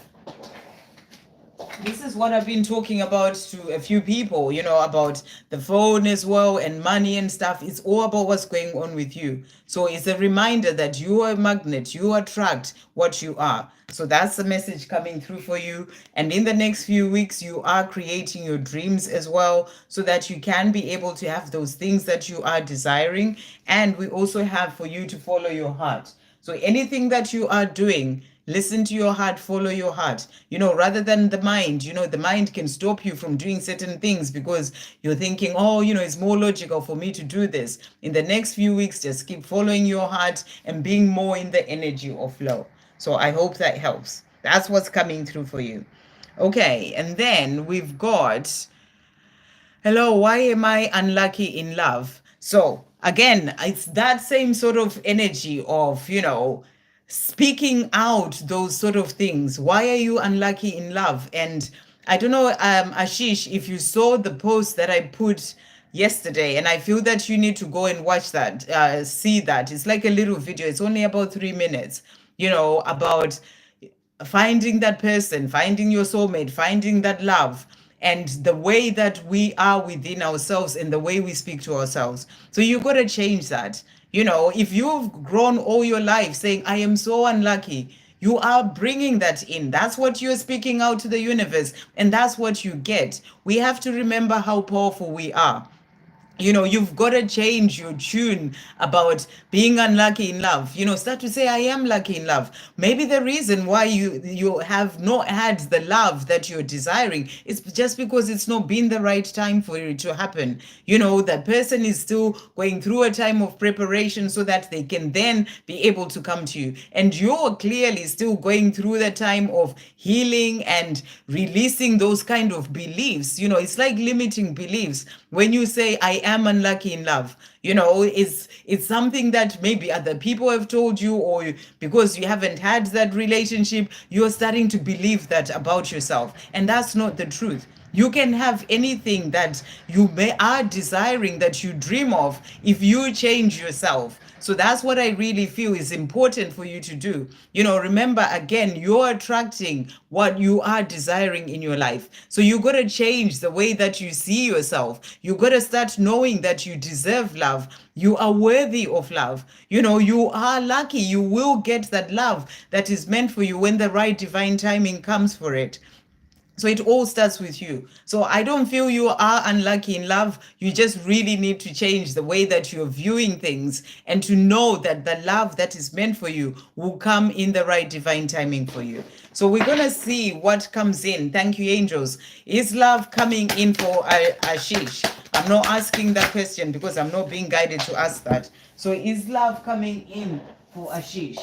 This is what I've been talking about to a few people, about the phone as well and money and stuff. It's all about what's going on with you. So it's a reminder that you are a magnet. You attract what you are. So that's the message coming through for you. And in the next few weeks, you are creating your dreams as well, so that you can be able to have those things that you are desiring. And we also have for you to follow your heart. So anything that you are doing, listen to your heart, follow your heart, rather than the mind. The mind can stop you from doing certain things because you're thinking, oh, it's more logical for me to do this. In the next few weeks, just keep following your heart and being more in the energy of flow. So I hope that helps. That's what's coming through for you. Okay, and then we've got, hello, why am I unlucky in love? So again, it's that same sort of energy of, speaking out those sort of things. Why are you unlucky in love? And I don't know, Ashish, if you saw the post that I put yesterday, and I feel that you need to go and watch that, see that. It's like a little video. It's only about 3 minutes, about finding that person, finding your soulmate, finding that love, and the way that we are within ourselves and the way we speak to ourselves. So you got to change that. If you've grown all your life saying, I am so unlucky, you are bringing that in. That's what you're speaking out to the universe, and that's what you get. We have to remember how powerful we are. You've got to change your tune about being unlucky in love. Start to say, I am lucky in love. Maybe the reason why you have not had the love that you're desiring is just because it's not been the right time for it to happen. That person is still going through a time of preparation so that they can then be able to come to you. And you're clearly still going through the time of healing and releasing those kind of beliefs. It's like limiting beliefs. When you say, I am unlucky in love, it's something that maybe other people have told you, or because you haven't had that relationship, you're starting to believe that about yourself. And that's not the truth. You can have anything that you are desiring, that you dream of, if you change yourself. So that's what I really feel is important for you to do. Remember, again, you're attracting what you are desiring in your life. So you got to change the way that you see yourself. You got to start knowing that you deserve love. You are worthy of love. You are lucky. You will get that love that is meant for you when the right divine timing comes for it. So it all starts with you. So I don't feel you are unlucky in love. You just really need to change the way that you're viewing things, and to know that the love that is meant for you will come in the right divine timing for you. So we're going to see what comes in. Thank you, angels. Is love coming in for Ashish? I'm not asking that question because I'm not being guided to ask that. So is love coming in for Ashish?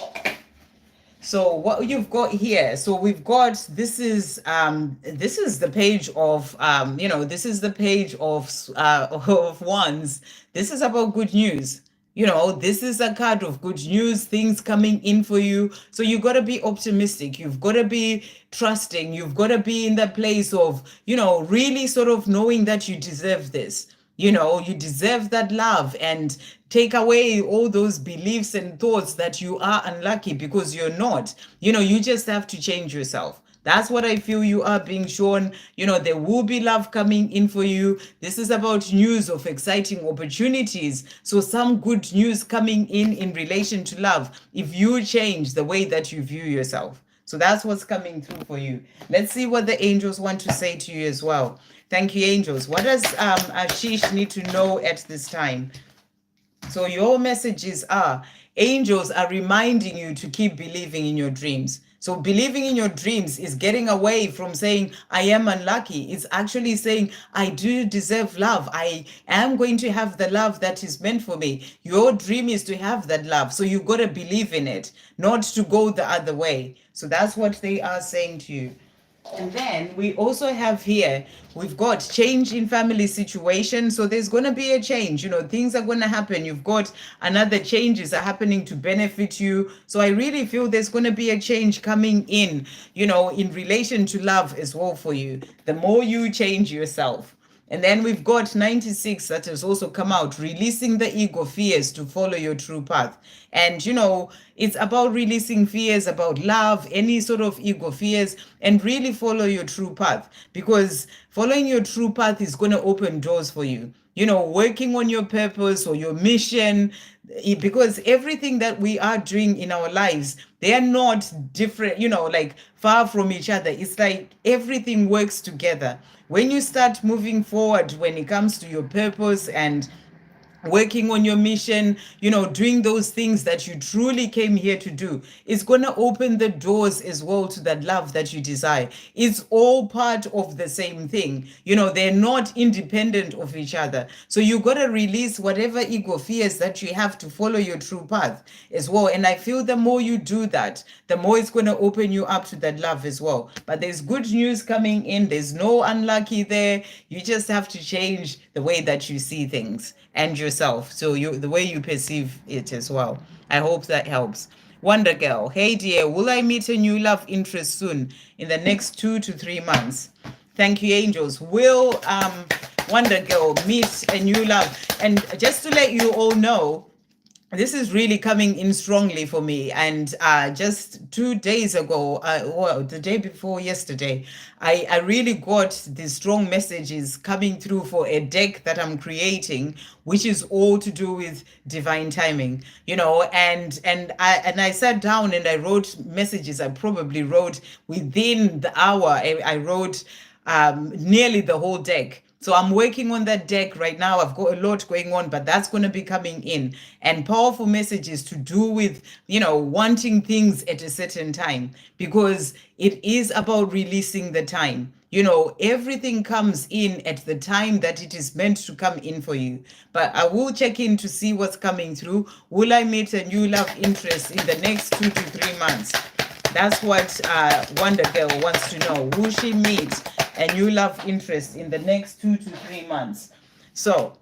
So what you've got here, so we've got, this is the page of this is the page of wands. This is about good news. This is a card of good news, things coming in for you. So you got to be optimistic. You've got to be trusting. You've got to be in that place of, really sort of knowing that you deserve this. You deserve that love, and take away all those beliefs and thoughts that you are unlucky, because you're not. You just have to change yourself. That's what I feel you are being shown. There will be love coming in for you. This is about news of exciting opportunities. So some good news coming in relation to love, if you change the way that you view yourself. So that's what's coming through for you. Let's see what the angels want to say to you as well. Thank you, angels. What does Ashish need to know at this time? So your messages are, angels are reminding you to keep believing in your dreams. So believing in your dreams is getting away from saying, I am unlucky. It's actually saying, I do deserve love. I am going to have the love that is meant for me. Your dream is to have that love. So you've got to believe in it, not to go the other way. So that's what they are saying to you. And then we also have here, we've got change in family situation. So there's going to be a change. Things are going to happen. You've got another changes are happening to benefit you. So I really feel there's going to be a change coming in relation to love as well for you. The more you change yourself. And then we've got 96 that has also come out, releasing the ego fears to follow your true path. And, it's about releasing fears about love, any sort of ego fears, and really follow your true path. Because following your true path is going to open doors for you. Working on your purpose or your mission, because everything that we are doing in our lives, they are not different, like far from each other. It's like everything works together. When you start moving forward, when it comes to your purpose and working on your mission, doing those things that you truly came here to do, it's going to open the doors as well to that love that you desire. It's all part of the same thing. They're not independent of each other. So you got to release whatever ego fears that you have to follow your true path as well. And I feel the more you do that, the more it's going to open you up to that love as well. But there's good news coming in. There's no unlucky there. You just have to change the way that you see things and yourself, so the way you perceive it as well. I hope that helps. Wonder Girl, hey dear, will I meet a new love interest soon in the next 2 to 3 months? Thank you, angels. Will Wonder Girl meet a new love? And just to let you all know, this is really coming in strongly for me. And just 2 days ago, the day before yesterday, I really got these strong messages coming through for a deck that I'm creating, which is all to do with divine timing, and I sat down and I wrote messages. I probably wrote within the hour, I wrote nearly the whole deck. So I'm working on that deck right now. I've got a lot going on, but that's going to be coming in. And powerful messages to do with, wanting things at a certain time, because it is about releasing the time. Everything comes in at the time that it is meant to come in for you. But I will check in to see what's coming through. Will I meet a new love interest in the next 2 to 3 months? That's what Wonder Girl wants to know. Will she meet a new love interest in the next 2 to 3 months? So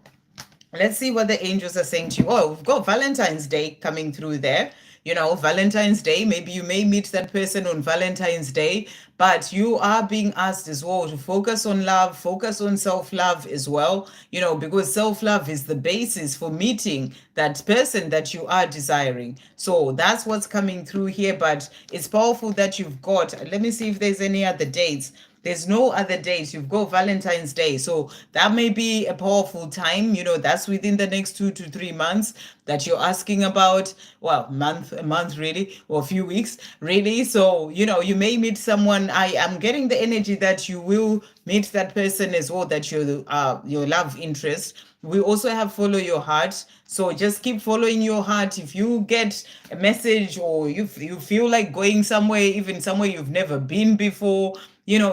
let's see what the angels are saying to you. Oh, we've got Valentine's Day coming through there. Valentine's Day, maybe you may meet that person on Valentine's Day, but you are being asked as well to focus on love, focus on self-love as well, because self-love is the basis for meeting that person that you are desiring. So that's what's coming through here, but it's powerful that you've got, let me see if there's any other dates There's no other dates. You've got Valentine's Day. So that may be a powerful time. That's within the next 2 to 3 months that you're asking about. Well, a month really, or a few weeks really. So, you may meet someone. I am getting the energy that you will meet that person as well, that your love interest. We also have follow your heart. So just keep following your heart. If you get a message, or you feel like going somewhere, even somewhere you've never been before,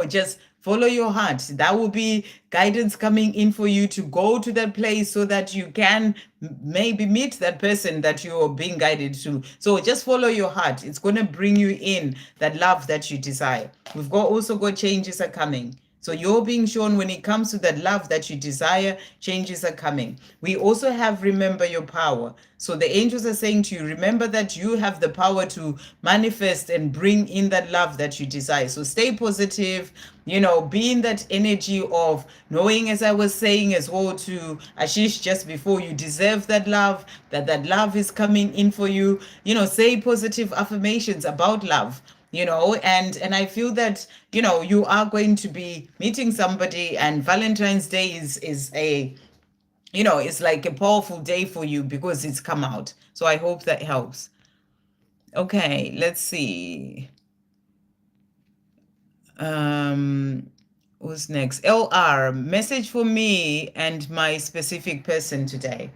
just follow your heart. That will be guidance coming in for you to go to that place, so that you can maybe meet that person that you're being guided to. So just follow your heart. It's going to bring you in that love that you desire. We've also got changes are coming. So you're being shown, when it comes to that love that you desire, changes are coming. We also have remember your power. So the angels are saying to you, remember that you have the power to manifest and bring in that love that you desire. So stay positive, be in that energy of knowing, as I was saying as well to Ashish just before, you deserve that love, that love is coming in for you. Say positive affirmations about love. And I feel that you are going to be meeting somebody, and Valentine's Day is a it's like a powerful day for you because it's come out. So I hope that helps. Okay, let's see. Who's next? LR, message for me and my specific person today.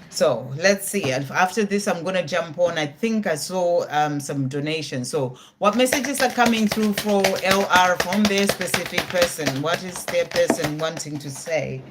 So let's see. After this, I'm going to jump on. I think I saw some donations. So what messages are coming through for LR from their specific person? What is their person wanting to say?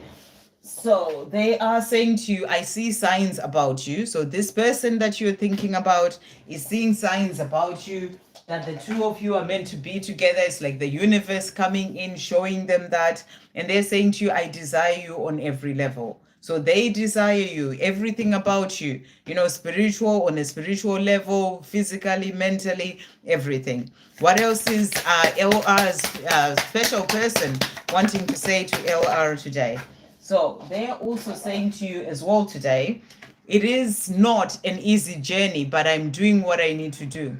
So they are saying to you, I see signs about you. So this person that you're thinking about is seeing signs about you, that the two of you are meant to be together. It's like the universe coming in, showing them that. And they're saying to you, I desire you on every level. So they desire you, everything about you, spiritual, on a spiritual level, physically, mentally, everything. What else is LR's special person wanting to say to LR today? So they are also saying to you as well today, it is not an easy journey, but I'm doing what I need to do.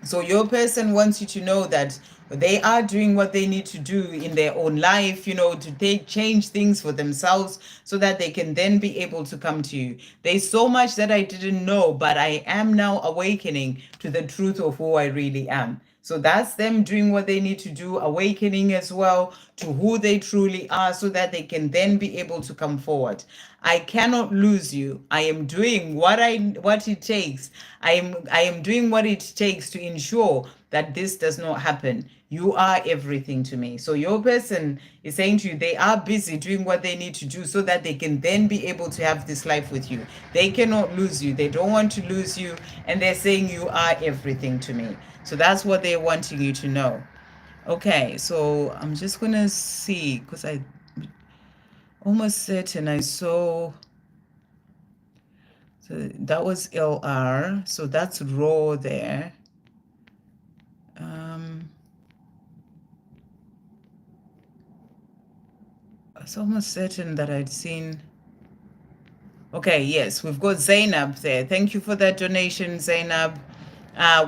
So your person wants you to know that they are doing what they need to do in their own life, to change things for themselves, so that they can then be able to come to you. There's so much that I didn't know, but I am now awakening to the truth of who I really am. So that's them doing what they need to do, awakening as well to who they truly are, so that they can then be able to come forward. I cannot lose you. I am doing what it takes. I am doing what it takes to ensure that this does not happen. You are everything to me. So your person is saying to you, they are busy doing what they need to do, so that they can then be able to have this life with you. They cannot lose you. They don't want to lose you. And they're saying you are everything to me. So that's what they're wanting you to know. Okay, so I'm just going to see, because I almost certain I saw. So that was LR. So that's raw there. I was almost certain that I'd seen. Okay, yes, we've got Zainab there. Thank you for that donation, Zainab.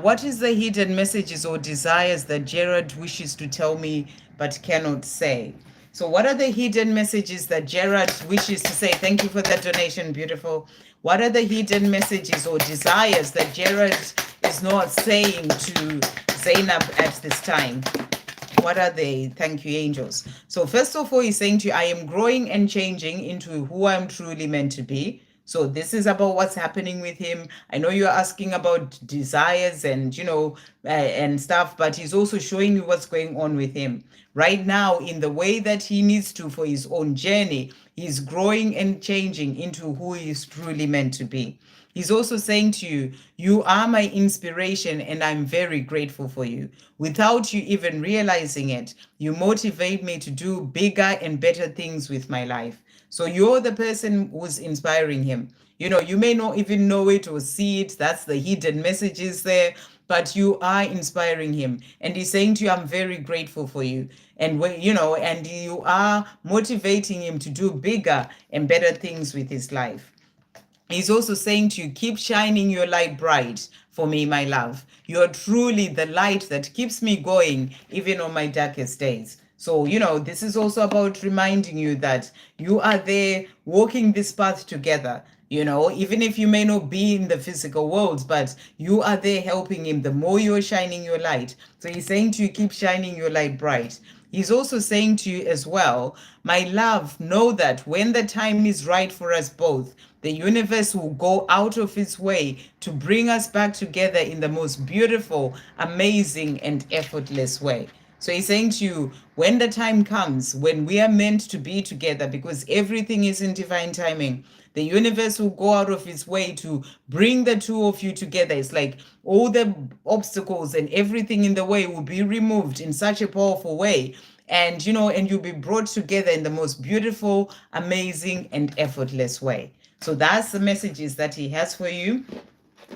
What is the hidden messages or desires that Gerard wishes to tell me but cannot say? So what are the hidden messages that Gerard wishes to say? Thank you for that donation, beautiful. What are the hidden messages or desires that Gerard is not saying to Zainab at this time? What are they? Thank you, angels. So first of all, he's saying to you, I am growing and changing into who I'm truly meant to be. So this is about what's happening with him. I know you're asking about desires and, and stuff, but he's also showing you what's going on with him right now in the way that he needs to for his own journey. He's growing and changing into who he's truly meant to be. He's also saying to you, you are my inspiration and I'm very grateful for you. Without you even realizing it, you motivate me to do bigger and better things with my life. So you're the person who's inspiring him. You may not even know it or see it. That's the hidden messages there. But you are inspiring him. And he's saying to you, I'm very grateful for you. And and you are motivating him to do bigger and better things with his life. He's also saying to you, keep shining your light bright for me, my love. You're truly the light that keeps me going, even on my darkest days. So, this is also about reminding you that you are there walking this path together. Even if you may not be in the physical world, but you are there helping him the more you're shining your light. So he's saying to you, keep shining your light bright. He's also saying to you as well, my love, know that when the time is right for us both, the universe will go out of its way to bring us back together in the most beautiful, amazing, and effortless way. So he's saying to you, when the time comes, when we are meant to be together, because everything is in divine timing, the universe will go out of its way to bring the two of you together. It's like all the obstacles and everything in the way will be removed in such a powerful way. And you'll be brought together in the most beautiful, amazing, and effortless way. So that's the messages that he has for you.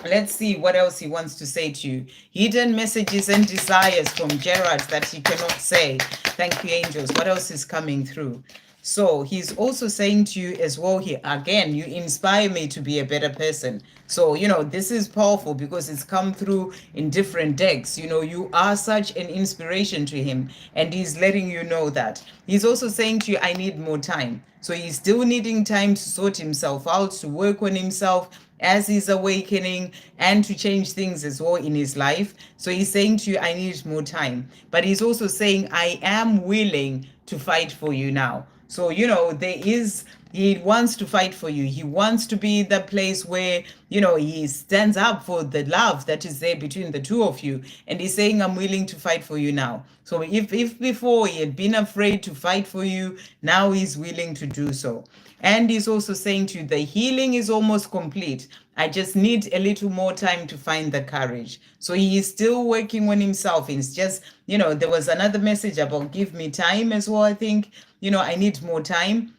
Let's see what else he wants to say to you. Hidden messages and desires from Gerard that he cannot say. Thank you, angels. What else is coming through? So he's also saying to you as well here, again, you inspire me to be a better person. So, this is powerful because it's come through in different decks. You are such an inspiration to him, and he's letting you know that. He's also saying to you, I need more time. So he's still needing time to sort himself out, to work on himself as he's awakening, and to change things as well in his life. So he's saying to you, I need more time. But he's also saying, I am willing to fight for you now. So, he wants to fight for you. He wants to be in that place where, he stands up for the love that is there between the two of you. And he's saying, I'm willing to fight for you now. So if before he had been afraid to fight for you, now he's willing to do so. And he's also saying to you, the healing is almost complete. I just need a little more time to find the courage. So he is still working on himself. It's just, there was another message about give me time as well, I think. I need more time.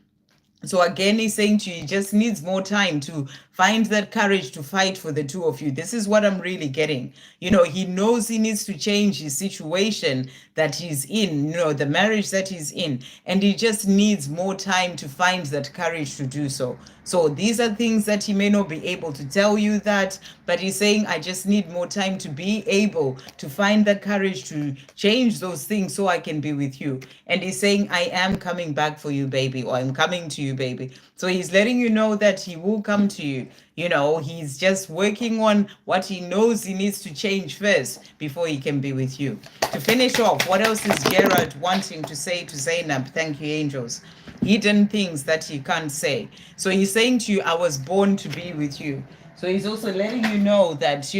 So again, he's saying to you, he just needs more time to find that courage to fight for the two of you. This is what I'm really getting. He knows he needs to change his situation that he's in, the marriage that he's in, and he just needs more time to find that courage to do so. So these are things that he may not be able to tell you that, but he's saying, I just need more time to be able to find the courage to change those things so I can be with you. And he's saying, I am coming back for you, baby, or I'm coming to you, baby. So he's letting you know that he will come to you. He's just working on what he knows he needs to change first before he can be with you. To finish off, what else is Gerard wanting to say to Zainab? Thank you, angels. Hidden things that he can't say. So he's saying to you, I was born to be with you. So he's also letting you know that,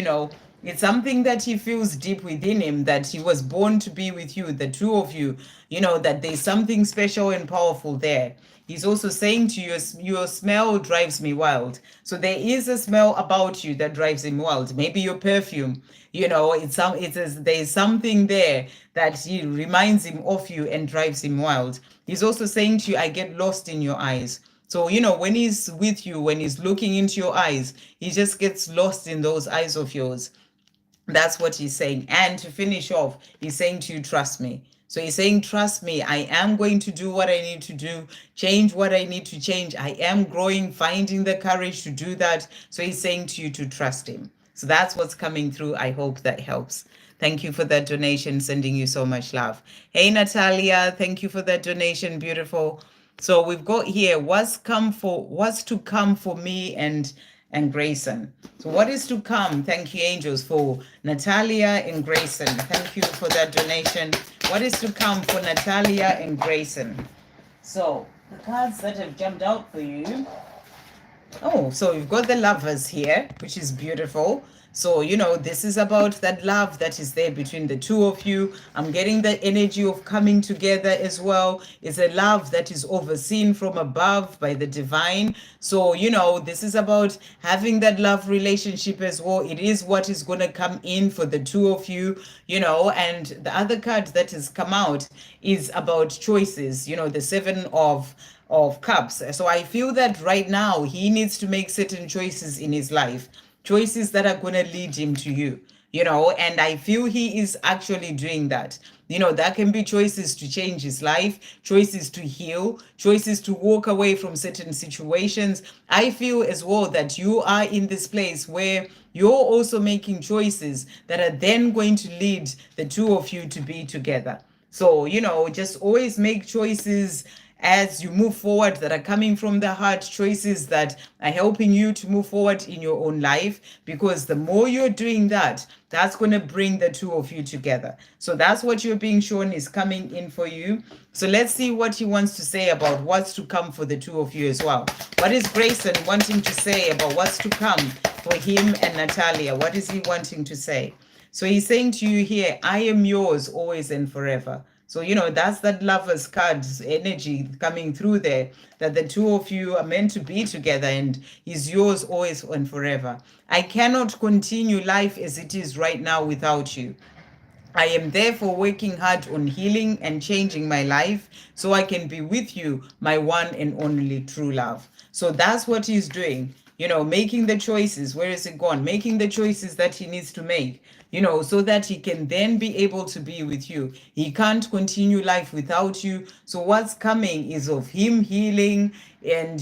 it's something that he feels deep within him, that he was born to be with you, the two of you, that there's something special and powerful there. He's also saying to you, your smell drives me wild. So there is a smell about you that drives him wild. Maybe your perfume, there's something there that he reminds him of you and drives him wild. He's also saying to you, I get lost in your eyes. So, when he's with you, when he's looking into your eyes, he just gets lost in those eyes of yours. That's what he's saying. And to finish off, he's saying to you, trust me. So he's saying, trust me, I am going to do what I need to do, change what I need to change. I am growing, finding the courage to do that. So he's saying to you to trust him. So that's what's coming through. I hope that helps. Thank you for that donation, sending you so much love. Hey, Natalia, thank you for that donation. Beautiful. So we've got here, what's to come for me and Grayson. So what is to come? Thank you, angels, for Natalia and Grayson. Thank you for that donation. What is to come for Natalia and Grayson? So the cards that have jumped out for you. Oh, so we've got the lovers here, which is beautiful. So, this is about that love that is there between the two of you. I'm getting the energy of coming together as well. It's a love that is overseen from above by the divine. So, this is about having that love relationship as well. It is what is going to come in for the two of you, and the other card that has come out is about choices, the Seven of Cups. So I feel that right now he needs to make certain choices in his life, choices that are going to lead him to you, and I feel he is actually doing that. That can be choices to change his life, choices to heal, choices to walk away from certain situations. I feel as well that you are in this place where you're also making choices that are then going to lead the two of you to be together. So, just always make choices as you move forward that are coming from the heart, choices that are helping you to move forward in your own life. Because the more you're doing that, that's going to bring the two of you together. So that's what you're being shown is coming in for you. So let's see what he wants to say about what's to come for the two of you as well. What is Grayson wanting to say about what's to come for him and Natalia? What is he wanting to say? So he's saying to you here, I am yours always and forever. So, that's that lover's card's energy coming through there, that the two of you are meant to be together and he's yours always and forever. I cannot continue life as it is right now without you. I am therefore working hard on healing and changing my life so I can be with you, my one and only true love. So that's what he's doing, making the choices. Where is it gone? Making the choices that he needs to make, so that he can then be able to be with you. He can't continue life without you. So what's coming is of him healing and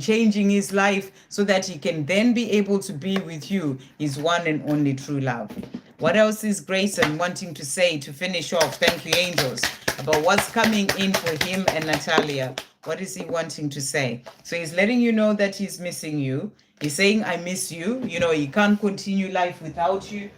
changing his life so that he can then be able to be with you, his one and only true love. What else is Grayson wanting to say to finish off? Thank you, angels, about what's coming in for him and Natalia. What is he wanting to say? So he's letting you know that he's missing you. He's saying, I miss you. He can't continue life without you.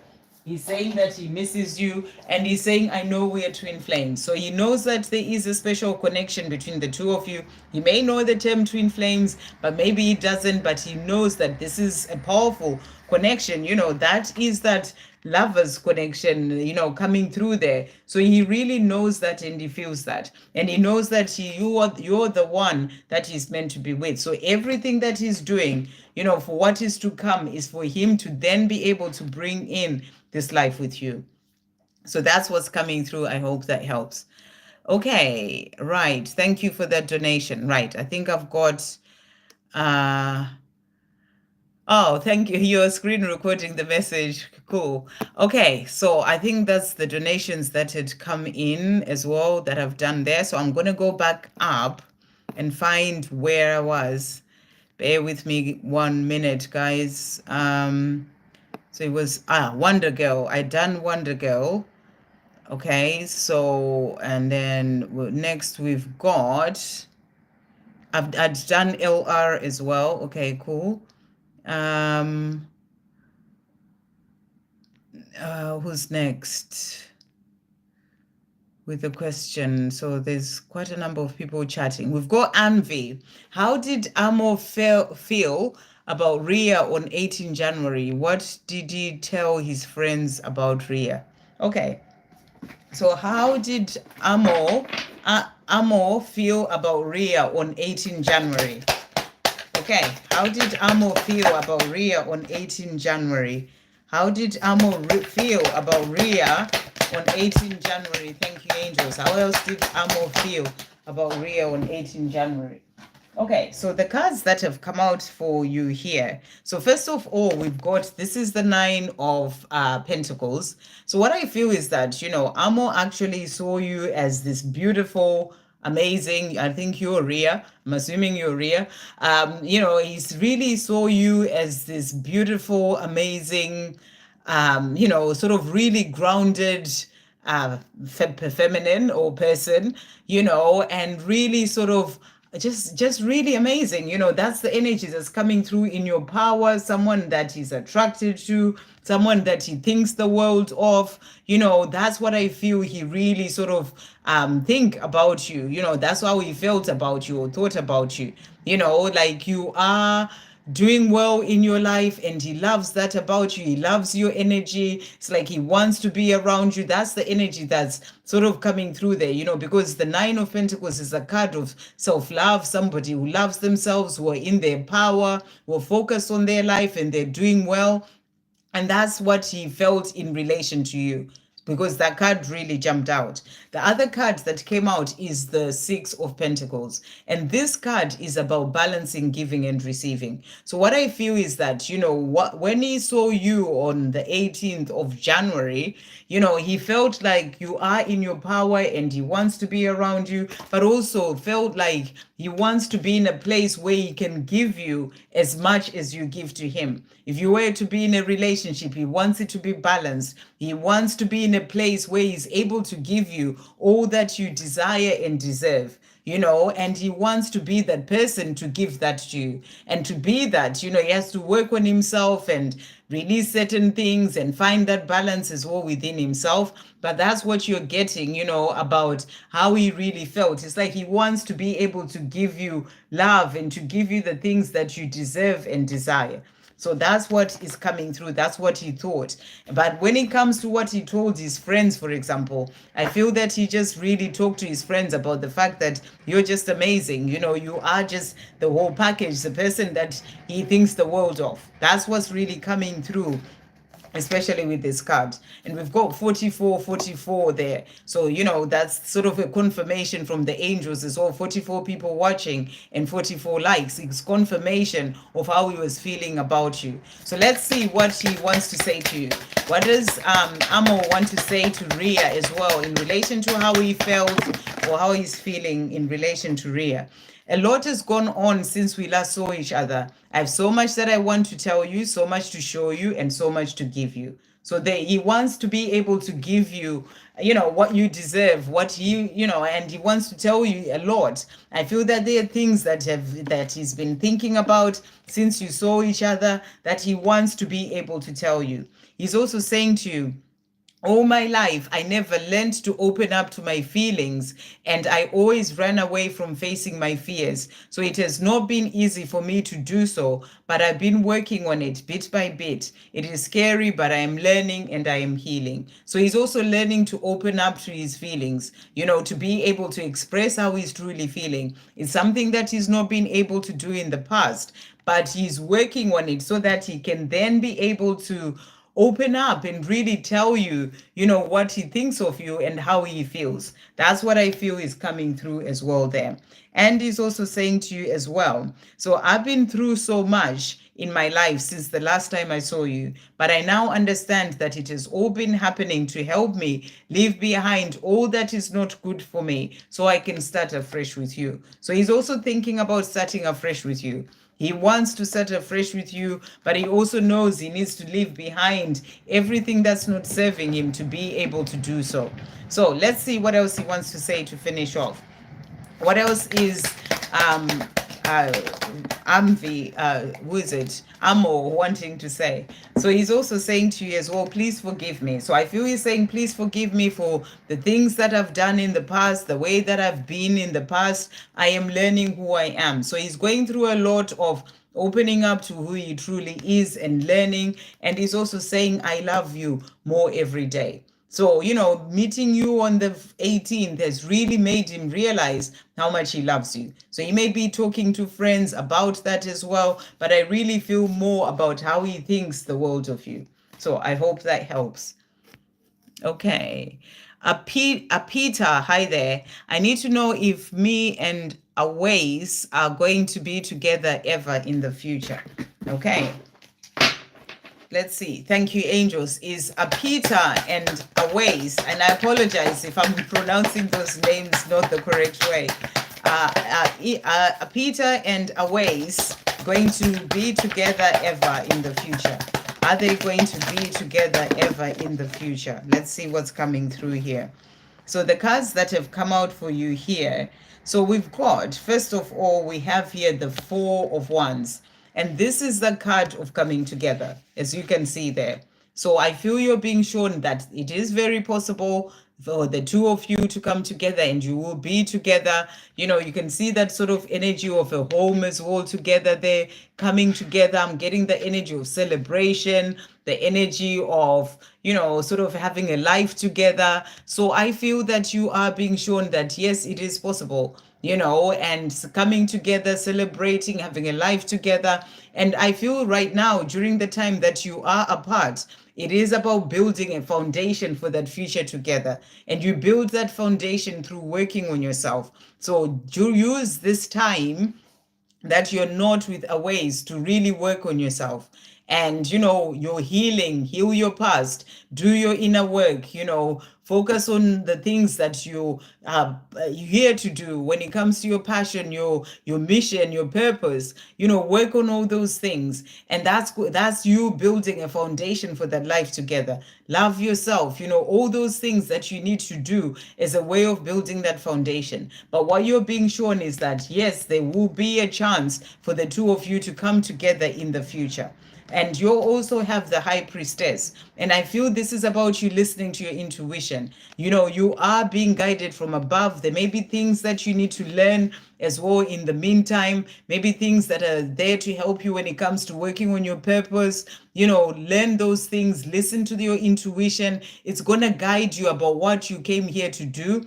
He's saying that he misses you, and he's saying, I know we are twin flames. So he knows that there is a special connection between the two of you. He may know the term twin flames, but maybe he doesn't, but he knows that this is a powerful connection. That is that lovers connection, coming through there. So he really knows that and he feels that. And he knows that you're the one that he's meant to be with. So everything that he's doing, for what is to come is for him to then be able to bring in this life with you. So that's what's coming through. I hope that helps. Okay, right. Thank you for that donation. Right. I think I've got oh, thank you. You're screen recording the message. Cool. Okay, so I think that's the donations that had come in as well that I've done there. So I'm going to go back up and find where I was. Bear with me 1 minute, guys. So it was Wonder Girl. I done Wonder Girl. Okay, so and then next we've got I'd done LR as well. Okay, cool. Who's next with the question? So there's quite a number of people chatting. We've got Anvi. How did Amo feel about Ria on 18 January? What did he tell his friends about Ria? Okay. So how did Amo feel about Ria on 18 January? Okay, how did Amo feel about Ria on 18 January? How did Amo feel about Ria on 18 January? Thank you, angels. How else did Amo feel about Ria on 18 January? Okay, so the cards that have come out for you here. So first of all, we've got, this is the 9 of Pentacles. So what I feel is that, Amo actually saw you as this beautiful, amazing, I think you're Ria, I'm assuming you're Ria. He's really saw you as this beautiful, amazing, sort of really grounded, feminine or person, and really sort of just really amazing. That's the energy that's coming through in your power, someone that he's attracted to, someone that he thinks the world of. That's what I feel he really sort of think about you. That's how he felt about you or thought about you. Like you are doing well in your life, and he loves that about you. He loves your energy. It's like he wants to be around you. That's the energy that's sort of coming through there, because the 9 of Pentacles is a card of self-love, somebody who loves themselves, who are in their power, who are focused on their life, and they're doing well. And that's what he felt in relation to you, because that card really jumped out. The other card that came out is the 6 of Pentacles. And this card is about balancing giving and receiving. So what I feel is that, when he saw you on the 18th of January, he felt like you are in your power and he wants to be around you, but also felt like he wants to be in a place where he can give you as much as you give to him. If you were to be in a relationship, he wants it to be balanced. He wants to be in in a place where he's able to give you all that you desire and deserve, and he wants to be that person to give that to you. And to be that, he has to work on himself and release certain things and find that balance as well within himself. But that's what you're getting, about how he really felt. It's like he wants to be able to give you love and to give you the things that you deserve and desire. So that's what is coming through. That's what he thought. But when it comes to what he told his friends, for example, I feel that he just really talked to his friends about the fact that you're just amazing. You are just the whole package, the person that he thinks the world of. That's what's really coming through, especially with this card. And we've got 44 there. So, that's sort of a confirmation from the angels as well. 44 people watching and 44 likes. It's confirmation of how he was feeling about you. So let's see what he wants to say to you. What does Amo want to say to Rhea as well in relation to how he felt or how he's feeling in relation to Rhea? A lot has gone on since we last saw each other. I have so much that I want to tell you, so much to show you, and so much to give you. So he wants to be able to give you, what you deserve, what and he wants to tell you a lot. I feel that there are things that he's been thinking about since you saw each other that he wants to be able to tell you. He's also saying to you, all my life, I never learned to open up to my feelings, and I always ran away from facing my fears. So it has not been easy for me to do so, but I've been working on it bit by bit. It is scary, but I am learning and I am healing. So he's also learning to open up to his feelings, to be able to express how he's truly feeling. It's something that he's not been able to do in the past, but he's working on it so that he can then be able to open up and really tell you, what he thinks of you and how he feels. That's what I feel is coming through as well there. And he's also saying to you as well, so I've been through so much in my life since the last time I saw you, but I now understand that it has all been happening to help me leave behind all that is not good for me so I can start afresh with you. So he's also thinking about starting afresh with you. He wants to start afresh with you, but he also knows he needs to leave behind everything that's not serving him to be able to do so. So let's see what else he wants to say to finish off. What else is Amo wanting to say? So he's also saying to you as well, please forgive me. So I feel he's saying, please forgive me for the things that I've done in the past, the way that I've been in the past. I am learning who I am. So he's going through a lot of opening up to who he truly is and learning. And he's also saying, I love you more every day. So, meeting you on the 18th has really made him realize how much he loves you. So he may be talking to friends about that as well, but I really feel more about how he thinks the world of you. So I hope that helps. Okay. Peter, hi there. I need to know if me and Aways are going to be together ever in the future. Okay. Let's see. Thank you, angels. Is Peter and Aways, and I apologize if I'm pronouncing those names not the correct way. Peter and Aways going to be together ever in the future? Are they going to be together ever in the future? Let's see what's coming through here. So the cards that have come out for you here. So we've got, first of all, we have here the Four of Wands. And this is the card of coming together, as you can see there. So I feel you're being shown that it is very possible for the two of you to come together and you will be together. You can see that sort of energy of a home as well together there, coming together. I'm getting the energy of celebration, the energy of, sort of having a life together. So I feel that you are being shown that, yes, it is possible. And coming together, celebrating, having a life together. And I feel right now, during the time that you are apart, it is about building a foundation for that future together. And you build that foundation through working on yourself. So you use this time that you're not with Aways to really work on yourself and, your healing, heal your past, do your inner work, focus on the things that you're here to do when it comes to your passion, your mission, your purpose, work on all those things. And that's you building a foundation for that life together. Love yourself, all those things that you need to do is a way of building that foundation. But what you're being shown is that, yes, there will be a chance for the two of you to come together in the future. And you also have the high priestess. And I feel this is about you listening to your intuition. You are being guided from above. There may be things that you need to learn as well in the meantime, maybe things that are there to help you when it comes to working on your purpose. Learn those things, listen to your intuition. It's going to guide you about what you came here to do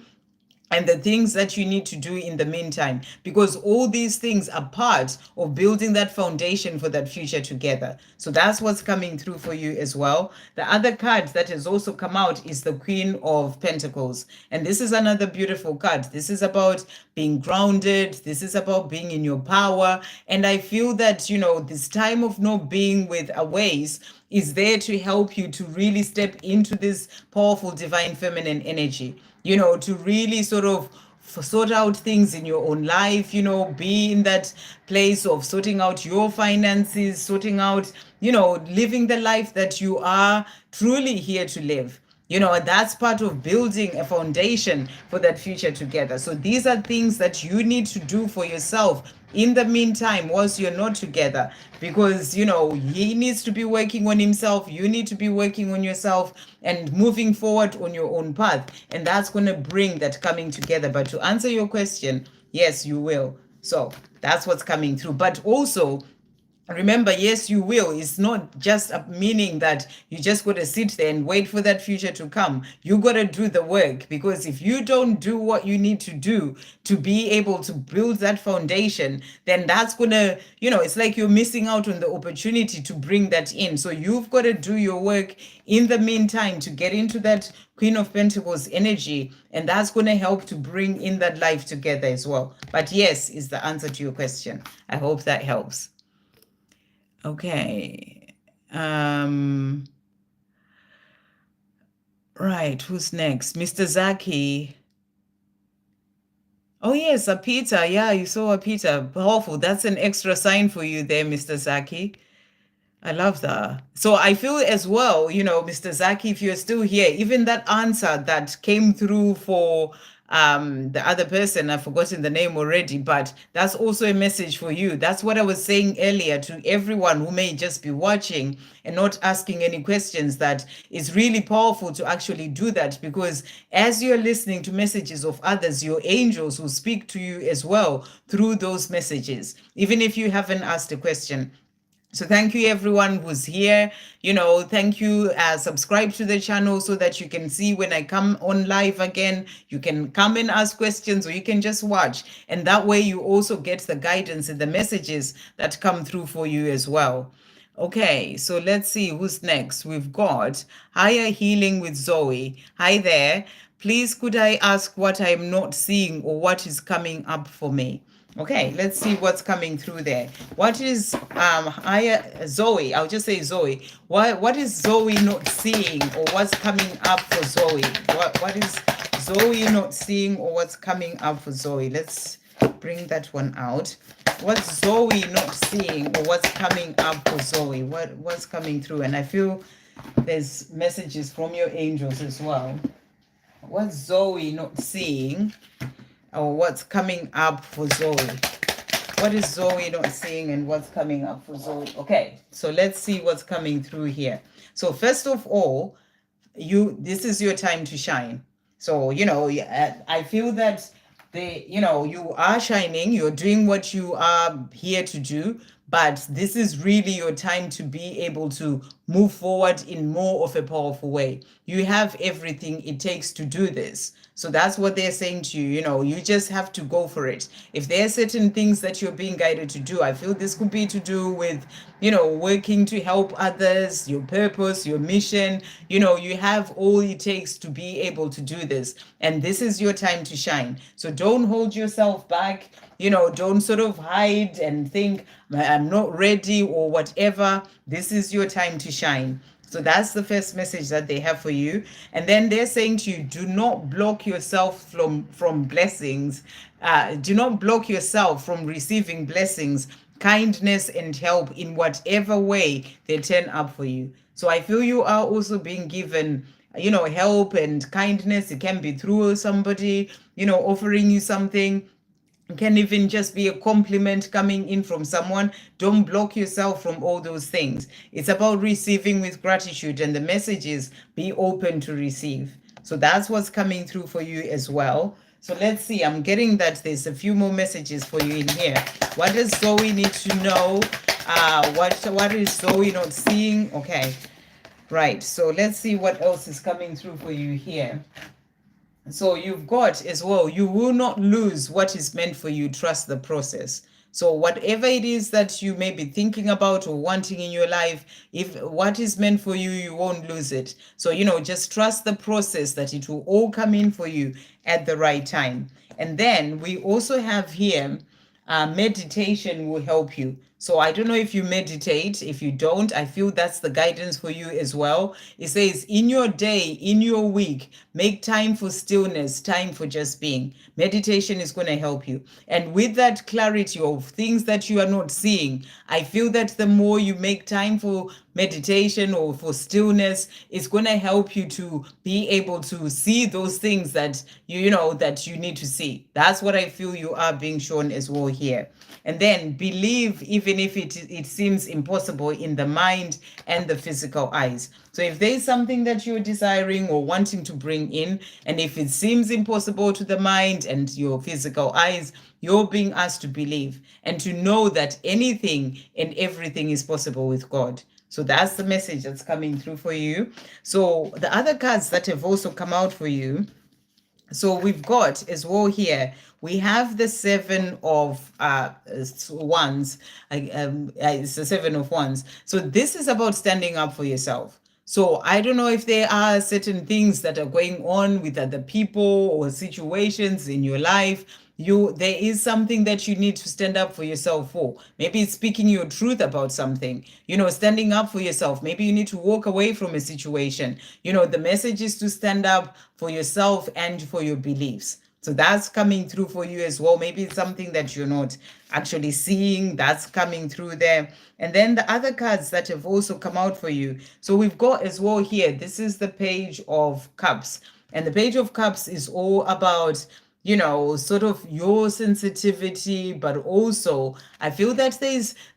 and the things that you need to do in the meantime, because all these things are part of building that foundation for that future together. So that's what's coming through for you as well. The other card that has also come out is the Queen of Pentacles. And this is another beautiful card. This is about being grounded. This is about being in your power. And I feel that, this time of not being with aways is there to help you to really step into this powerful divine feminine energy, to really sort of sort out things in your own life, be in that place of sorting out your finances, sorting out, living the life that you are truly here to live. That's part of building a foundation for that future together. So these are things that you need to do for yourself in the meantime, whilst you're not together, because, he needs to be working on himself. You need to be working on yourself and moving forward on your own path. And that's going to bring that coming together. But to answer your question, yes, you will. So that's what's coming through. But also, remember, yes, you will. It's not just a meaning that you just got to sit there and wait for that future to come. You got to do the work, because if you don't do what you need to do to be able to build that foundation, then that's going to, it's like you're missing out on the opportunity to bring that in. So you've got to do your work in the meantime to get into that Queen of Pentacles energy. And that's going to help to bring in that life together as well. But yes, is the answer to your question. I hope that helps. Okay. Right. Who's next? Mr. Zaki. Oh, yes, a Peter. Yeah, you saw a Peter. Powerful. That's an extra sign for you there, Mr. Zaki. I love that. So I feel as well, Mr. Zaki, if you're still here, even that answer that came through for the other person, I've forgotten the name already, but that's also a message for you. That's what I was saying earlier to everyone who may just be watching and not asking any questions, that it's really powerful to actually do that, because as you're listening to messages of others, your angels will speak to you as well through those messages, even if you haven't asked a question. So thank you everyone who's here. Thank you. Subscribe to the channel so that you can see when I come on live again. You can come and ask questions, or you can just watch. And that way you also get the guidance and the messages that come through for you as well. Okay, so let's see who's next. We've got Higher Healing with Zoe. Hi there. Please, could I ask what I'm not seeing or what is coming up for me? Okay, let's see what's coming through there. What is Zoe? I'll just say Zoe. What is Zoe not seeing, or what's coming up for Zoe? What is Zoe not seeing, or what's coming up for Zoe? Let's bring that one out. What's Zoe not seeing, or what's coming up for Zoe? What's coming through? And I feel there's messages from your angels as well. What's Zoe not seeing, or what's coming up for Zoe? What is Zoe not seeing, and what's coming up for Zoe? Okay, so let's see what's coming through here. So first of all, this is your time to shine. So, I feel that you are shining, you're doing what you are here to do, but this is really your time to be able to move forward in more of a powerful way. You have everything it takes to do this. So that's what they're saying to you. You just have to go for it. If there are certain things that you're being guided to do, I feel this could be to do with, working to help others, your purpose, your mission. You have all it takes to be able to do this. And this is your time to shine. So don't hold yourself back. don't sort of hide and think I'm not ready or whatever. This is your time to shine. So that's the first message that they have for you. And then they're saying to you, do not block yourself from blessings. Do not block yourself from receiving blessings, kindness, and help in whatever way they turn up for you. So I feel you are also being given, help and kindness. It can be through somebody, offering you something. It can even just be a compliment coming in from someone. Don't block yourself from all those things. It's about receiving with gratitude, and the message is be open to receive. So that's what's coming through for you as well. So let's see. I'm getting that there's a few more messages for you in here. What does Zoe need to know? What is Zoe not seeing? Okay. Right. So let's see what else is coming through for you here. So you've got as well, you will not lose what is meant for you. Trust the process. So whatever it is that you may be thinking about or wanting in your life, if what is meant for you, you won't lose it. So, just trust the process, that it will all come in for you at the right time. And then we also have here, meditation will help you. So I don't know if you meditate. If you don't, I feel that's the guidance for you as well. It says, in your day, in your week, make time for stillness, time for just being. Meditation is going to help you. And with that clarity of things that you are not seeing, I feel that the more you make time for meditation or for stillness, it's going to help you to be able to see those things that that you need to see. That's what I feel you are being shown as well here. And then believe, even if it seems impossible in the mind and the physical eyes. So if there's something that you're desiring or wanting to bring in, and if it seems impossible to the mind and your physical eyes, you're being asked to believe and to know that anything and everything is possible with God. So that's the message that's coming through for you. So the other cards that have also come out for you, so we've got as well here, we have the Seven of Wands. It's the Seven of Wands. So this is about standing up for yourself. So I don't know if there are certain things that are going on with other people or situations in your life. There is something that you need to stand up for yourself for. Maybe it's speaking your truth about something, standing up for yourself. Maybe you need to walk away from a situation. The message is to stand up for yourself and for your beliefs. So that's coming through for you as well. Maybe it's something that you're not actually seeing. That's coming through there. And then the other cards that have also come out for you. So we've got as well here, this is the Page of Cups. And the Page of Cups is all about, sort of your sensitivity, but also I feel that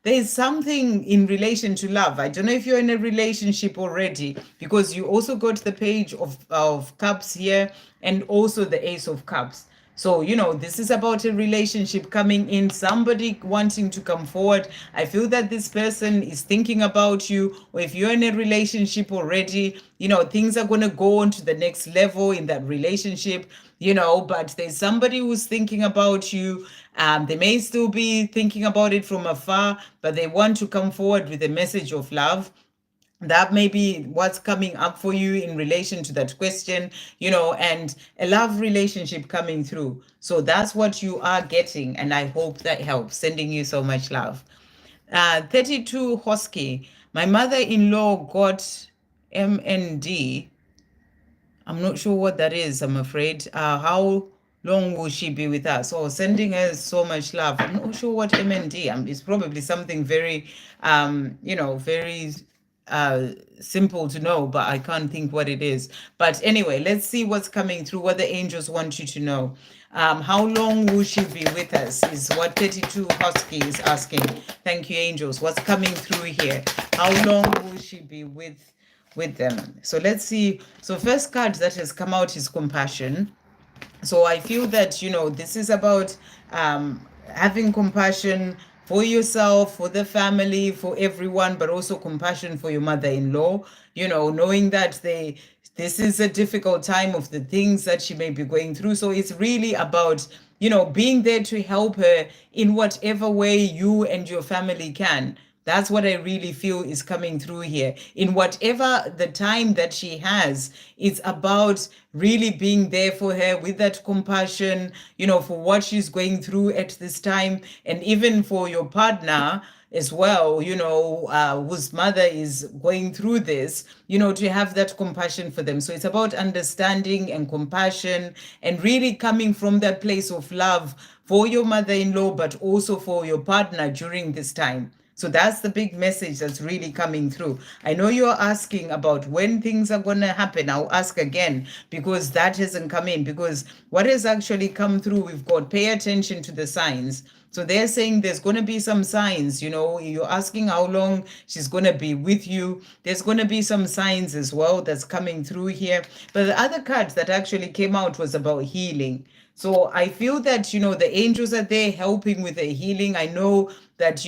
there's something in relation to love. I don't know if you're in a relationship already, because you also got the Page of Cups here and also the Ace of Cups. So, this is about a relationship coming in, somebody wanting to come forward. I feel that this person is thinking about you, or if you're in a relationship already, things are going to go on to the next level in that relationship, but there's somebody who's thinking about you. They may still be thinking about it from afar, but they want to come forward with a message of love. That may be what's coming up for you in relation to that question, and a love relationship coming through. So that's what you are getting, and I hope that helps. Sending you so much love. 32 Hosky. My mother-in-law got MND. I'm not sure what that is, I'm afraid. How long will she be with us? Oh, sending her so much love. I'm not sure what MND. It's probably something very, very simple to know, but I can't think what it is. But anyway, let's see what's coming through, what the angels want you to know. How long will she be with us is what 32 Husky is asking. Thank you, angels. What's coming through here? How long will she be with them? So let's see. So first card that has come out is compassion. So I feel that, this is about having compassion for yourself, for the family, for everyone, but also compassion for your mother-in-law, knowing that this is a difficult time of the things that she may be going through. So it's really about, being there to help her in whatever way you and your family can. That's what I really feel is coming through here. In whatever the time that she has, it's about really being there for her with that compassion, for what she's going through at this time. And even for your partner as well, whose mother is going through this, to have that compassion for them. So it's about understanding and compassion and really coming from that place of love for your mother-in-law, but also for your partner during this time. So that's the big message that's really coming through. I know you're asking about when things are going to happen. I'll ask again because that hasn't come in. Because what has actually come through, we've got pay attention to the signs. So they're saying there's going to be some signs, you're asking how long she's going to be with you. There's going to be some signs as well that's coming through here. But the other card that actually came out was about healing. So I feel that, the angels are there helping with the healing. I know that,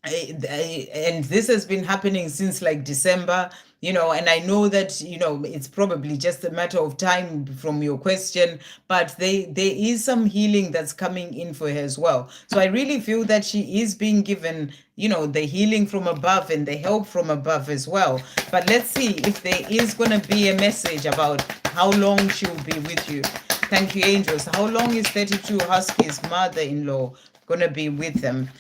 and this has been happening since like December, and I know that, it's probably just a matter of time from your question, but there is some healing that's coming in for her as well. So I really feel that she is being given, the healing from above and the help from above as well. But let's see if there is going to be a message about how long she'll be with you. Thank you, angels. How long is 32 Huskies' mother-in-law going to be with them?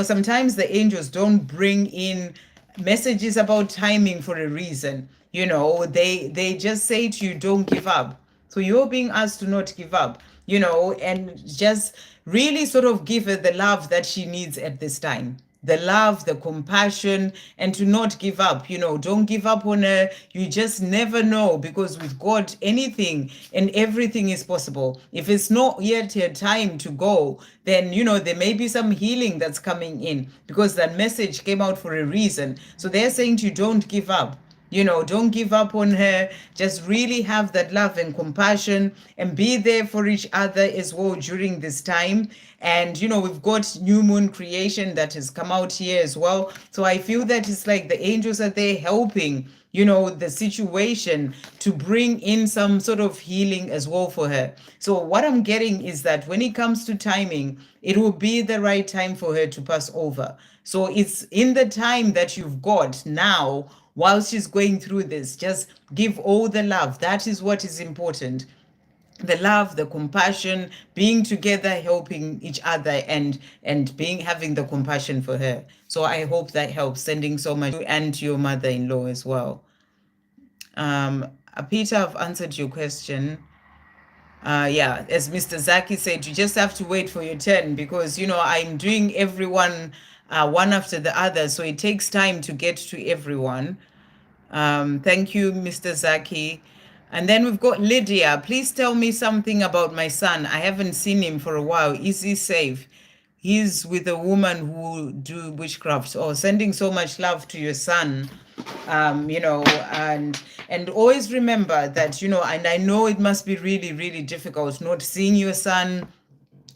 Sometimes the angels don't bring in messages about timing for a reason. They just say to you, don't give up. So you're being asked to not give up, and just really sort of give her the love that she needs at this time. The love, the compassion, and to not give up. Don't give up on her. You just never know, because with God, anything and everything is possible. If it's not yet her time to go, then, there may be some healing that's coming in, because that message came out for a reason. So they're saying to you, don't give up. Don't give up on her. Just really have that love and compassion and be there for each other as well during this time. And, we've got new moon creation that has come out here as well. So I feel that it's like the angels are there helping, the situation to bring in some sort of healing as well for her. So what I'm getting is that when it comes to timing, it will be the right time for her to pass over. So it's in the time that you've got now, while she's going through this, just give all the love. That is what is important. The love, the compassion, being together, helping each other, and having the compassion for her. So I hope that helps. Sending so much, and to your mother-in-law as well. Peter, I've answered your question. Yeah, as Mr. Zaki said, you just have to wait for your turn, because I'm doing everyone one after the other, so it takes time to get to everyone. Thank you, Mr. Zaki. And then we've got Lydia. Please tell me something about my son. I haven't seen him for a while. Is he safe? He's with a woman who do witchcraft. Oh, sending so much love to your son. And always remember that, and I know it must be really, really difficult not seeing your son,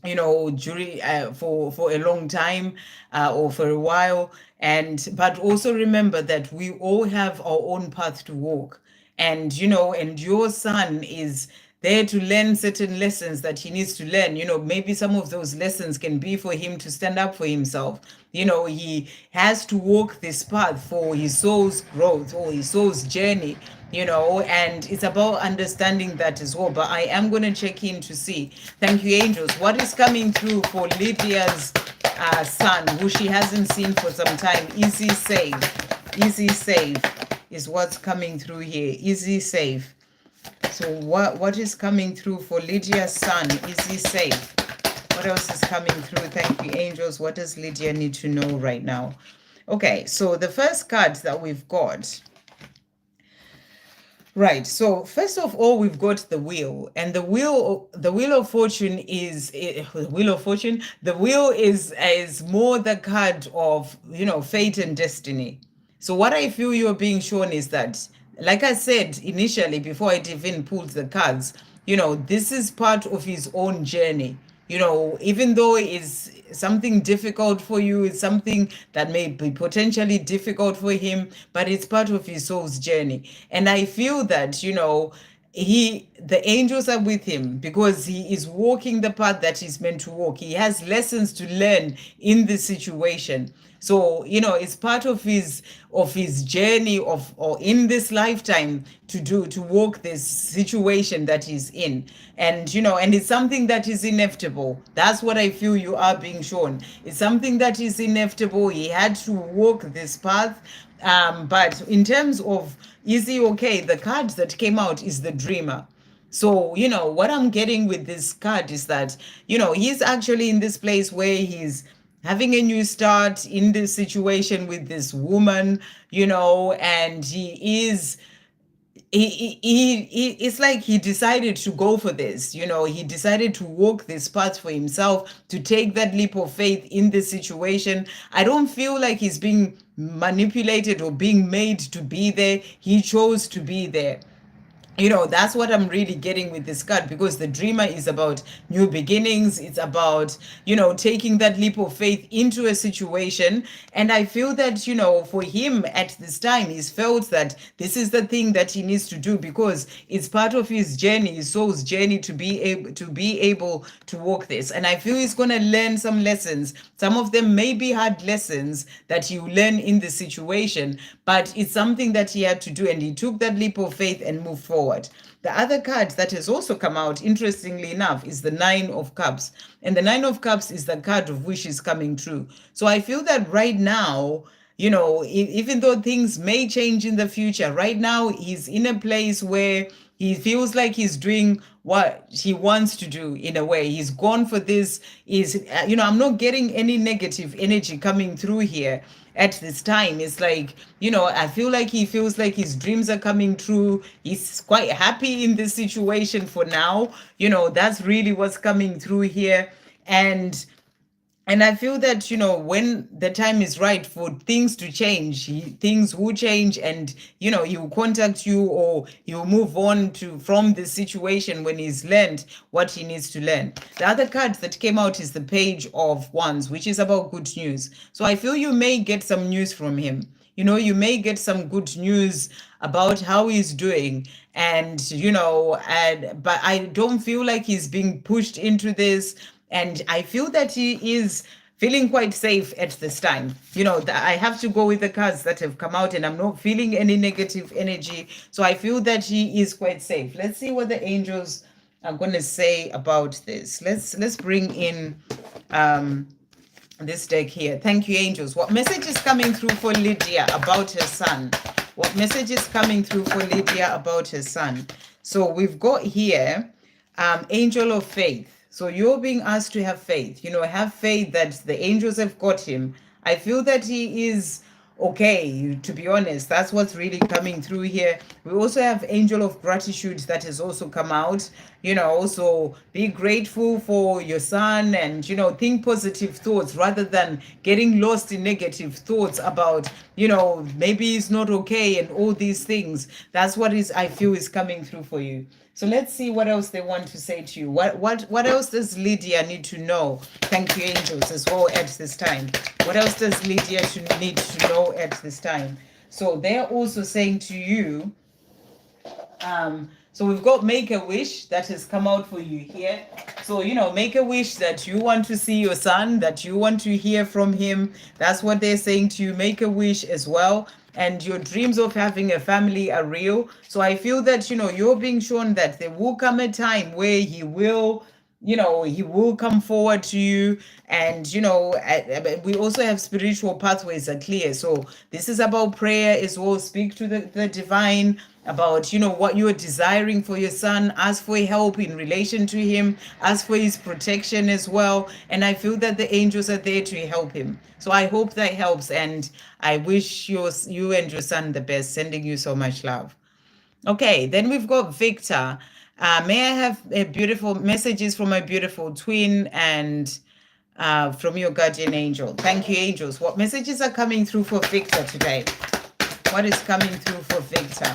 during for a long time or for a while. But also remember that we all have our own path to walk. And and your son is there to learn certain lessons that he needs to learn. Maybe some of those lessons can be for him to stand up for himself. He has to walk this path for his soul's growth or his soul's journey, and it's about understanding that as well. But I am going to check in to see. Thank you, angels. What is coming through for Lydia's son, who she hasn't seen for some time? Is he safe? Is he safe? Is what's coming through here. Is he safe? So what is coming through for Lydia's son? Is he safe? What else is coming through? Thank you, angels. What does Lydia need to know right now? Okay, so the first card that we've got. Right. So first of all, we've got the wheel, and the wheel of fortune is the wheel of fortune. The wheel is more the card of fate and destiny. So what I feel you're being shown is that, like I said initially, before I even pulled the cards, this is part of his own journey. Even though it's something difficult for you, it's something that may be potentially difficult for him, but it's part of his soul's journey. And I feel that, the angels are with him because he is walking the path that he's meant to walk. He has lessons to learn in this situation. So it's part of his journey of or in this lifetime to walk this situation that he's in. And and it's something that is inevitable. That's what I feel you are being shown. It's something that is inevitable. He had to walk this path. But in terms of is he okay, the card that came out is the dreamer. So, what I'm getting with this card is that, he's actually in this place where he's having a new start in this situation with this woman, and it's like he decided to go for this. He decided to walk this path for himself, to take that leap of faith in this situation. I don't feel like he's being manipulated or being made to be there. He chose to be there. That's what I'm really getting with this card, because the dreamer is about new beginnings. It's about taking that leap of faith into a situation. And I feel that for him at this time, he's felt that this is the thing that he needs to do, because it's part of his journey, his soul's journey, to be able to walk this. And I feel he's going to learn some lessons. Some of them may be hard lessons that you learn in the situation, but it's something that he had to do, and he took that leap of faith and moved forward. The other card that has also come out, interestingly enough, is the Nine of Cups. And the Nine of Cups is the card of wishes coming true. So I feel that right now, even though things may change in the future, right now he's in a place where he feels like he's doing what he wants to do in a way. He's gone for this. I'm not getting any negative energy coming through here at this time. It's like, I feel like he feels like his dreams are coming true. He's quite happy in this situation for now. That's really what's coming through here. And I feel that, when the time is right for things to change, things will change, and, he will contact you, or he will move on from the situation when he's learned what he needs to learn. The other card that came out is the Page of Wands, which is about good news. So I feel you may get some news from him. You may get some good news about how he's doing. And, but I don't feel like he's being pushed into this. And I feel that he is feeling quite safe at this time. I have to go with the cards that have come out, and I'm not feeling any negative energy. So I feel that he is quite safe. Let's see what the angels are going to say about this. Let's bring in this deck here. Thank you, angels. What message is coming through for Lydia about her son? What message is coming through for Lydia about her son? So we've got here Angel of Faith. So you're being asked to have faith, have faith that the angels have got him. I feel that he is okay, to be honest. That's what's really coming through here. We also have Angel of Gratitude that has also come out. Also be grateful for your son, and, think positive thoughts rather than getting lost in negative thoughts about, maybe he's not okay and all these things. That's what I feel is coming through for you. So let's see what else they want to say to you. What else does Lydia need to know? Thank you, angels, as well at this time. What else does Lydia need to know at this time? So they're also saying to you, so we've got Make a Wish that has come out for you here. So, make a wish that you want to see your son, that you want to hear from him. That's what they're saying to you. Make a wish as well. And your dreams of having a family are real. So I feel that, you're being shown that there will come a time where he will come forward to you. And, we also have spiritual pathways are clear. So this is about prayer as well. Speak to the divine about, what you're desiring for your son. Ask for help in relation to him. Ask for his protection as well. And I feel that the angels are there to help him. So I hope that helps. And I wish you and your son the best. Sending you so much love. Okay, then we've got Victor. May I have a beautiful messages from my beautiful twin and from your guardian angel? Thank you, angels. What messages are coming through for Victor today? What is coming through for Victor?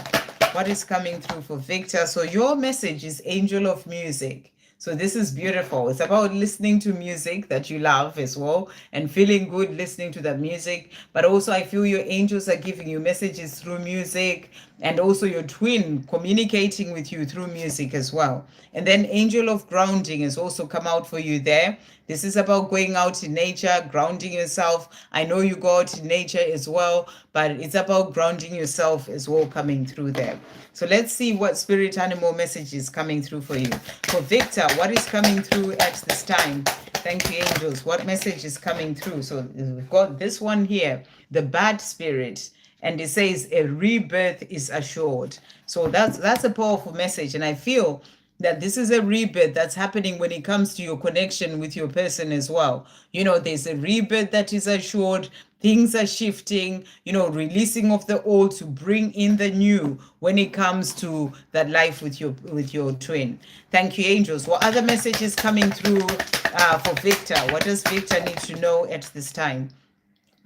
What is coming through for Victor? So your message is Angel of Music. So this is beautiful. It's about listening to music that you love as well and feeling good listening to that music. But also I feel your angels are giving you messages through music, and also your twin communicating with you through music as well. And then angel of grounding has also come out for you there. This is about going out in nature, grounding yourself. I know you go out in nature as well, but it's about grounding yourself as well coming through there. So let's see what spirit animal message is coming through for you. For Victor, what is coming through at this time? Thank you, angels. What message is coming through? So we've got this one here, the bad spirit, and it says a rebirth is assured. So that's a powerful message, and I feel that this is a rebirth that's happening when it comes to your connection with your person as well. There's a rebirth that is assured. Things are shifting, releasing of the old to bring in the new when it comes to that life with your twin. Thank you, angels. What other messages coming through for Victor? What does Victor need to know at this time?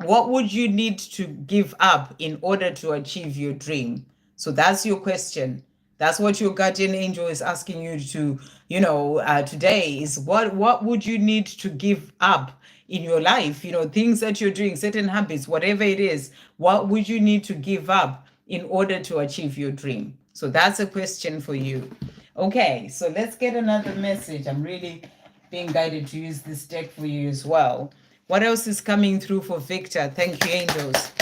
What would you need to give up in order to achieve your dream? So that's your question. That's what your guardian angel is asking you to, today is what would you need to give up in your life? Things that you're doing, certain habits, whatever it is, what would you need to give up in order to achieve your dream? So that's a question for you. Okay, so let's get another message. I'm really being guided to use this deck for you as well. What else is coming through for Victor? Thank you, angels.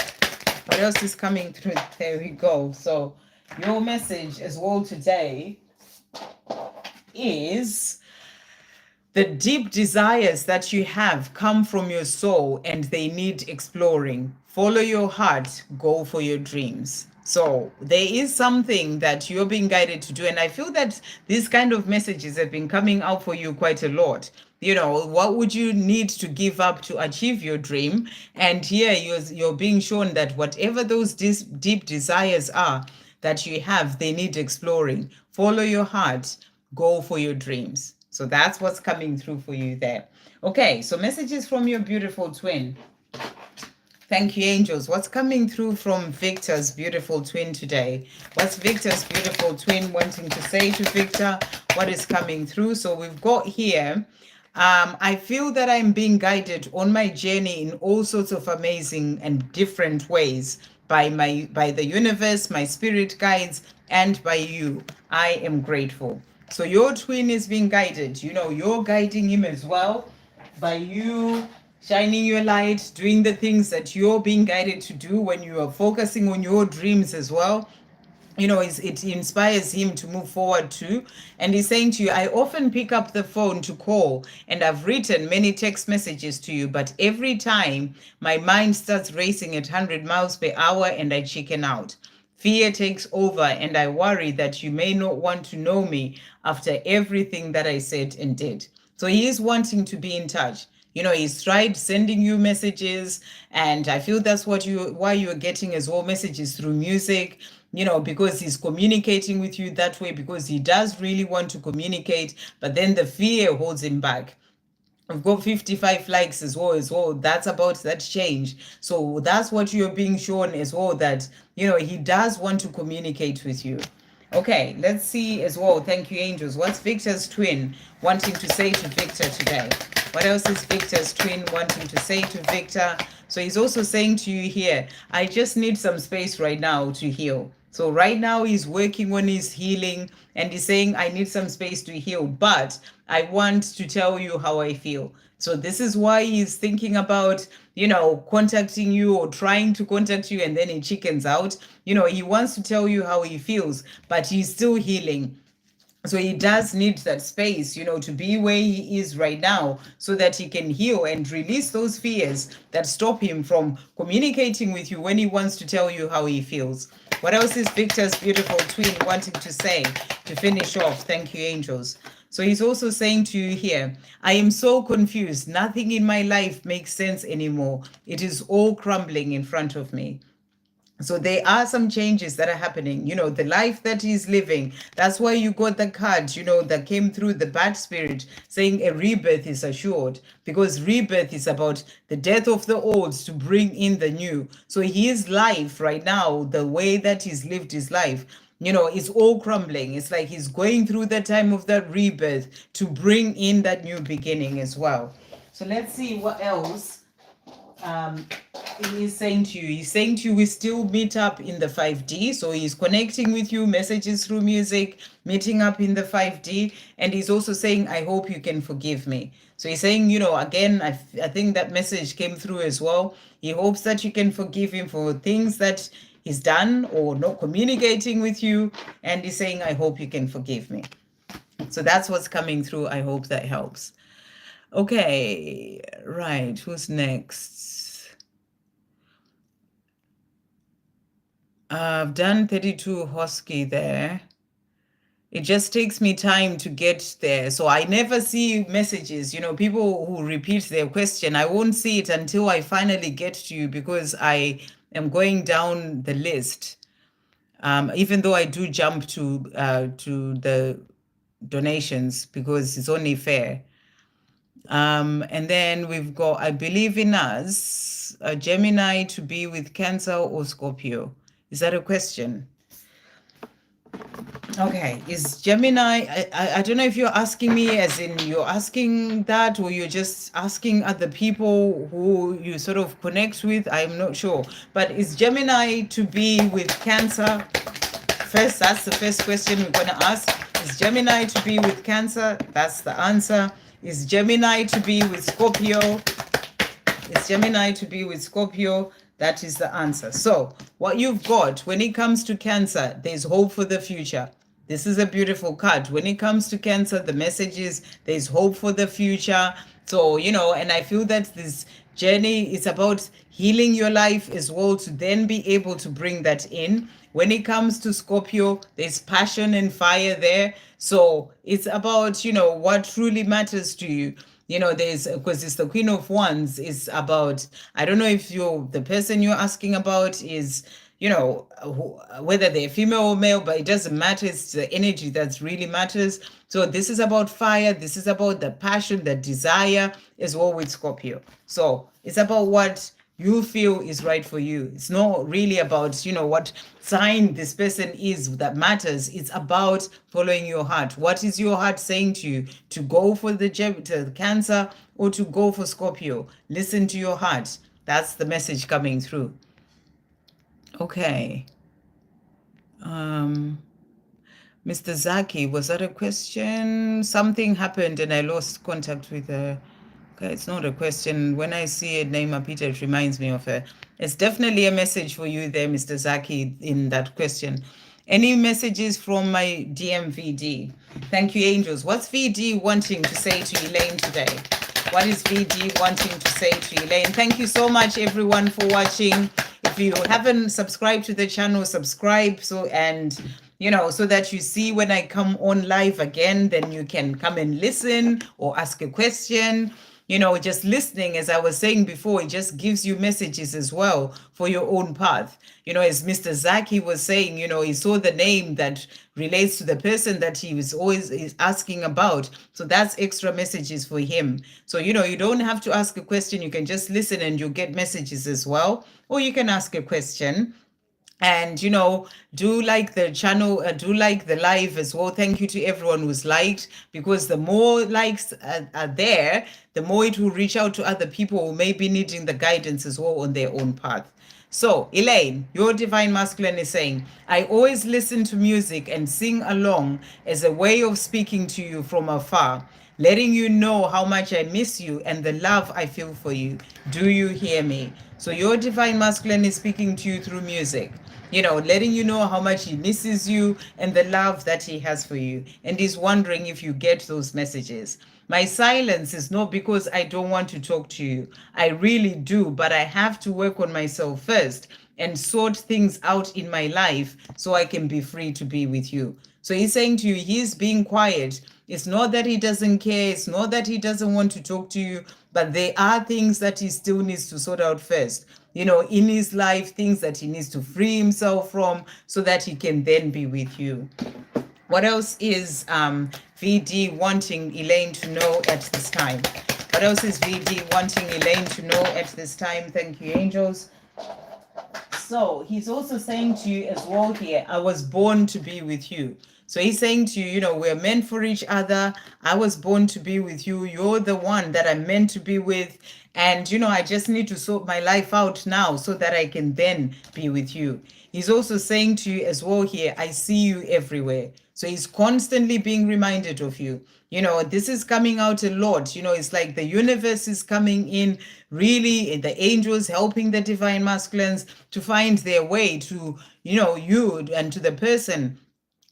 What else is coming through? There we go. So your message as well today is the deep desires that you have come from your soul and they need exploring. Follow your heart, go for your dreams. So there is something that you're being guided to do. And I feel that these kind of messages have been coming out for you quite a lot. What would you need to give up to achieve your dream? And here you're being shown that whatever those deep desires are that you have, they need exploring. Follow your heart, go for your dreams. So that's what's coming through for you there. Okay, so messages from your beautiful twin. Thank you, angels. What's coming through from Victor's beautiful twin today? What's Victor's beautiful twin wanting to say to Victor? What is coming through? So we've got here, I feel that I'm being guided on my journey in all sorts of amazing and different ways by the universe, my spirit guides, and by you. I am grateful. So your twin is being guided. You're guiding him as well by you shining your light, doing the things that you're being guided to do when you are focusing on your dreams as well. It inspires him to move forward too. And he's saying to you, I often pick up the phone to call and I've written many text messages to you, but every time my mind starts racing at 100 miles per hour and I chicken out. Fear takes over and I worry that you may not want to know me after everything that I said and did. So he is wanting to be in touch. He's tried sending you messages, and I feel that's why you're getting as well messages through music, because he's communicating with you that way, because he does really want to communicate, but then the fear holds him back. I've got 55 likes as well. That's about that change. So that's what you're being shown as well, that, he does want to communicate with you. Okay, let's see as well. Thank you, angels. What's Victor's twin wanting to say to Victor today? What else is Victor's twin wanting to say to Victor? So he's also saying to you here, I just need some space right now to heal. So right now he's working on his healing and he's saying, I need some space to heal, but I want to tell you how I feel. So this is why he's thinking about, contacting you or trying to contact you, and then he chickens out. He wants to tell you how he feels, but he's still healing. So he does need that space, to be where he is right now so that he can heal and release those fears that stop him from communicating with you when he wants to tell you how he feels. What else is Victor's beautiful twin wanting to say to finish off? Thank you, angels. So he's also saying to you here, I am so confused. Nothing in my life makes sense anymore. It is all crumbling in front of me. So there are some changes that are happening, the life that he's living. That's why you got the card, that came through the bad spirit saying a rebirth is assured, because rebirth is about the death of the old to bring in the new. So his life right now, the way that he's lived his life, it's all crumbling. It's like he's going through the time of that rebirth to bring in that new beginning as well. So let's see what else he's saying to you. He's saying to you, we still meet up in the 5D. So he's connecting with you, messages through music, meeting up in the 5D. And he's also saying, I hope you can forgive me. So he's saying, again, I think that message came through as well. He hopes that you can forgive him for things that he's done or not communicating with you. And he's saying, I hope you can forgive me. So that's what's coming through. I hope that helps. Okay, right. Who's next? I've done 32 Hosky there. It just takes me time to get there. So I never see messages, people who repeat their question. I won't see it until I finally get to you because I am going down the list. Even though I do jump to the donations because it's only fair. And then we've got, I believe in us, a Gemini to be with Cancer or Scorpio. Is that a question? Okay, is Gemini, I don't know if you're asking me as in you're asking that or you're just asking other people who you sort of connect with. I'm not sure. But is Gemini to be with Cancer? First, that's the first question we're going to ask. Is Gemini to be with Cancer? That's the answer. Is Gemini to be with Scorpio? Is Gemini to be with Scorpio? That is the answer. So what you've got when it comes to Cancer, there's hope for the future. This is a beautiful card. When it comes to Cancer, the message is there's hope for the future. So, and I feel that this journey is about healing your life as well to then be able to bring that in. When it comes to Scorpio, there's passion and fire there. So it's about, what truly matters to you. There's, because it's the Queen of Wands, is about, I don't know if the person you're asking about is, whether they're female or male, but it doesn't matter. It's the energy that really matters. So this is about fire. This is about the passion, the desire as well with Scorpio. So it's about what you feel is right for you. It's not really about, what sign this person is that matters. It's about following your heart. What is your heart saying to you? To go for the Cancer or to go for Scorpio? Listen to your heart. That's the message coming through. Okay. Mr. Zaki, was that a question? Something happened and I lost contact with her. Okay, it's not a question. When I see a name Peter, it reminds me of her. It's definitely a message for you there, Mr. Zaki, in that question. Any messages from my DMVD? Thank you, angels. What's VD wanting to say to Elaine today? What is VD wanting to say to Elaine? Thank you so much, everyone, for watching. If you haven't subscribed to the channel, subscribe so that you see when I come on live again, then you can come and listen or ask a question. Just listening, as I was saying before, it just gives you messages as well for your own path. As Mr. Zaki was saying, he saw the name that relates to the person that he was always asking about. So that's extra messages for him. So, you don't have to ask a question. You can just listen and you'll get messages as well. Or you can ask a question. And, do like the channel, do like the live as well. Thank you to everyone who's liked, because the more likes are there, the more it will reach out to other people who may be needing the guidance as well on their own path. So, Elaine, your divine masculine is saying, I always listen to music and sing along as a way of speaking to you from afar, letting you know how much I miss you and the love I feel for you. Do you hear me? So your divine masculine is speaking to you through music, letting you know how much he misses you and the love that he has for you. And he's wondering if you get those messages. My silence is not because I don't want to talk to you. I really do, but I have to work on myself first and sort things out in my life so I can be free to be with you. So he's saying to you, he's being quiet. It's not that he doesn't care. It's not that he doesn't want to talk to you, but there are things that he still needs to sort out first. In his life, things that he needs to free himself from so that he can then be with you. What else is VD wanting Elaine to know at this time? What else is VD wanting Elaine to know at this time? Thank you, angels. So he's also saying to you as well here, I was born to be with you. So he's saying to you, you know, we're meant for each other. I was born to be with you. You're the one that I'm meant to be with. And, you know, I just need to sort my life out now so that I can then be with you. He's also saying to you as well here, I see you everywhere. So he's constantly being reminded of you. You know, this is coming out a lot. You know, it's like the universe is coming in, really, the angels helping the divine masculines to find their way to, you know, you and to the person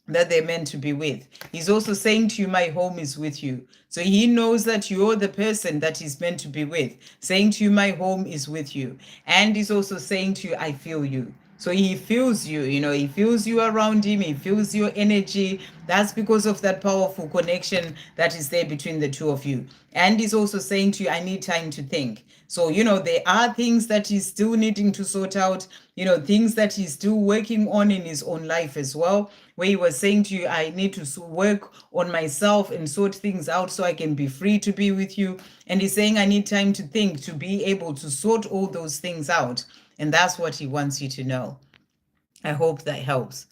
that they're meant to be with. He's also saying to you, my home is with you. So he knows that you're the person that he's meant to be with. Saying to you, my home is with you. And he's also saying to you, I feel you. So he feels you, you know, he feels you around him, he feels your energy. That's because of that powerful connection that is there between the two of you. And he's also saying to you, I need time to think. So, you know, there are things that he's still needing to sort out, you know, things that he's still working on in his own life as well, where he was saying to you, I need to work on myself and sort things out so I can be free to be with you. And he's saying, I need time to think, to be able to sort all those things out. And that's what he wants you to know. I hope that helps.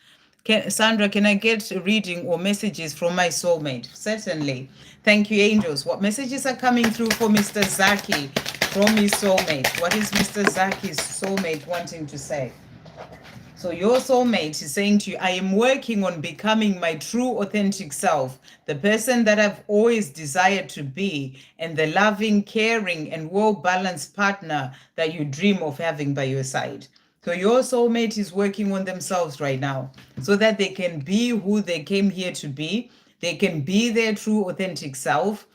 Sandra, can I get a reading or messages from my soulmate? Certainly. Thank you, angels. What messages are coming through for Mr. Zaki from his soulmate? What is Mr. Zaki's soulmate wanting to say? So your soulmate is saying to you, I am working on becoming my true authentic self, the person that I've always desired to be, and the loving, caring, and well-balanced partner that you dream of having by your side. So your soulmate is working on themselves right now so that they can be who they came here to be. They can be their true authentic self.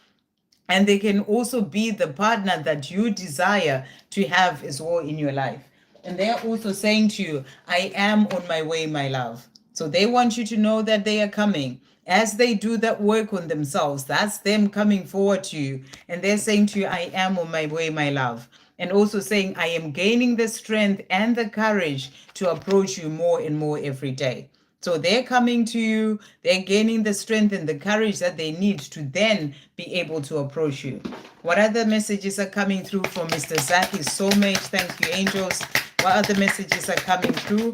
And they can also be the partner that you desire to have as well in your life. And they're also saying to you, I am on my way, my love. So they want you to know that they are coming. As they do that work on themselves, that's them coming forward to you. And they're saying to you, I am on my way, my love. And also saying, I am gaining the strength and the courage to approach you more and more every day. So they're coming to you, they're gaining the strength and the courage that they need to then be able to approach you. What other messages are coming through from Mr. Zaki's soulmate? Thank you, angels. What other messages are coming through?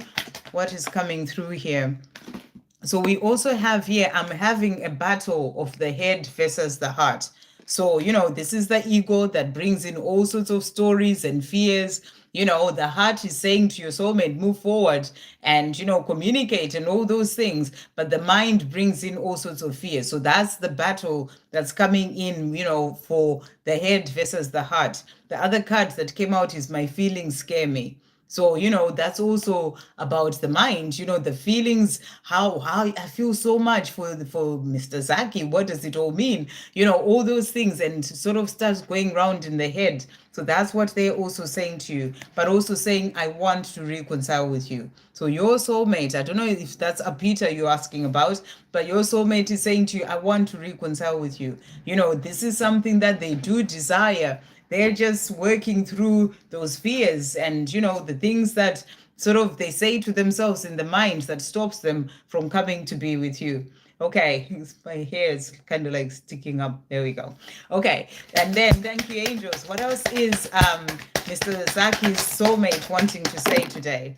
What is coming through here? So we also have here, I'm having a battle of the head versus the heart. So, you know, this is the ego that brings in all sorts of stories and fears. You know, the heart is saying to your soulmate, move forward and, you know, communicate and all those things. But the mind brings in all sorts of fear. So that's the battle that's coming in, you know, for the head versus the heart. The other card that came out is my feelings scare me. So, you know, that's also about the mind, you know, the feelings, how I feel so much for Mr. Zaki. What does it all mean? You know, all those things, and sort of starts going round in the head. So that's what they're also saying to you, but also saying, I want to reconcile with you. So your soulmate, I don't know if that's a Peter you're asking about, but your soulmate is saying to you, I want to reconcile with you. You know, this is something that they do desire. They're just working through those fears and, you know, the things that sort of they say to themselves in the mind that stops them from coming to be with you. Okay, my hair is kind of like sticking up. There we go. Okay, and then thank you, angels. What else is Mr. Zaki's soulmate wanting to say today?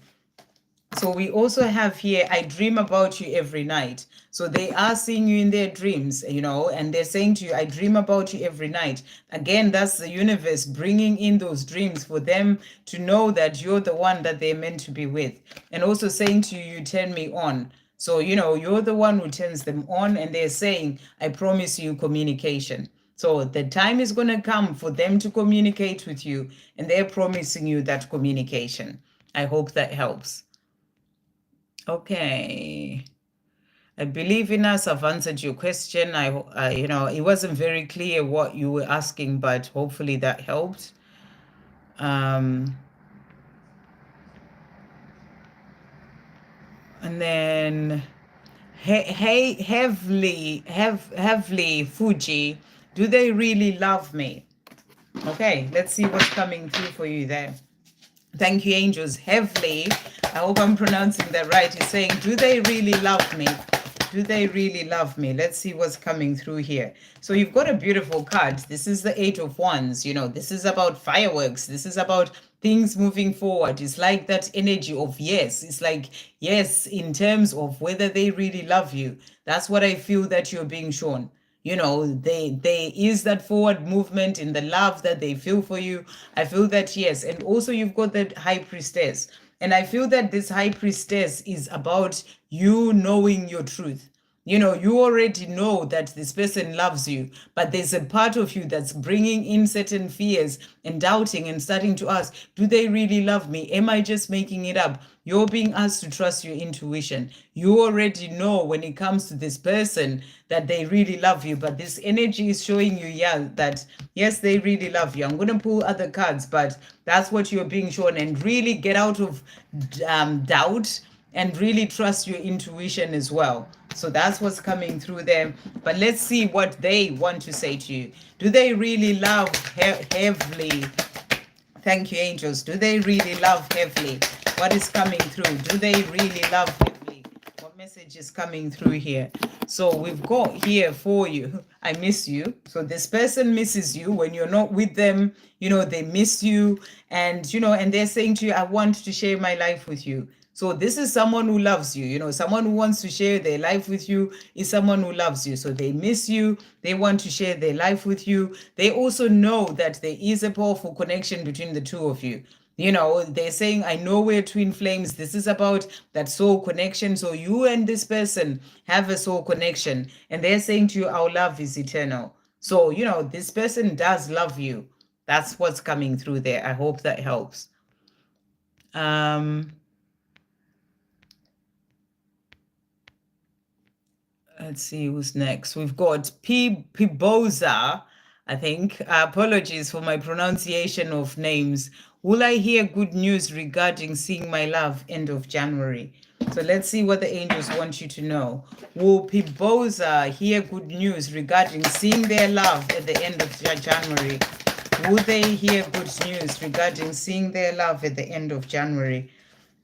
So we also have here, I dream about you every night. So they are seeing you in their dreams, you know, and they're saying to you, I dream about you every night. Again, that's the universe bringing in those dreams for them to know that you're the one that they're meant to be with. And also saying to you, you turn me on. So, you know, you're the one who turns them on, and they're saying, I promise you communication. So the time is going to come for them to communicate with you, and they're promising you that communication. I hope that helps. Okay. I believe in us. I've answered your question. I you know, it wasn't very clear what you were asking, but hopefully that helped. And then heavily Fuji, do they really love me? Okay, let's see what's coming through for you there. Thank you, angels. Heavily, I hope I'm pronouncing that right. He's saying, do they really love me? Do they really love me? Let's see what's coming through here. So you've got a beautiful card. This is the 8 of Wands. You know, this is about fireworks. This is about things moving forward. It's like that energy of yes. It's like yes, in terms of whether they really love you. That's what I feel that you're being shown. You know, there is that forward movement in the love that they feel for you. I feel that yes. And also you've got that high priestess. And I feel that this high priestess is about you knowing your truth. You know, you already know that this person loves you, but there's a part of you that's bringing in certain fears and doubting and starting to ask, do they really love me? Am I just making it up? You're being asked to trust your intuition. You already know when it comes to this person that they really love you, but this energy is showing you, yeah, that yes, they really love you. I'm going to pull other cards, but that's what you're being shown. And really get out of doubt and really trust your intuition as well. So that's what's coming through there. But let's see what they want to say to you. Do they really love heavily? Thank you, angels. Do they really love heavily? What is coming through? Do they really love heavily? What message is coming through here? So we've got here for you, I miss you. So this person misses you when you're not with them. You know, they miss you. And, you know, and they're saying to you, I want to share my life with you. So this is someone who loves you, you know, someone who wants to share their life with you is someone who loves you. So they miss you. They want to share their life with you. They also know that there is a powerful connection between the two of you. You know, they're saying, I know we're twin flames. This is about that soul connection. So you and this person have a soul connection. And they're saying to you, our love is eternal. So, you know, this person does love you. That's what's coming through there. I hope that helps. Let's see who's next. We've got Piboza, I think. Apologies for my pronunciation of names. Will I hear good news regarding seeing my love end of January? So let's see what the angels want you to know. Will Piboza hear good news regarding seeing their love at the end of January? Will they hear good news regarding seeing their love at the end of January?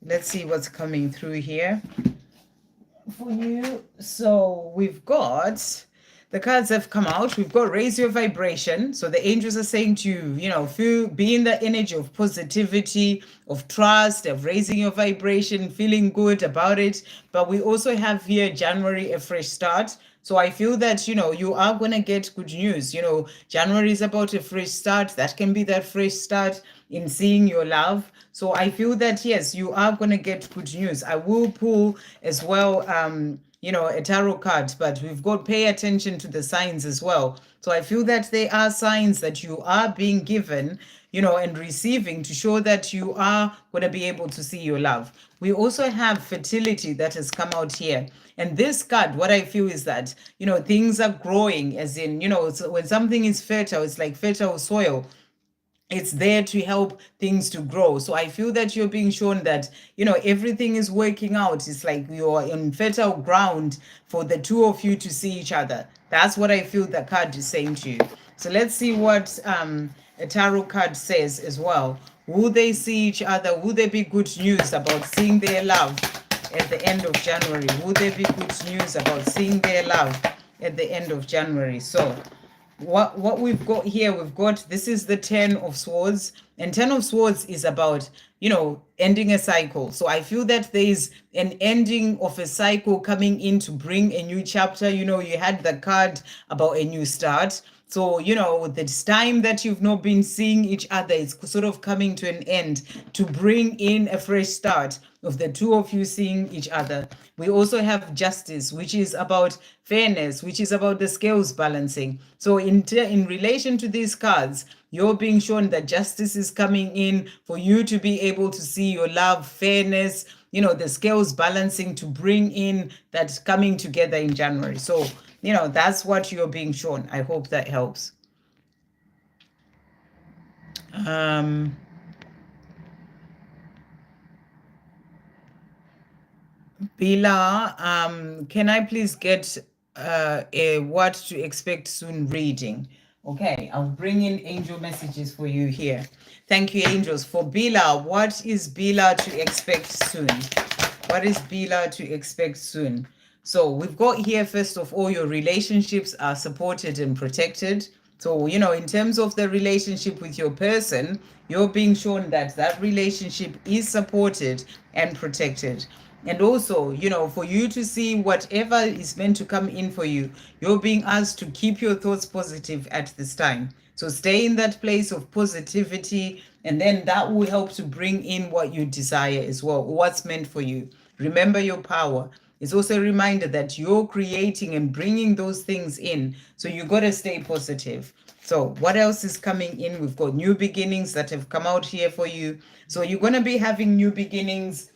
Let's see what's coming through here for you. So we've got the cards have come out. We've got raise your vibration. So the angels are saying to you, you know, be in the energy of positivity, of trust, of raising your vibration, feeling good about it. But we also have here January, a fresh start. So I feel that, you know, you are going to get good news. You know, January is about a fresh start. That can be that fresh start in seeing your love. So I feel that, yes, you are going to get good news. I will pull as well, you know, a tarot card, but we've got pay attention to the signs as well. So I feel that there are signs that you are being given, you know, and receiving to show that you are going to be able to see your love. We also have fertility that has come out here. And this card, what I feel is that, you know, things are growing, as in, you know, when something is fertile, it's like fertile soil. It's there to help things to grow. So I feel that you're being shown that, you know, everything is working out. It's like you're in fertile ground for the two of you to see each other. That's what I feel the card is saying to you. So let's see what a tarot card says as well. Will they see each other? Will there be good news about seeing their love at the end of January? Will there be good news about seeing their love at the end of January? So what we've got here, we've got, this is the 10 of swords, and 10 of swords is about, you know, ending a cycle. So I feel that there is an ending of a cycle coming in to bring a new chapter. You know, you had the card about a new start. So, you know, this time that you've not been seeing each other, it's sort of coming to an end to bring in a fresh start of the two of you seeing each other. We also have justice, which is about fairness, which is about the scales balancing. So in relation to these cards, you're being shown that justice is coming in for you to be able to see your love, fairness, you know, the scales balancing to bring in that coming together in January. So, you know, that's what you're being shown. I hope that helps. Bila, can I please get a what to expect soon reading? Okay, I'll bring in angel messages for you here. Thank you, angels. For Bila, what is Bila to expect soon? What is Bila to expect soon? So we've got here, first of all, your relationships are supported and protected. So, in terms of the relationship with your person, you're being shown that that relationship is supported and protected. And also, for you to see whatever is meant to come in for you, you're being asked to keep your thoughts positive at this time. So stay in that place of positivity, and then that will help to bring in what you desire as well, what's meant for you. Remember your power. It's also a reminder that you're creating and bringing those things in. So you got to stay positive. So what else is coming in? We've got new beginnings that have come out here for you. So you're going to be having new beginnings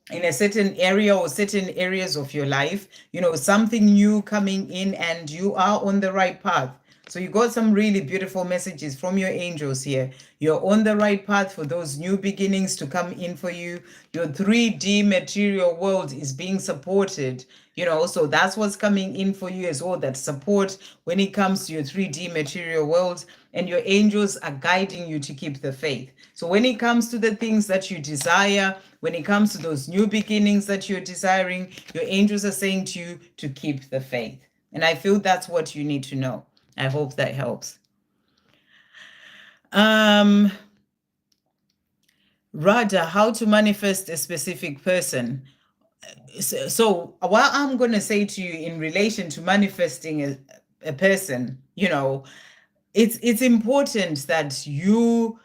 in a certain area or certain areas of your life, something new coming in, and you are on the right path. So you got some really beautiful messages from your angels here. You're on the right path for those new beginnings to come in for you. Your 3D material world is being supported, so that's what's coming in for you as well, that support when it comes to your 3D material world. And your angels are guiding you to keep the faith. So when it comes to the things that you desire, when it comes to those new beginnings that you're desiring, your angels are saying to you to keep the faith. And I feel that's what you need to know. I hope that helps. Rada, how to manifest a specific person. So what I'm going to say to you in relation to manifesting a person, it's important that you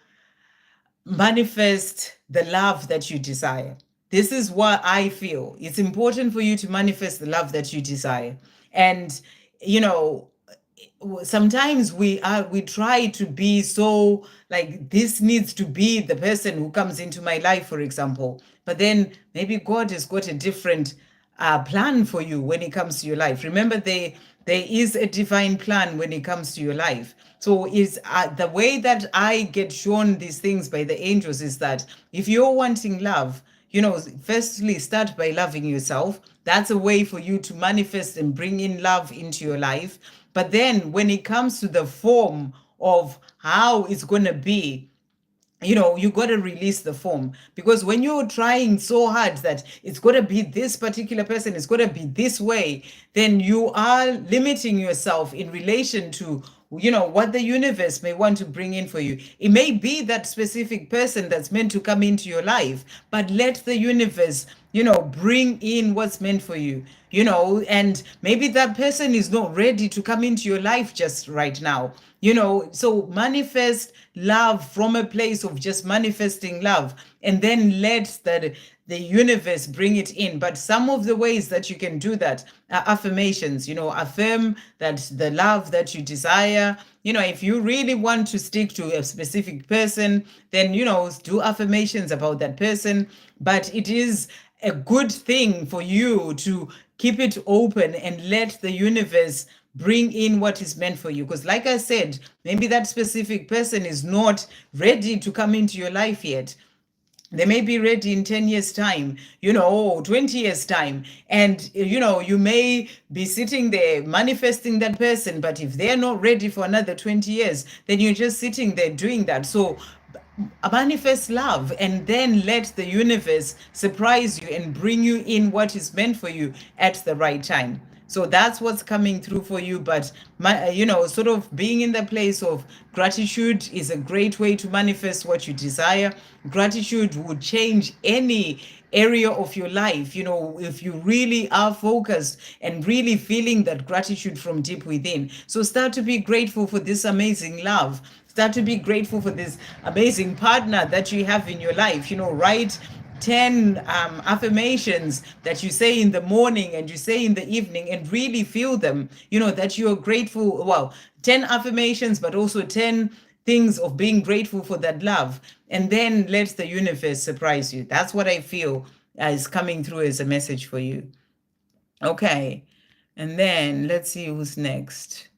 manifest the love that you desire. This is what I feel. It's important for you to manifest the love that you desire. And, sometimes we try to be so like, this needs to be the person who comes into my life, for example. But then maybe God has got a different plan for you when it comes to your life. Remember, there is a divine plan when it comes to your life. So is the way that I get shown these things by the angels is that if you're wanting love, firstly start by loving yourself. That's a way for you to manifest and bring in love into your life. But then when it comes to the form of how it's going to be, you got to release the form, because when you're trying so hard that it's got to be this particular person, it's got to be this way, then you are limiting yourself in relation to what the universe may want to bring in for you. It may be that specific person that's meant to come into your life, but let the universe bring in what's meant for you, and maybe that person is not ready to come into your life just right now. So manifest love from a place of just manifesting love, and then let the universe bring it in. But some of the ways that you can do that are affirmations. Affirm that the love that you desire. If you really want to stick to a specific person, then do affirmations about that person. But it is a good thing for you to keep it open and let the universe bring in what is meant for you. Because like I said, maybe that specific person is not ready to come into your life yet. They may be ready in 10 years time, 20 years time. And, you may be sitting there manifesting that person, but if they're not ready for another 20 years, then you're just sitting there doing that. So manifest love, and then let the universe surprise you and bring you in what is meant for you at the right time. So that's what's coming through for you. But sort of being in the place of gratitude is a great way to manifest what you desire. Gratitude would change any area of your life, if you really are focused and really feeling that gratitude from deep within. So start to be grateful for this amazing love. Start to be grateful for this amazing partner that you have in your life. Write 10 affirmations that you say in the morning and you say in the evening, and really feel them, that you're grateful. Well, 10 affirmations, but also 10 things of being grateful for that love. And then let the universe surprise you. That's what I feel is coming through as a message for you. Okay. And then let's see who's next.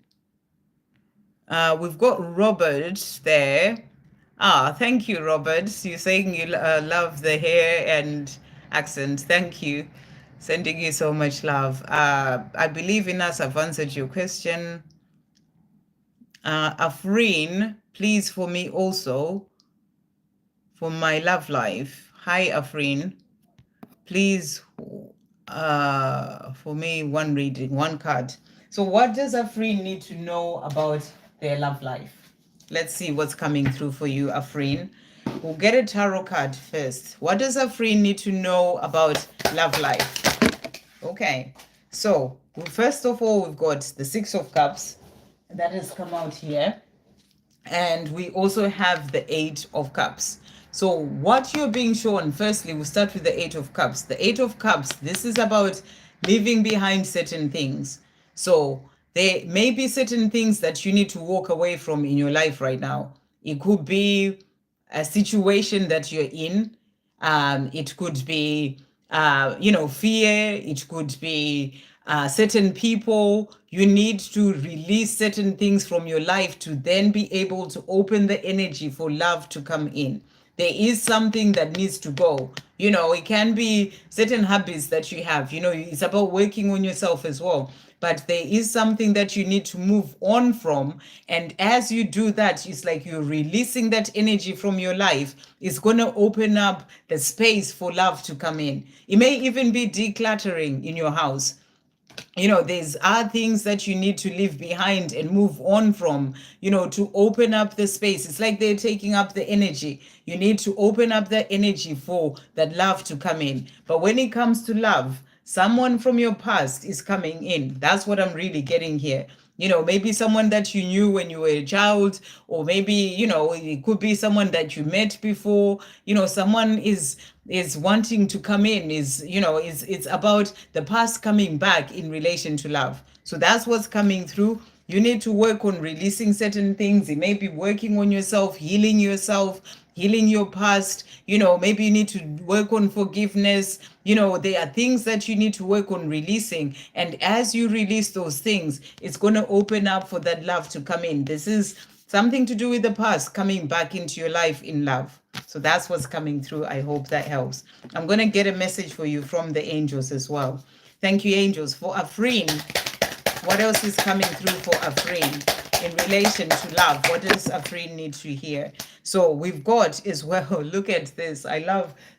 We've got Robert there. Thank you, Robert. You're saying you love the hair and accent. Thank you. Sending you so much love. I believe in us. I've answered your question. Afreen, please for me also for my love life. Hi, Afreen. Please for me, one reading, one card. So what does Afreen need to know about their love life. Let's see what's coming through for you, Afreen. We'll get a tarot card first. What does Afreen need to know about love life? Okay, so first of all, we've got the Six of Cups that has come out here. And we also have the Eight of Cups. So what you're being shown, firstly, we'll start with the Eight of Cups. The Eight of Cups, this is about leaving behind certain things. So there may be certain things that you need to walk away from in your life right now. It could be a situation that you're in. It could be, fear. It could be certain people. You need to release certain things from your life to then be able to open the energy for love to come in. There is something that needs to go. It can be certain habits that you have. It's about working on yourself as well. But there is something that you need to move on from. And as you do that, it's like you're releasing that energy from your life. It's going to open up the space for love to come in. It may even be decluttering in your house. There's are things that you need to leave behind and move on from, to open up the space. It's like they're taking up the energy. You need to open up the energy for that love to come in. But when it comes to love, someone from your past is coming in. That's what I'm really getting here. Maybe someone that you knew when you were a child, or maybe, it could be someone that you met before. Someone is wanting to come in, it's about the past coming back in relation to love. So that's what's coming through. You need to work on releasing certain things. It may be working on yourself, healing your past. Maybe you need to work on forgiveness. There are things that you need to work on releasing. And as you release those things, it's going to open up for that love to come in. This is something to do with the past coming back into your life in love. So that's what's coming through. I hope that helps. I'm going to get a message for you from the angels as well. Thank you, angels. For Afreen, what else is coming through for Afreen in relation to love? What does Afreen need to hear? So we've got as well, look at this.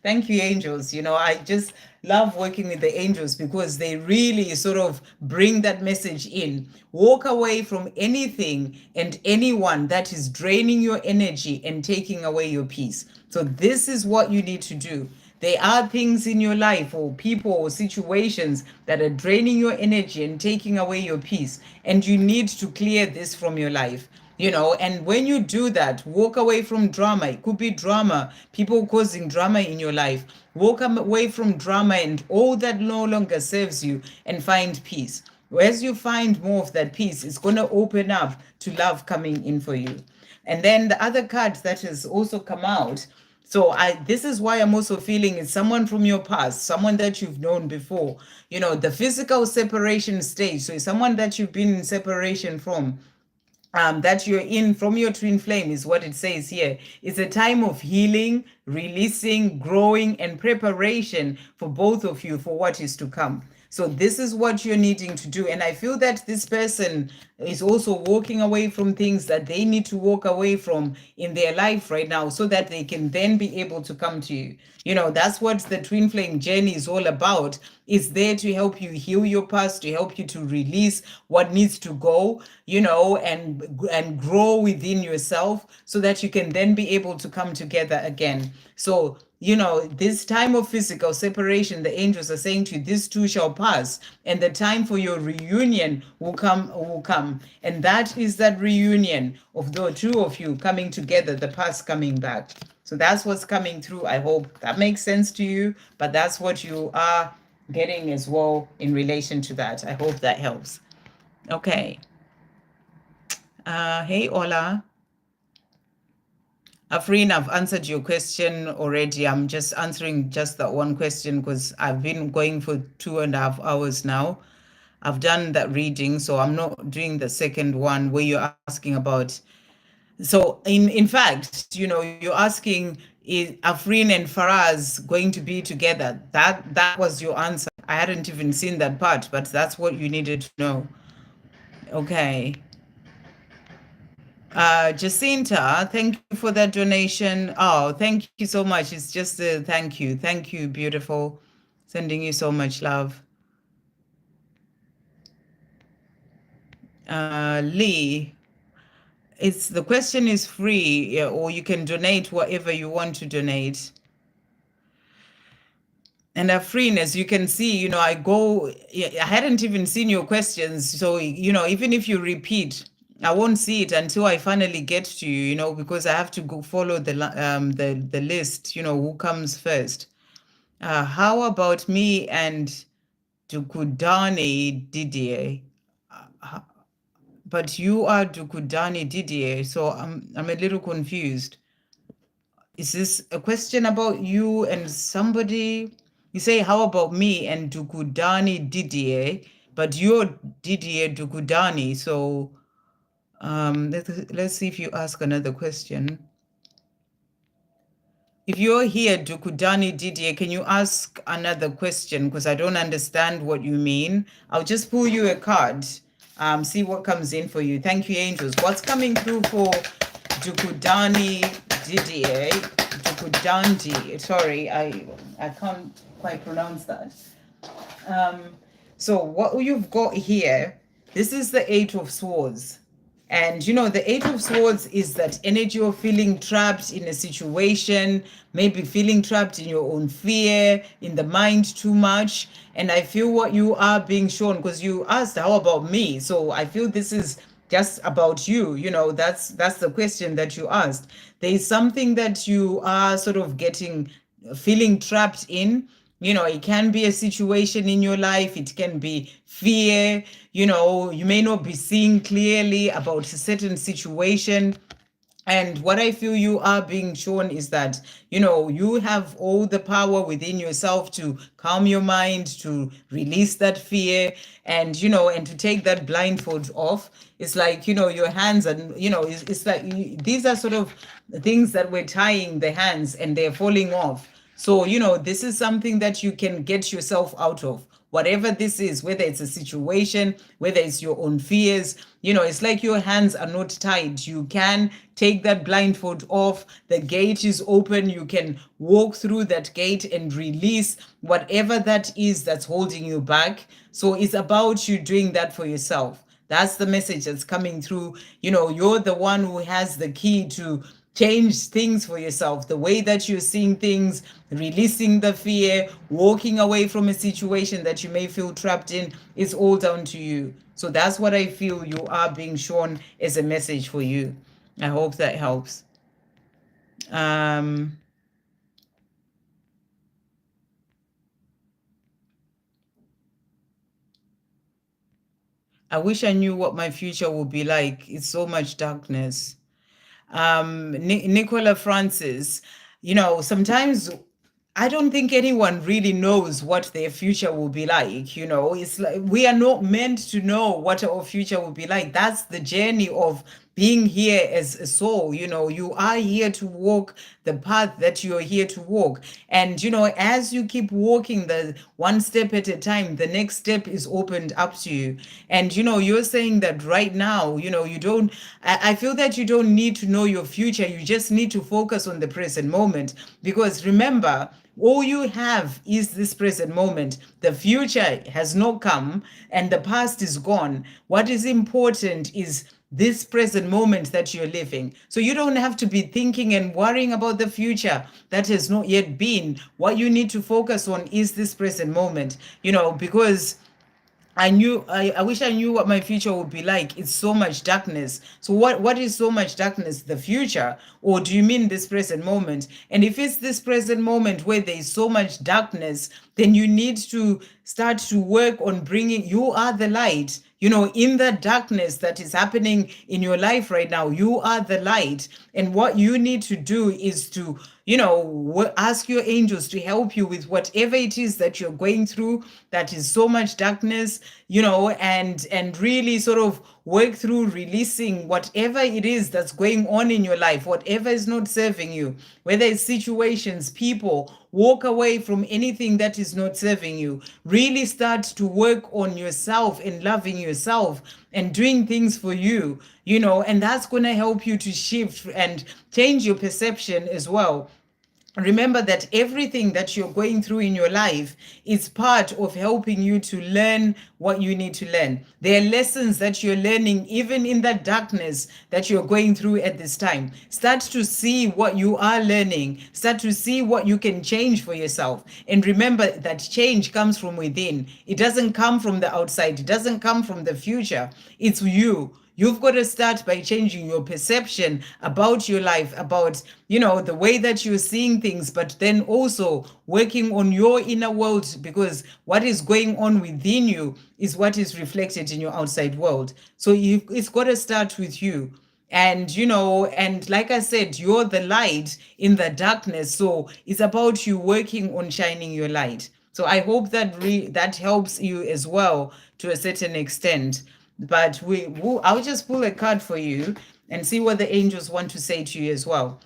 Thank you, angels. I just love working with the angels because they really sort of bring that message in. Walk away from anything and anyone that is draining your energy and taking away your peace. So this is what you need to do. There are things in your life or people or situations that are draining your energy and taking away your peace. And you need to clear this from your life. And when you do that, walk away from drama. It could be drama, people causing drama in your life. Walk away from drama and all that no longer serves you and find peace. As you find more of that peace, it's going to open up to love coming in for you. And then the other card that has also come out. So this is why I'm also feeling it's someone from your past, someone that you've known before, the physical separation stage. So it's someone that you've been in separation from, that you're in from your twin flame is what it says here. It's a time of healing, releasing, growing, and preparation for both of you for what is to come. So this is what you're needing to do. And I feel that this person is also walking away from things that they need to walk away from in their life right now so that they can then be able to come to you. That's what the twin flame journey is all about. It's there to help you heal your past, to help you to release what needs to go, and grow within yourself so that you can then be able to come together again. So this time of physical separation, the angels are saying to you, this too shall pass, and the time for your reunion will come. And that is that reunion of the two of you coming together, the past coming back. So that's what's coming through. I hope that makes sense to you, but that's what you are getting as well in relation to that. I hope that helps. Okay. Hey, Ola. Afreen, I've answered your question already. I'm just answering just that one question because I've been going for 2.5 hours now. I've done that reading, so I'm not doing the second one where you're asking about. So in fact, you're asking, is Afreen and Faraz going to be together? That was your answer. I hadn't even seen that part, but that's what you needed to know. Okay. Jacinta, thank you for that donation. Oh, thank you so much. It's just a thank you. Thank you, beautiful. Sending you so much love. Lee, It's the question is free, yeah, or you can donate whatever you want to donate. And that freeness, you can see, I go, yeah, I hadn't even seen your questions. So, even if you repeat, I won't see it until I finally get to you, because I have to go follow the list, who comes first. How about me and Dukudani Didier? But you are Dukudani Didier, so I'm a little confused. Is this a question about you and somebody? You say, how about me and Dukudani Didier? But you're Didier Dukudani. So let's see if you ask another question. If you're here, Dukudani Didier, can you ask another question? Because I don't understand what you mean. I'll just pull you a card, see what comes in for you. Thank you, angels. What's coming through for Dukudani Didier? Dukudandi. Sorry, I can't quite pronounce that. So what you've got here, this is the Eight of Swords. And the Eight of Swords is that energy of feeling trapped in a situation, maybe feeling trapped in your own fear, in the mind too much. And I feel what you are being shown, because you asked, how about me? So I feel this is just about you. That's the question that you asked. There is something that you are sort of feeling trapped in. It can be a situation in your life, it can be fear, you may not be seeing clearly about a certain situation. And what I feel you are being shown is that, you have all the power within yourself to calm your mind, to release that fear, and, and to take that blindfold off. It's like, your hands, and, it's like these are sort of things that we're tying the hands and they're falling off. So, this is something that you can get yourself out of. Whatever this is, whether it's a situation, whether it's your own fears, it's like your hands are not tied. You can take that blindfold off. The gate is open. You can walk through that gate and release whatever that is that's holding you back. So it's about you doing that for yourself. That's the message that's coming through. You're the one who has the key to change things for yourself, the way that you're seeing things, releasing the fear, walking away from a situation that you may feel trapped in. It's all down to you. So that's what I feel you are being shown as a message for you. I hope that helps. I wish I knew what my future would be like. It's so much darkness. Nicola Francis, sometimes I don't think anyone really knows what their future will be like. It's like we are not meant to know what our future will be like. That's the journey of being here as a soul. You are here to walk the path that you're here to walk. And, as you keep walking the one step at a time, the next step is opened up to you. And, you're saying that right now, you don't, I feel that you don't need to know your future. You just need to focus on the present moment. Because remember, all you have is this present moment. The future has not come and the past is gone. What is important is this present moment that you're living. So you don't have to be thinking and worrying about the future that has not yet been. What you need to focus on is this present moment, because I wish I knew what my future would be like. It's so much darkness. So what is so much darkness? The future? Or do you mean this present moment? And if it's this present moment where there is so much darkness, then you need to start to work on you are the light. In the darkness that is happening in your life right now, you are the light. And what you need to do is to, ask your angels to help you with whatever it is that you're going through that is so much darkness, and really sort of work through releasing whatever it is that's going on in your life, whatever is not serving you, whether it's situations, people. Walk away from anything that is not serving you. Really start to work on yourself and loving yourself and doing things for you, and that's going to help you to shift and change your perception as well. remember that everything that you're going through in your life is part of helping you to learn what you need to learn. There are lessons that you're learning even in that darkness that you're going through at this time. Start to see what you are learning. Start to see what you can change for yourself. And remember that change comes from within. It doesn't come from the outside. It doesn't come from the future. It's you. You've got to start by changing your perception about your life, about, the way that you're seeing things, but then also working on your inner world, because what is going on within you is what is reflected in your outside world. So it's got to start with you. And and like I said, you're the light in the darkness, so it's about you working on shining your light. So I hope that that helps you as well to a certain extent. But I'll just pull a card for you and see what the angels want to say to you as well.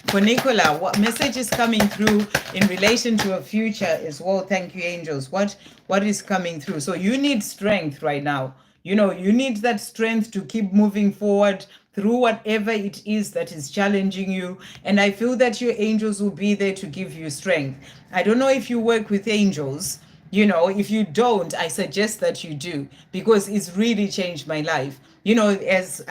For Nicola, what message is coming through in relation to a future as well? Thank you, angels. What is coming through? So you need strength right now. You need that strength to keep moving forward through whatever it is that is challenging you. And I feel that your angels will be there to give you strength. I don't know if you work with angels. If you don't, I suggest that you do, because it's really changed my life. As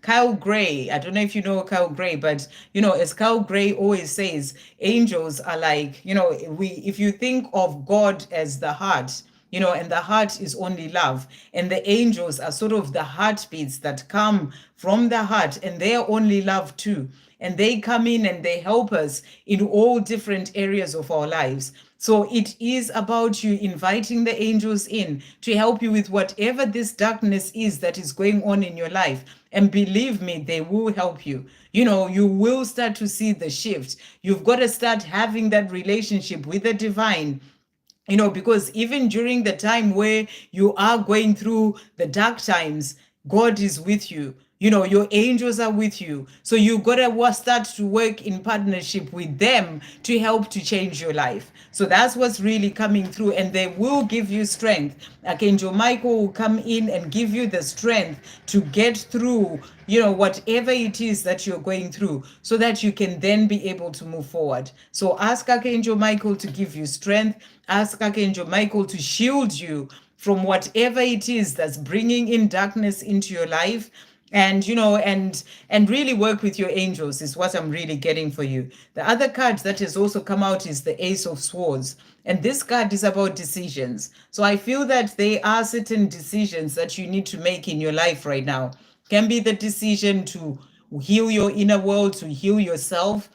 Kyle Gray, I don't know if you know Kyle Gray, but as Kyle Gray always says, angels are like, if you think of God as the heart, and the heart is only love, and the angels are sort of the heartbeats that come from the heart, and they're only love too. And they come in and they help us in all different areas of our lives. So it is about you inviting the angels in to help you with whatever this darkness is that is going on in your life. And believe me, they will help you. You will start to see the shift. You've got to start having that relationship with the divine. Because even during the time where you are going through the dark times, God is with you. Your angels are with you. So you got to start to work in partnership with them to help to change your life. So that's what's really coming through. And they will give you strength. Archangel Michael will come in and give you the strength to get through, whatever it is that you're going through, so that you can then be able to move forward. So ask Archangel Michael to give you strength. Ask Archangel Michael to shield you from whatever it is that's bringing in darkness into your life. And and really work with your angels is what I'm really getting for you. The other card that has also come out is the Ace of Swords, and this card is about decisions. So I feel that there are certain decisions that you need to make in your life right now. Can be the decision to heal your inner world, to heal yourself.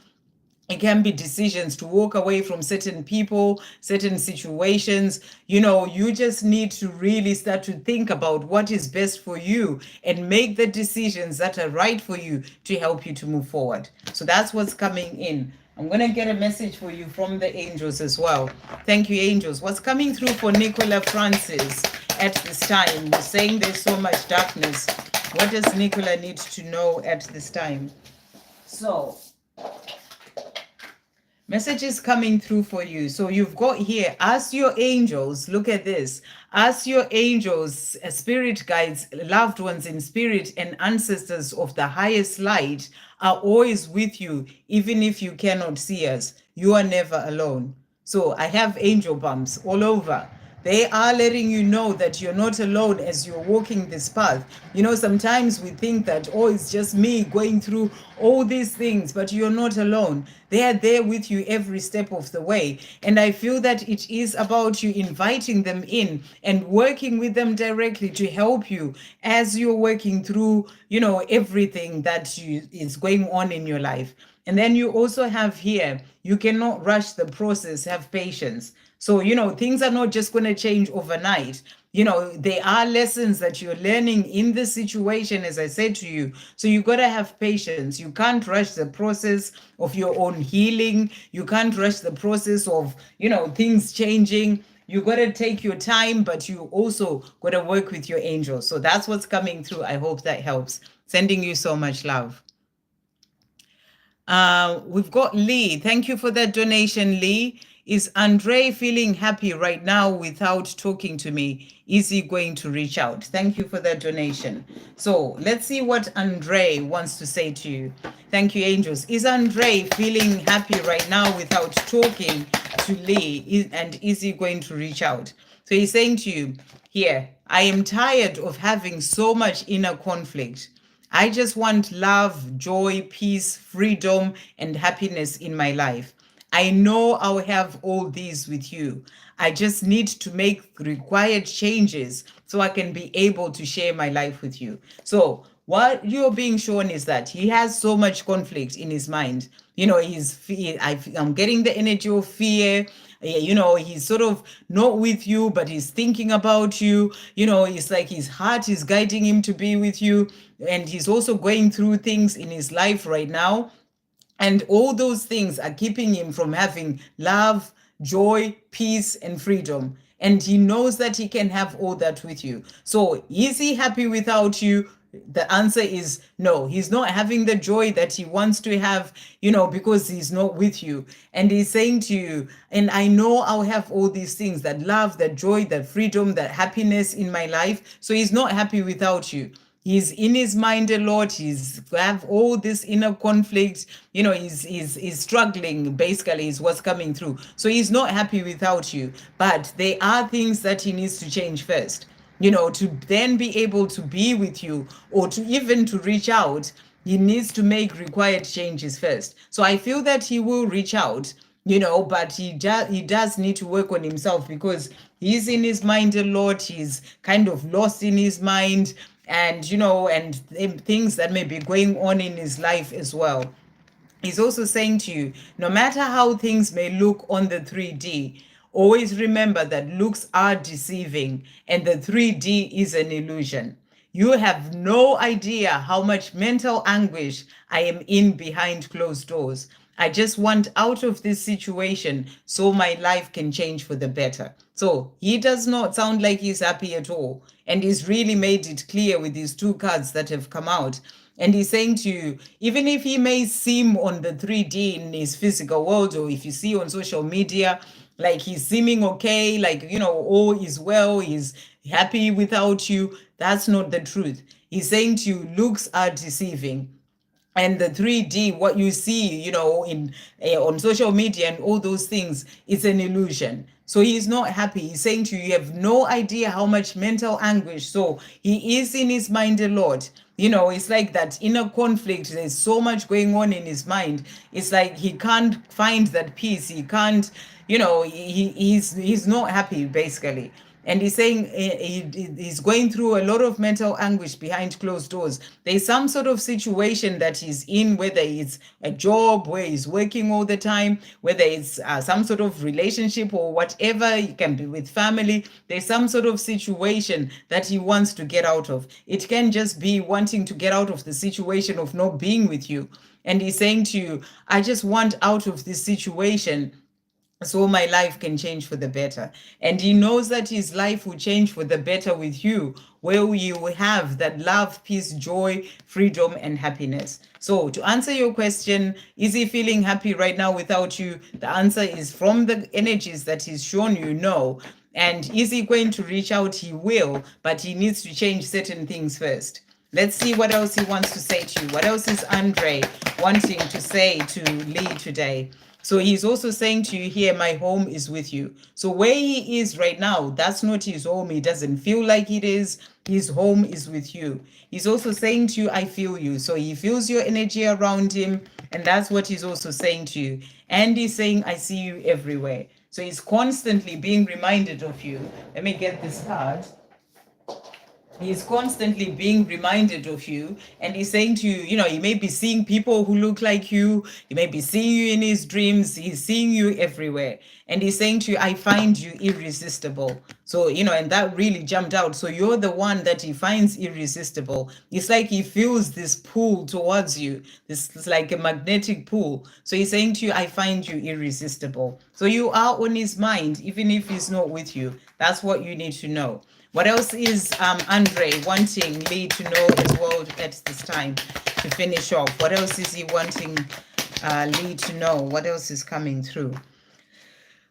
It can be decisions to walk away from certain people, certain situations. You just need to really start to think about what is best for you and make the decisions that are right for you to help you to move forward. So that's what's coming in. I'm going to get a message for you from the angels as well. Thank you, angels. What's coming through for Nicola Francis at this time? You're saying there's so much darkness. What does Nicola need to know at this time? So messages coming through for you. So you've got here, ask your angels, look at this, ask your angels, spirit guides, loved ones in spirit, and ancestors of the highest light are always with you, even if you cannot see us. You are never alone. So I have angel bumps all over. They are letting you know that you're not alone as you're walking this path. Sometimes we think that, it's just me going through all these things, but you're not alone. They are there with you every step of the way. And I feel that it is about you inviting them in and working with them directly to help you as you're working through, everything that is going on in your life. And then you also have here, you cannot rush the process, have patience. So, things are not just going to change overnight. There are lessons that you're learning in this situation, as I said to you. So you got to have patience. You can't rush the process of your own healing. You can't rush the process of, things changing. You got to take your time, but you also got to work with your angels. So that's what's coming through. I hope that helps. Sending you so much love. We've got Lee. Thank you for that donation, Lee. Is Andre feeling happy right now without talking to me? Is he going to reach out? Thank you for that donation. So let's see what Andre wants to say to you. Thank you, angels. Is Andre feeling happy right now without talking to Lee? And is he going to reach out? So he's saying to you here, I am tired of having so much inner conflict. I just want love, joy, peace, freedom, and happiness in my life. I know I'll have all these with you. I just need to make required changes so I can be able to share my life with you. So, what you're being shown is that he has so much conflict in his mind. You know, I'm getting the energy of fear. You know, he's sort of not with you, but he's thinking about you. You know, it's like his heart is guiding him to be with you. And he's also going through things in his life right now. And all those things are keeping him from having love, joy, peace, and freedom. And he knows that he can have all that with you. So is he happy without you? The answer is no. He's not having the joy that he wants to have, you know, because he's not with you. And he's saying to you, and I know I'll have all these things, that love, that joy, that freedom, that happiness in my life. So he's not happy without you. He's in his mind a lot. He's have all this inner conflict. You know, he's struggling, basically, is what's coming through. So he's not happy without you. But there are things that he needs to change first. You know, to then be able to be with you, or to even to reach out, he needs to make required changes first. So I feel that he will reach out, you know, but he does need to work on himself, because he's in his mind a lot. He's kind of lost in his mind, and you know, and things that may be going on in his life as well. He's also saying to you, no matter how things may look on the 3D, always remember that looks are deceiving and the 3D is an illusion. You have no idea how much mental anguish I am in behind closed doors. I just want out of this situation so my life can change for the better. So he does not sound like he's happy at all. And he's really made it clear with these two cards that have come out. And he's saying to you, even if he may seem on the 3D in his physical world, or if you see on social media, like he's seeming okay, like, you know, all is well, he's happy without you, that's not the truth. He's saying to you, looks are deceiving. And the 3D, what you see, you know, in on social media and all those things, it's an illusion. So he's not happy. He's saying to you, you have no idea how much mental anguish. So he is in his mind a lot. You know, it's like that inner conflict. There's so much going on in his mind. It's like he can't find that peace. He can't, you know, he's not happy, basically. And he's saying he's going through a lot of mental anguish behind closed doors. There's some sort of situation that he's in, whether it's a job where he's working all the time, whether it's some sort of relationship or whatever, it can be with family. There's some sort of situation that he wants to get out of. It can just be wanting to get out of the situation of not being with you. And he's saying to you, I just want out of this situation so my life can change for the better. And he knows that his life will change for the better with you, where you will have that love, peace, joy, freedom, and happiness. So to answer your question, is he feeling happy right now without you? The answer is, from the energies that he's shown you, no. And is he going to reach out? He will, but he needs to change certain things first. Let's see what else he wants to say to you. What else is Andre wanting to say to Lee today? So he's also saying to you here, my home is with you. So where he is right now, that's not his home. He doesn't feel like it is. His home is with you. He's also saying to you, I feel you. So he feels your energy around him. And that's what he's also saying to you. And he's saying, I see you everywhere. So he's constantly being reminded of you. Let me get this card. He's constantly being reminded of you, and he's saying to you, you know, he may be seeing people who look like you. He may be seeing you in his dreams. He's seeing you everywhere. And he's saying to you, I find you irresistible. So, you know, and that really jumped out. So you're the one that he finds irresistible. It's like he feels this pull towards you. This is like a magnetic pull. So he's saying to you, I find you irresistible. So you are on his mind, even if he's not with you. That's what you need to know. What else is Andre wanting Lee to know as well at this time to finish off? What else is he wanting Lee to know? What else is coming through?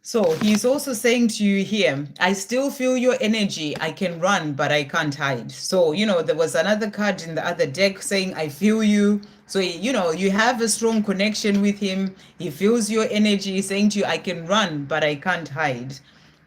So he's also saying to you here, I still feel your energy. I can run, but I can't hide. So, there was another card in the other deck saying, I feel you. So, you have a strong connection with him. He feels your energy, saying to you, I can run, but I can't hide.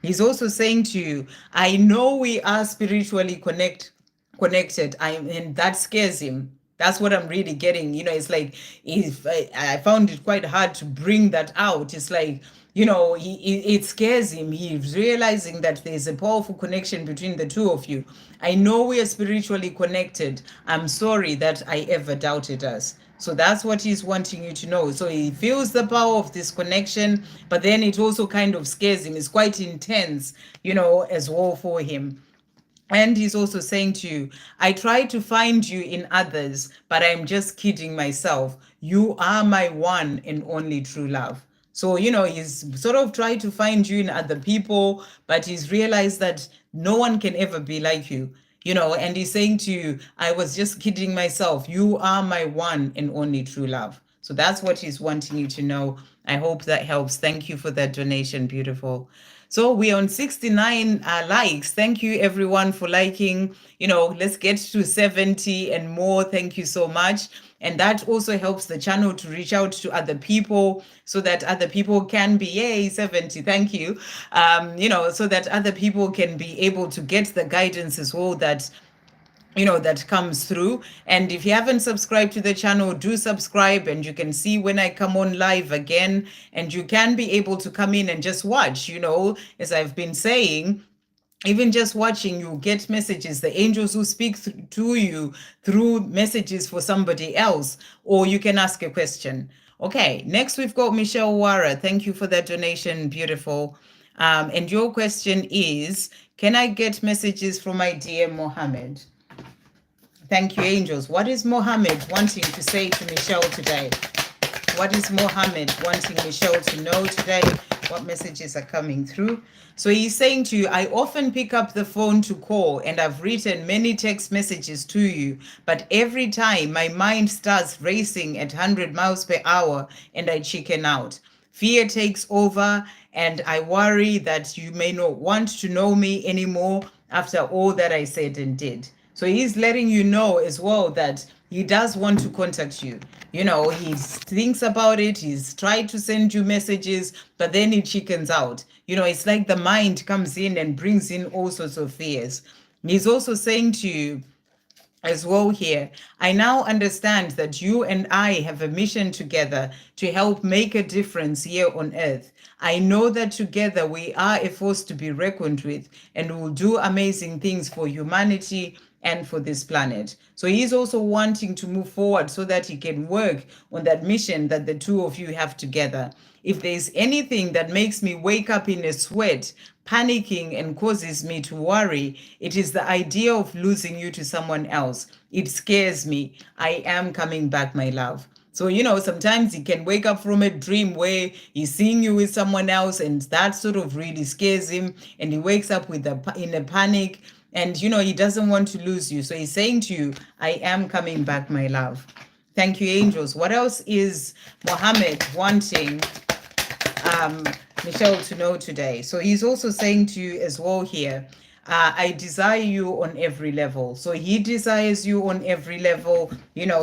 He's also saying to you, I know we are spiritually connected. And that scares him. That's what I'm really getting. It's like, if I found it quite hard to bring that out. It's like, it scares him. He's realizing that there's a powerful connection between the two of you. I know we are spiritually connected. I'm sorry that I ever doubted us. So that's what he's wanting you to know. So he feels the power of this connection, but then it also kind of scares him. It's quite intense, as well for him. And he's also saying to you, I try to find you in others, but I'm just kidding myself. You are my one and only true love. So, he's sort of tried to find you in other people, but he's realized that no one can ever be like you. And he's saying to you, I was just kidding myself. You are my one and only true love. So that's what he's wanting you to know. I hope that helps. Thank you for that donation. Beautiful. So we're on 69 likes. Thank you everyone for liking. Let's get to 70 and more. Thank you so much. And that also helps the channel to reach out to other people so that other people can be, yay, 70, thank you. So that other people can be able to get the guidance as well that that comes through. And if you haven't subscribed to the channel, do subscribe, and you can see when I come on live again, and you can be able to come in and just watch. As I've been saying, even just watching, you get messages, the angels who speak to you through messages for somebody else, or you can ask a question. Okay, next we've got Michelle Wara. Thank you for that donation. Beautiful. And your question is, can I get messages from my dear Mohammed? Thank you, angels. What is Mohammed wanting to say to Michelle today? What is Mohammed wanting Michelle to know today? What messages are coming through? So he's saying to you, I often pick up the phone to call, and I've written many text messages to you, but every time my mind starts racing at 100 miles per hour and I chicken out. Fear takes over, and I worry that you may not want to know me anymore after all that I said and did. So he's letting you know as well that he does want to contact you. He thinks about it. He's tried to send you messages, but then he chickens out. It's like the mind comes in and brings in all sorts of fears. He's also saying to you as well here, I now understand that you and I have a mission together to help make a difference here on earth. I know that together we are a force to be reckoned with, and will do amazing things for humanity and for this planet. So he's also wanting to move forward so that he can work on that mission that the two of you have together. If there's anything that makes me wake up in a sweat, panicking, and causes me to worry, it is the idea of losing you to someone else. It scares me. I am coming back, my love. So, sometimes he can wake up from a dream where he's seeing you with someone else, and that sort of really scares him, and he wakes up in a panic, and, he doesn't want to lose you. So he's saying to you, I am coming back, my love. Thank you, angels. What else is Mohammed wanting Michelle to know today? So he's also saying to you as well here, I desire you on every level. So he desires you on every level,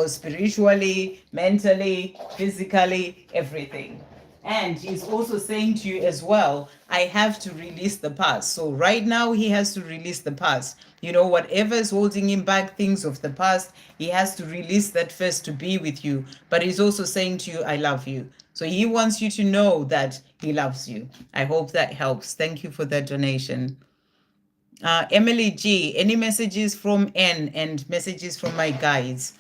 spiritually, mentally, physically, everything. And he's also saying to you as well, I have to release the past. So right now he has to release the past. Whatever is holding him back, things of the past, he has to release that first to be with you. But he's also saying to you, I love you. So he wants you to know that he loves you. I hope that helps. Thank you for that donation. Emily G, any messages from N and messages from my guides?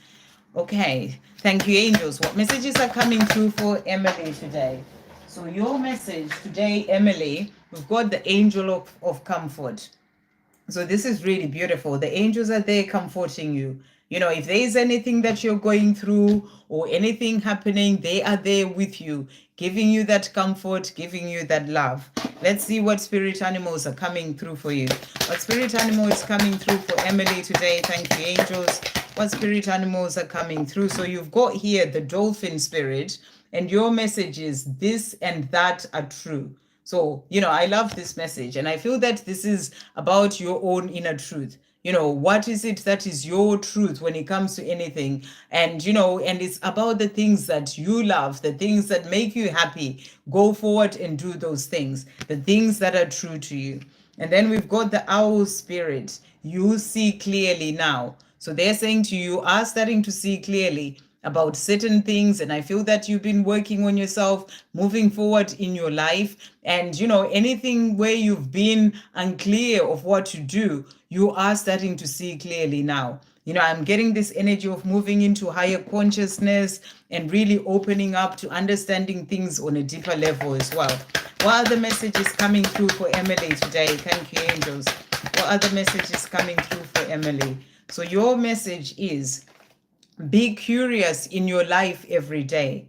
Okay, thank you, angels. What messages are coming through for Emily today? So your message today, Emily, we've got the angel of comfort. So this is really beautiful. The angels are there comforting you. If there is anything that you're going through or anything happening, they are there with you, giving you that comfort, giving you that love. Let's see what spirit animals are coming through for you. What spirit animal is coming through for Emily today? Thank you, angels. What spirit animals are coming through? So you've got here the dolphin spirit, and your message is this and that are true. So, I love this message, and I feel that this is about your own inner truth. What is it that is your truth when it comes to anything? And, and it's about the things that you love, the things that make you happy. Go forward and do those things, the things that are true to you. And then we've got the owl spirit. You see clearly now. So they're saying to you, are starting to see clearly about certain things, and I feel that you've been working on yourself, moving forward in your life, and anything where you've been unclear of what to do, you are starting to see clearly now. I'm getting this energy of moving into higher consciousness and really opening up to understanding things on a deeper level as well. What other messages coming through for Emily today? Thank you, angels. What other messages coming through for Emily? So your message is, be curious in your life every day.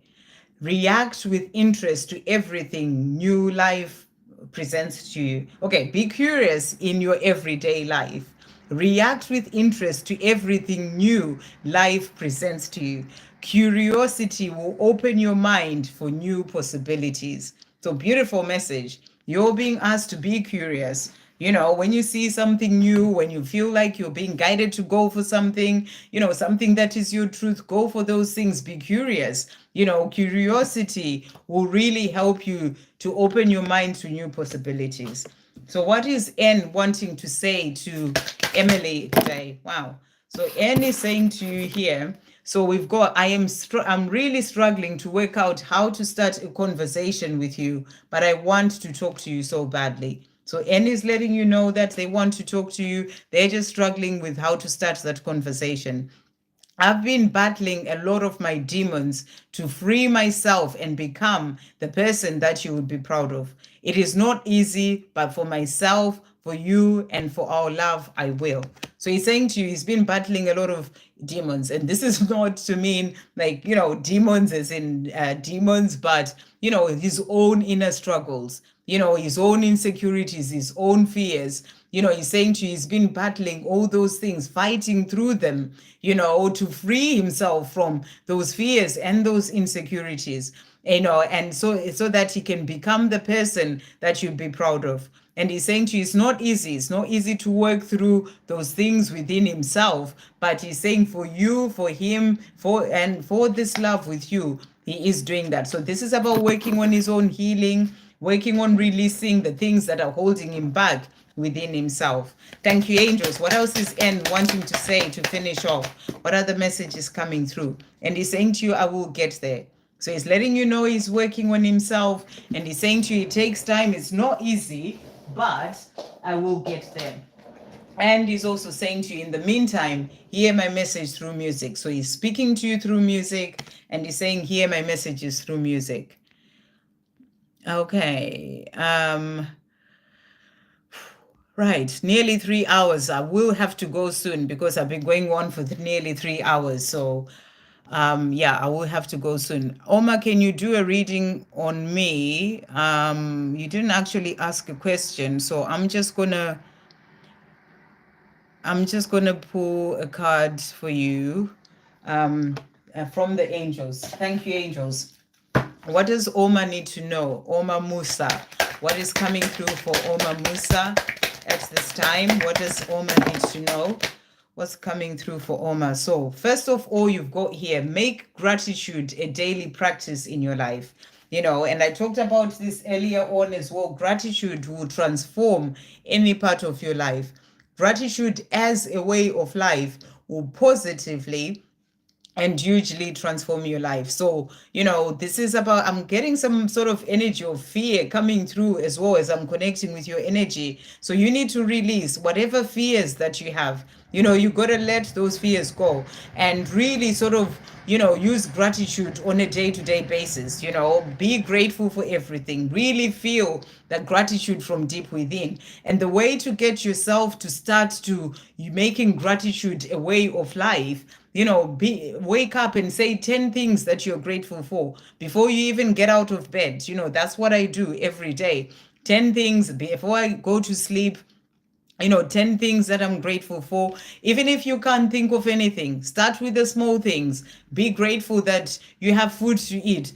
React with interest to everything new life presents to you. Okay, be curious in your everyday life. React with interest to everything new life presents to you. Curiosity will open your mind for new possibilities. So, beautiful message. You're being asked to be curious. When you see something new, when you feel like you're being guided to go for something, something that is your truth, go for those things. Be curious. Curiosity will really help you to open your mind to new possibilities. So what is N wanting to say to Emily today? Wow. So N is saying to you here, so we've got, I'm really struggling to work out how to start a conversation with you, but I want to talk to you so badly. So N is letting you know that they want to talk to you. They're just struggling with how to start that conversation. I've been battling a lot of my demons to free myself and become the person that you would be proud of. It is not easy, but for myself, for you, and for our love, I will. So he's saying to you, he's been battling a lot of demons. And this is not to mean like, demons as in demons, but, his own inner struggles, his own insecurities, his own fears. He's saying to you, he's been battling all those things, fighting through them, to free himself from those fears and those insecurities, and so that he can become the person that you'd be proud of. And he's saying to you, it's not easy. It's not easy to work through those things within himself, but he's saying for you, for him, for this love with you, he is doing that. So this is about working on his own healing, working on releasing the things that are holding him back within himself. Thank you, angels. What else is N wanting to say to finish off? What other message is coming through? And he's saying to you, I will get there. So he's letting you know he's working on himself, and he's saying to you, it takes time. It's not easy, but I will get there. And he's also saying to you, in the meantime, hear my message through music. So he's speaking to you through music, and he's saying, hear my messages through music. Okay. Right, nearly 3 hours. I will have to go soon because I've been going on for nearly 3 hours. So, yeah, I will have to go soon. Oma, can you do a reading on me? You didn't actually ask a question, so I'm just gonna pull a card for you, from the angels. Thank you, angels. What does Oma need to know? Oma Musa. What is coming through for Oma Musa at this time? What does Oma need to know? What's coming through for Oma? So first of all, you've got here, make gratitude a daily practice in your life. And I talked about this earlier on as well. Gratitude will transform any part of your life. Gratitude as a way of life will positively and hugely transform your life. So, this is about, I'm getting some sort of energy of fear coming through as well as I'm connecting with your energy. So you need to release whatever fears that you have. You got to let those fears go and really sort of, use gratitude on a day-to-day basis. Be grateful for everything. Really feel that gratitude from deep within. And the way to get yourself to start to making gratitude a way of life, wake up and say 10 things that you're grateful for before you even get out of bed. That's what I do every day. 10 things before I go to sleep. 10 things that I'm grateful for. Even if you can't think of anything, start with the small things. Be grateful that you have food to eat.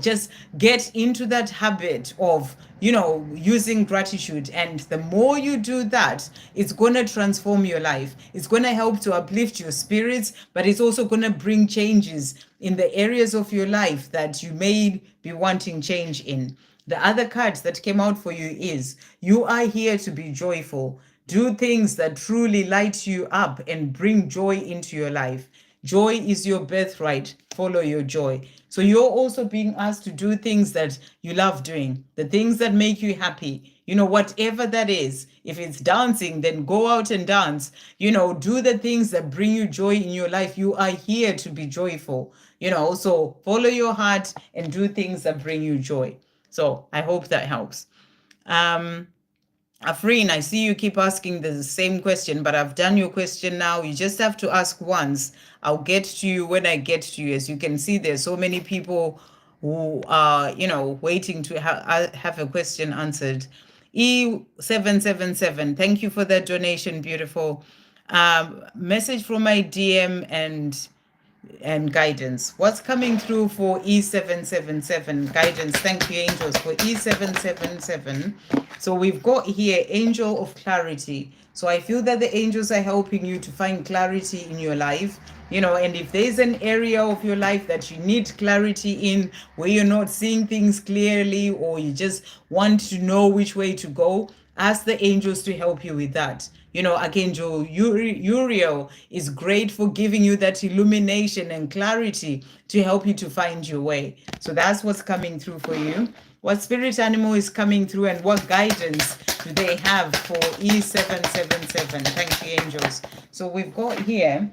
Just get into that habit of, using gratitude. And the more you do that, it's going to transform your life. It's going to help to uplift your spirits, but it's also going to bring changes in the areas of your life that you may be wanting change in. The other card that came out for you is you are here to be joyful. Do things that truly light you up and bring joy into your life. Joy is your birthright. Follow your joy. So you're also being asked to do things that you love doing, the things that make you happy. Whatever that is. If it's dancing, then go out and dance. Do the things that bring you joy in your life. You are here to be joyful. So follow your heart and do things that bring you joy. So I hope that helps. Afreen, I see you keep asking the same question, but I've done your question now. You just have to ask once. I'll get to you when I get to you. As you can see, there's so many people who are, waiting to have a question answered. E777, thank you for that donation, beautiful. Message from my DM and guidance. What's coming through for E777 guidance? Thank you, angels, for E777. So we've got here angel of clarity. So I feel that the angels are helping you to find clarity in your life. And if there's an area of your life that you need clarity in, where you're not seeing things clearly, or you just want to know which way to go, ask the angels to help you with that. Archangel Uriel is great for giving you that illumination and clarity to help you to find your way. So that's what's coming through for you. What spirit animal is coming through, and what guidance do they have for E777? Thank you, angels. So we've got here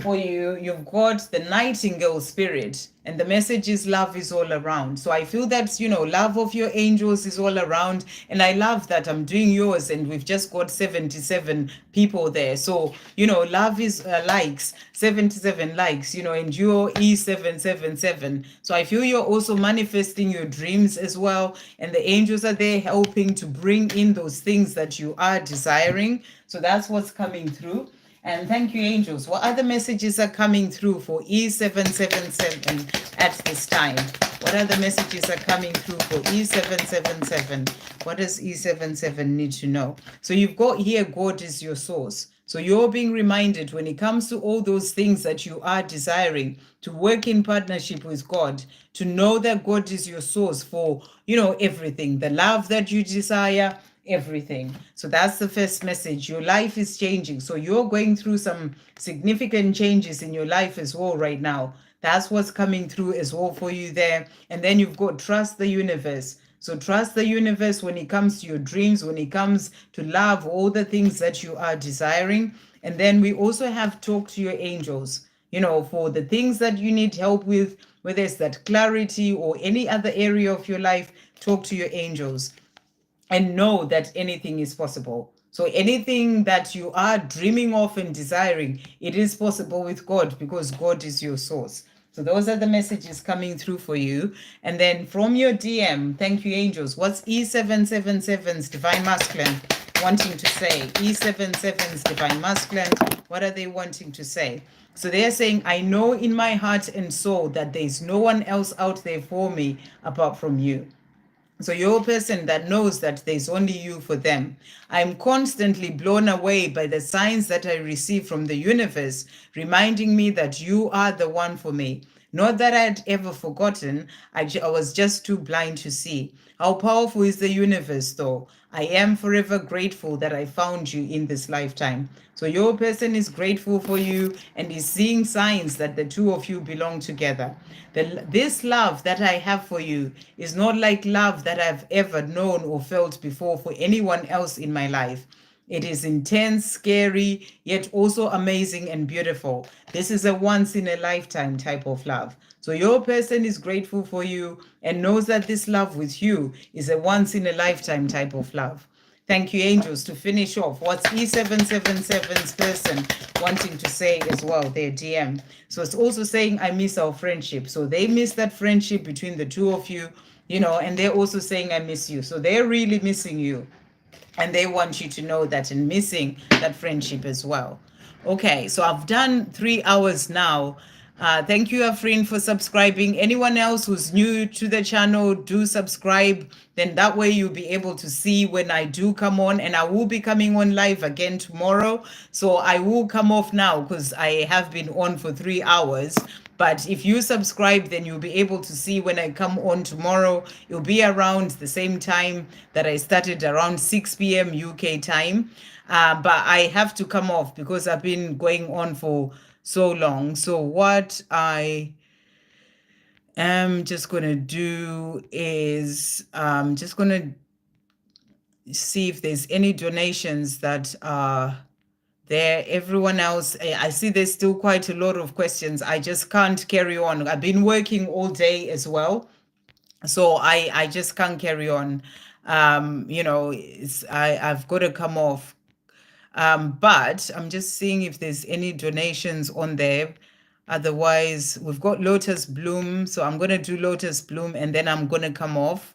for you, you've got the nightingale spirit, and the message is love is all around. So I feel that, love of your angels is all around. And I love that I'm doing yours, and we've just got 77 people there. So, love is likes, 77 likes, and you're E777. So I feel you're also manifesting your dreams as well. And the angels are there helping to bring in those things that you are desiring. So that's what's coming through. And thank you, angels. What other messages are coming through for E777 at this time? What other messages are coming through for E777? What does E77 need to know? So you've got here, God is your source. So you're being reminded when it comes to all those things that you are desiring, to work in partnership with God, to know that God is your source for, everything, the love that you desire, everything. So that's the first message. Your life is changing. So you're going through some significant changes in your life as well right now. That's what's coming through as well for you there. And then you've got trust the universe. So trust the universe when it comes to your dreams, when it comes to love, all the things that you are desiring. And then we also have talk to your angels, for the things that you need help with, whether it's that clarity or any other area of your life, talk to your angels. And know that anything is possible. So anything that you are dreaming of and desiring, it is possible with God, because God is your source. So those are the messages coming through for you. And then from your DM, thank you, angels. What's E777's divine masculine wanting to say? E77's divine masculine, what are they wanting to say? So they're saying, I know in my heart and soul that there's no one else out there for me apart from you. So you're a person that knows that there's only you for them. I'm constantly blown away by the signs that I receive from the universe, reminding me that you are the one for me. Not that I'd ever forgotten, I was just too blind to see. How powerful is the universe, though? I am forever grateful that I found you in this lifetime. So your person is grateful for you and is seeing signs that the two of you belong together. This love that I have for you is not like love that I've ever known or felt before for anyone else in my life. It is intense, scary, yet also amazing and beautiful. This is a once in a lifetime type of love. So your person is grateful for you and knows that this love with you is a once in a lifetime type of love. Thank you, angels. To finish off, what's E777's person wanting to say as well, their DM? So it's also saying, I miss our friendship. So they miss that friendship between the two of you. and they're also saying, I miss you. So they're really missing you. And they want you to know that and missing that friendship as well. Okay, so I've done 3 hours now. Thank you, Afrin, for subscribing. Anyone else who's new to the channel, do subscribe. Then that way you'll be able to see when I do come on, and I will be coming on live again tomorrow. So I will come off now because I have been on for 3 hours. But if you subscribe, then you'll be able to see when I come on tomorrow. It'll be around the same time that I started, around 6 p.m. UK time. But I have to come off because I've been going on for so long. So what I am just going to do is just going to see if there's any donations that are there. Everyone else, I see there's still quite a lot of questions. I just can't carry on. I've been working all day as well, so I just can't carry on. I've got to come off. But I'm just seeing if there's any donations on there. Otherwise, we've got Lotus Bloom, so I'm going to do Lotus Bloom and then I'm going to come off.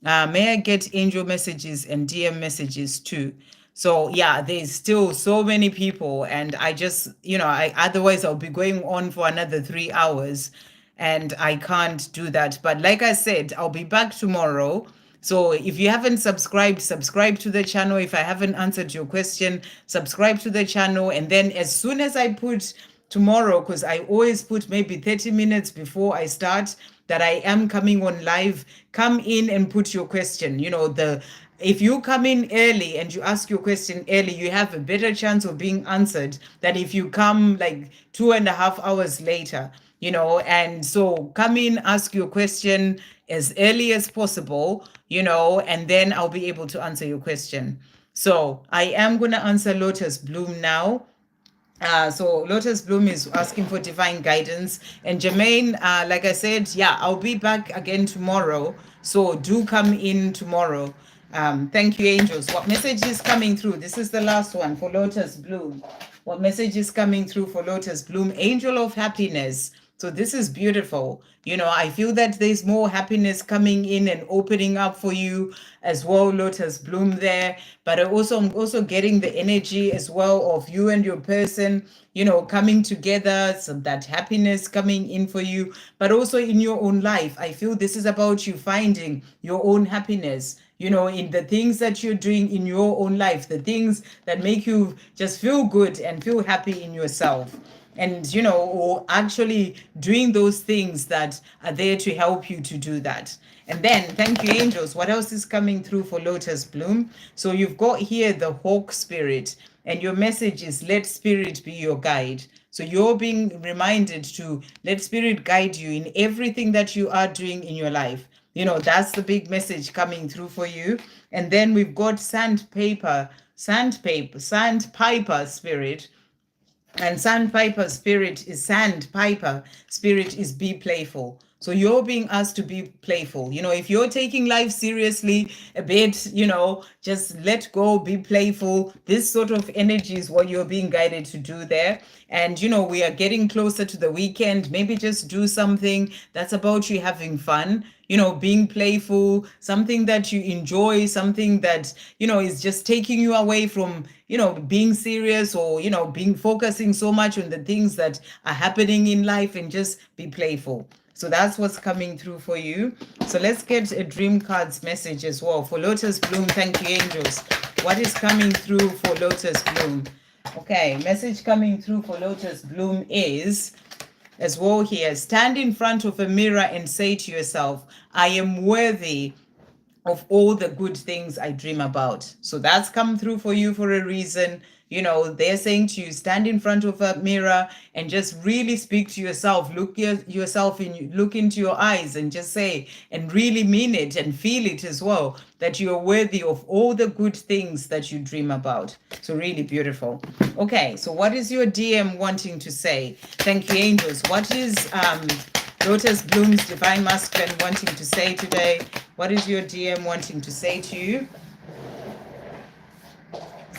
May I get angel messages and DM messages too? So yeah, there's still so many people, and I just, otherwise I'll be going on for another 3 hours, and I can't do that. But like I said, I'll be back tomorrow. So if you haven't subscribed, subscribe to the channel. If I haven't answered your question, subscribe to the channel. And then as soon as I put tomorrow, because I always put maybe 30 minutes before I start, that I am coming on live, come in and put your question. If you come in early and you ask your question early, you have a better chance of being answered than if you come like 2.5 hours later. And so come in, ask your question as early as possible, and then I'll be able to answer your question. So I am going to answer Lotus Bloom now. So Lotus Bloom is asking for divine guidance. And Jermaine, like I said, yeah, I'll be back again tomorrow. So do come in tomorrow. Thank you, angels. What message is coming through? This is the last one for Lotus Bloom. What message is coming through for Lotus Bloom? Angel of happiness. So this is beautiful. I feel that there's more happiness coming in and opening up for you as well, Lotus Bloom there. But I'm also getting the energy as well of you and your person, coming together, so that happiness coming in for you, but also in your own life. I feel this is about you finding your own happiness, in the things that you're doing in your own life, the things that make you just feel good and feel happy in yourself. And, or actually doing those things that are there to help you to do that. And then, thank you, angels. What else is coming through for Lotus Bloom? So you've got here the hawk spirit, and your message is let spirit be your guide. So you're being reminded to let spirit guide you in everything that you are doing in your life. That's the big message coming through for you. And then we've got sandpiper spirit. And sandpiper spirit is be playful. So you're being asked to be playful. If you're taking life seriously a bit, just let go, be playful. This sort of energy is what you're being guided to do there. And, we are getting closer to the weekend. Maybe just do something that's about you having fun, being playful, something that you enjoy, something that, is just taking you away from, being serious or, focusing so much on the things that are happening in life, and just be playful. So that's what's coming through for you. So let's get a dream cards message as well for Lotus Bloom. Thank you, angels. What is coming through for Lotus Bloom? Okay, message coming through for Lotus Bloom is, as well here, stand in front of a mirror and say to yourself, I am worthy of all the good things I dream about. So that's come through for you for a reason. They're saying to you, stand in front of a mirror and just really speak to yourself. Look into your eyes and just say, and really mean it and feel it as well, that you're worthy of all the good things that you dream about. So really beautiful. Okay, so what is your DM wanting to say? Thank you, angels. What is Lotus Bloom's Divine Masculine wanting to say today? What is your DM wanting to say to you?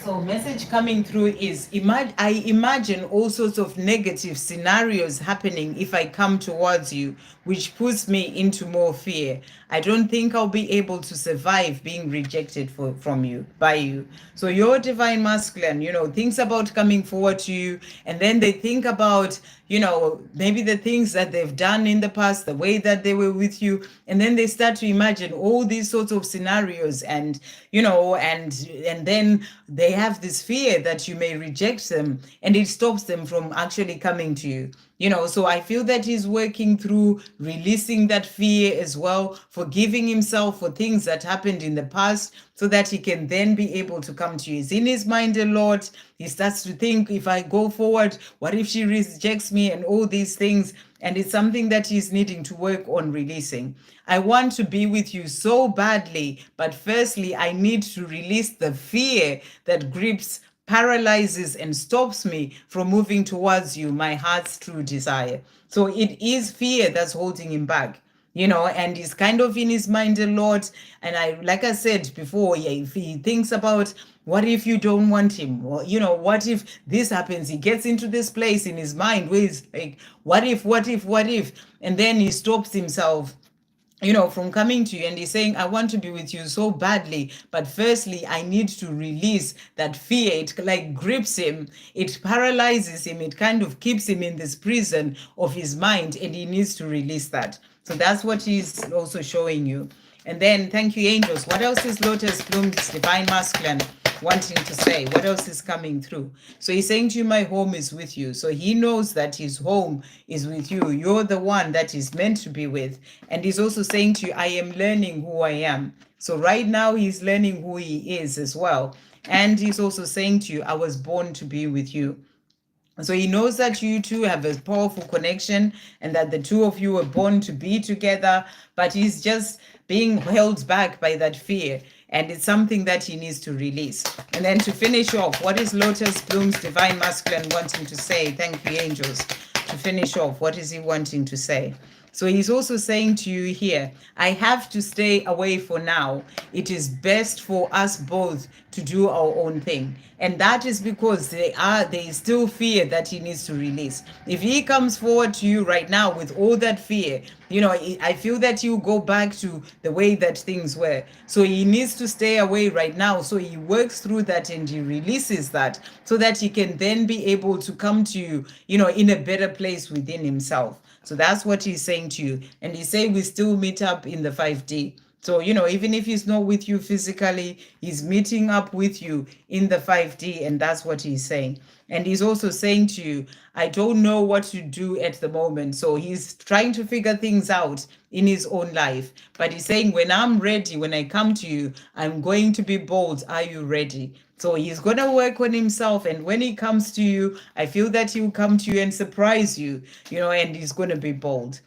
So So message coming through is I imagine all sorts of negative scenarios happening if I come towards you, which puts me into more fear. I don't think I'll be able to survive being rejected from you, by you. So your divine masculine, thinks about coming forward to you, and then they think about, maybe the things that they've done in the past, the way that they were with you, and then they start to imagine all these sorts of scenarios, and and then they have this fear that you may reject them, and it stops them from actually coming to you. So I feel that he's working through releasing that fear as well, forgiving himself for things that happened in the past, so that he can then be able to come to you. He's in his mind a lot. He starts to think, if I go forward, what if she rejects me, and all these things. And it's something that he's needing to work on releasing. I want to be with you so badly, but firstly, I need to release the fear that grips, paralyzes, and stops me from moving towards you, my heart's true desire. So it is fear that's holding him back. And he's kind of in his mind a lot. And like I said before, if he thinks about, what if you don't want him? Or, what if this happens? He gets into this place in his mind where he's like, what if, what if, what if? And then he stops himself from coming to you, and he's saying, I want to be with you so badly, but firstly, I need to release that fear. It like grips him, it paralyzes him, it kind of keeps him in this prison of his mind, and he needs to release that. So that's what he's also showing you. And then, thank you, angels. What else is Lotus Bloom's divine masculine wanting to say? What else is coming through? So he's saying to you, my home is with you. So he knows that his home is with you. You're the one that is meant to be with. And he's also saying to you, I am learning who I am. So right now he's learning who he is as well. And he's also saying to you, I was born to be with you. So he knows that you two have a powerful connection, and that the two of you were born to be together, but he's just being held back by that fear. And it's something that he needs to release. And then to finish off, what is Lotus Bloom's divine masculine wanting to say? Thank you, angels. To finish off, what is he wanting to say? So he's also saying to you here, I have to stay away for now. It is best for us both to do our own thing. And that is because there is still fear that he needs to release. If he comes forward to you right now with all that fear, I feel that you go back to the way that things were. So he needs to stay away right now. So he works through that and he releases that, so that he can then be able to come to you, in a better place within himself. So that's what he's saying to you. And he's saying we still meet up in the 5D. So, even if he's not with you physically, he's meeting up with you in the 5D. And that's what he's saying. And he's also saying to you, I don't know what to do at the moment. So he's trying to figure things out in his own life. But he's saying, when I'm ready, when I come to you, I'm going to be bold. Are you ready? So he's going to work on himself. And when he comes to you, I feel that he'll come to you and surprise you, and he's going to be bold.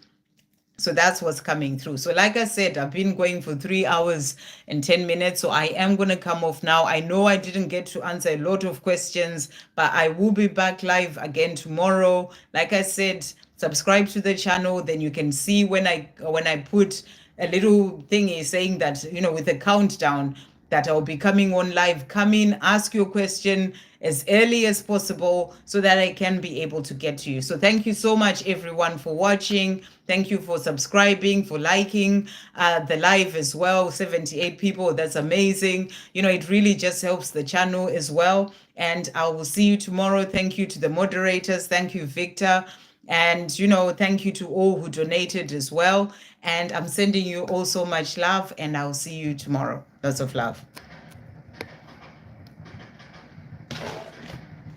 So that's what's coming through. So like I said, I've been going for 3 hours and 10 minutes. So I am going to come off now. I know I didn't get to answer a lot of questions, but I will be back live again tomorrow. Like I said, subscribe to the channel. Then you can see when I put a little thingy saying that, with a countdown, that I'll be coming on live. Come in, ask your question as early as possible so that I can be able to get to you. So thank you so much, everyone, for watching. Thank you for subscribing, for liking the live as well. 78 people, that's amazing. It really just helps the channel as well. And I will see you tomorrow. Thank you to the moderators. Thank you, Victor. And, thank you to all who donated as well. And I'm sending you all so much love, and I'll see you tomorrow. Lots of love.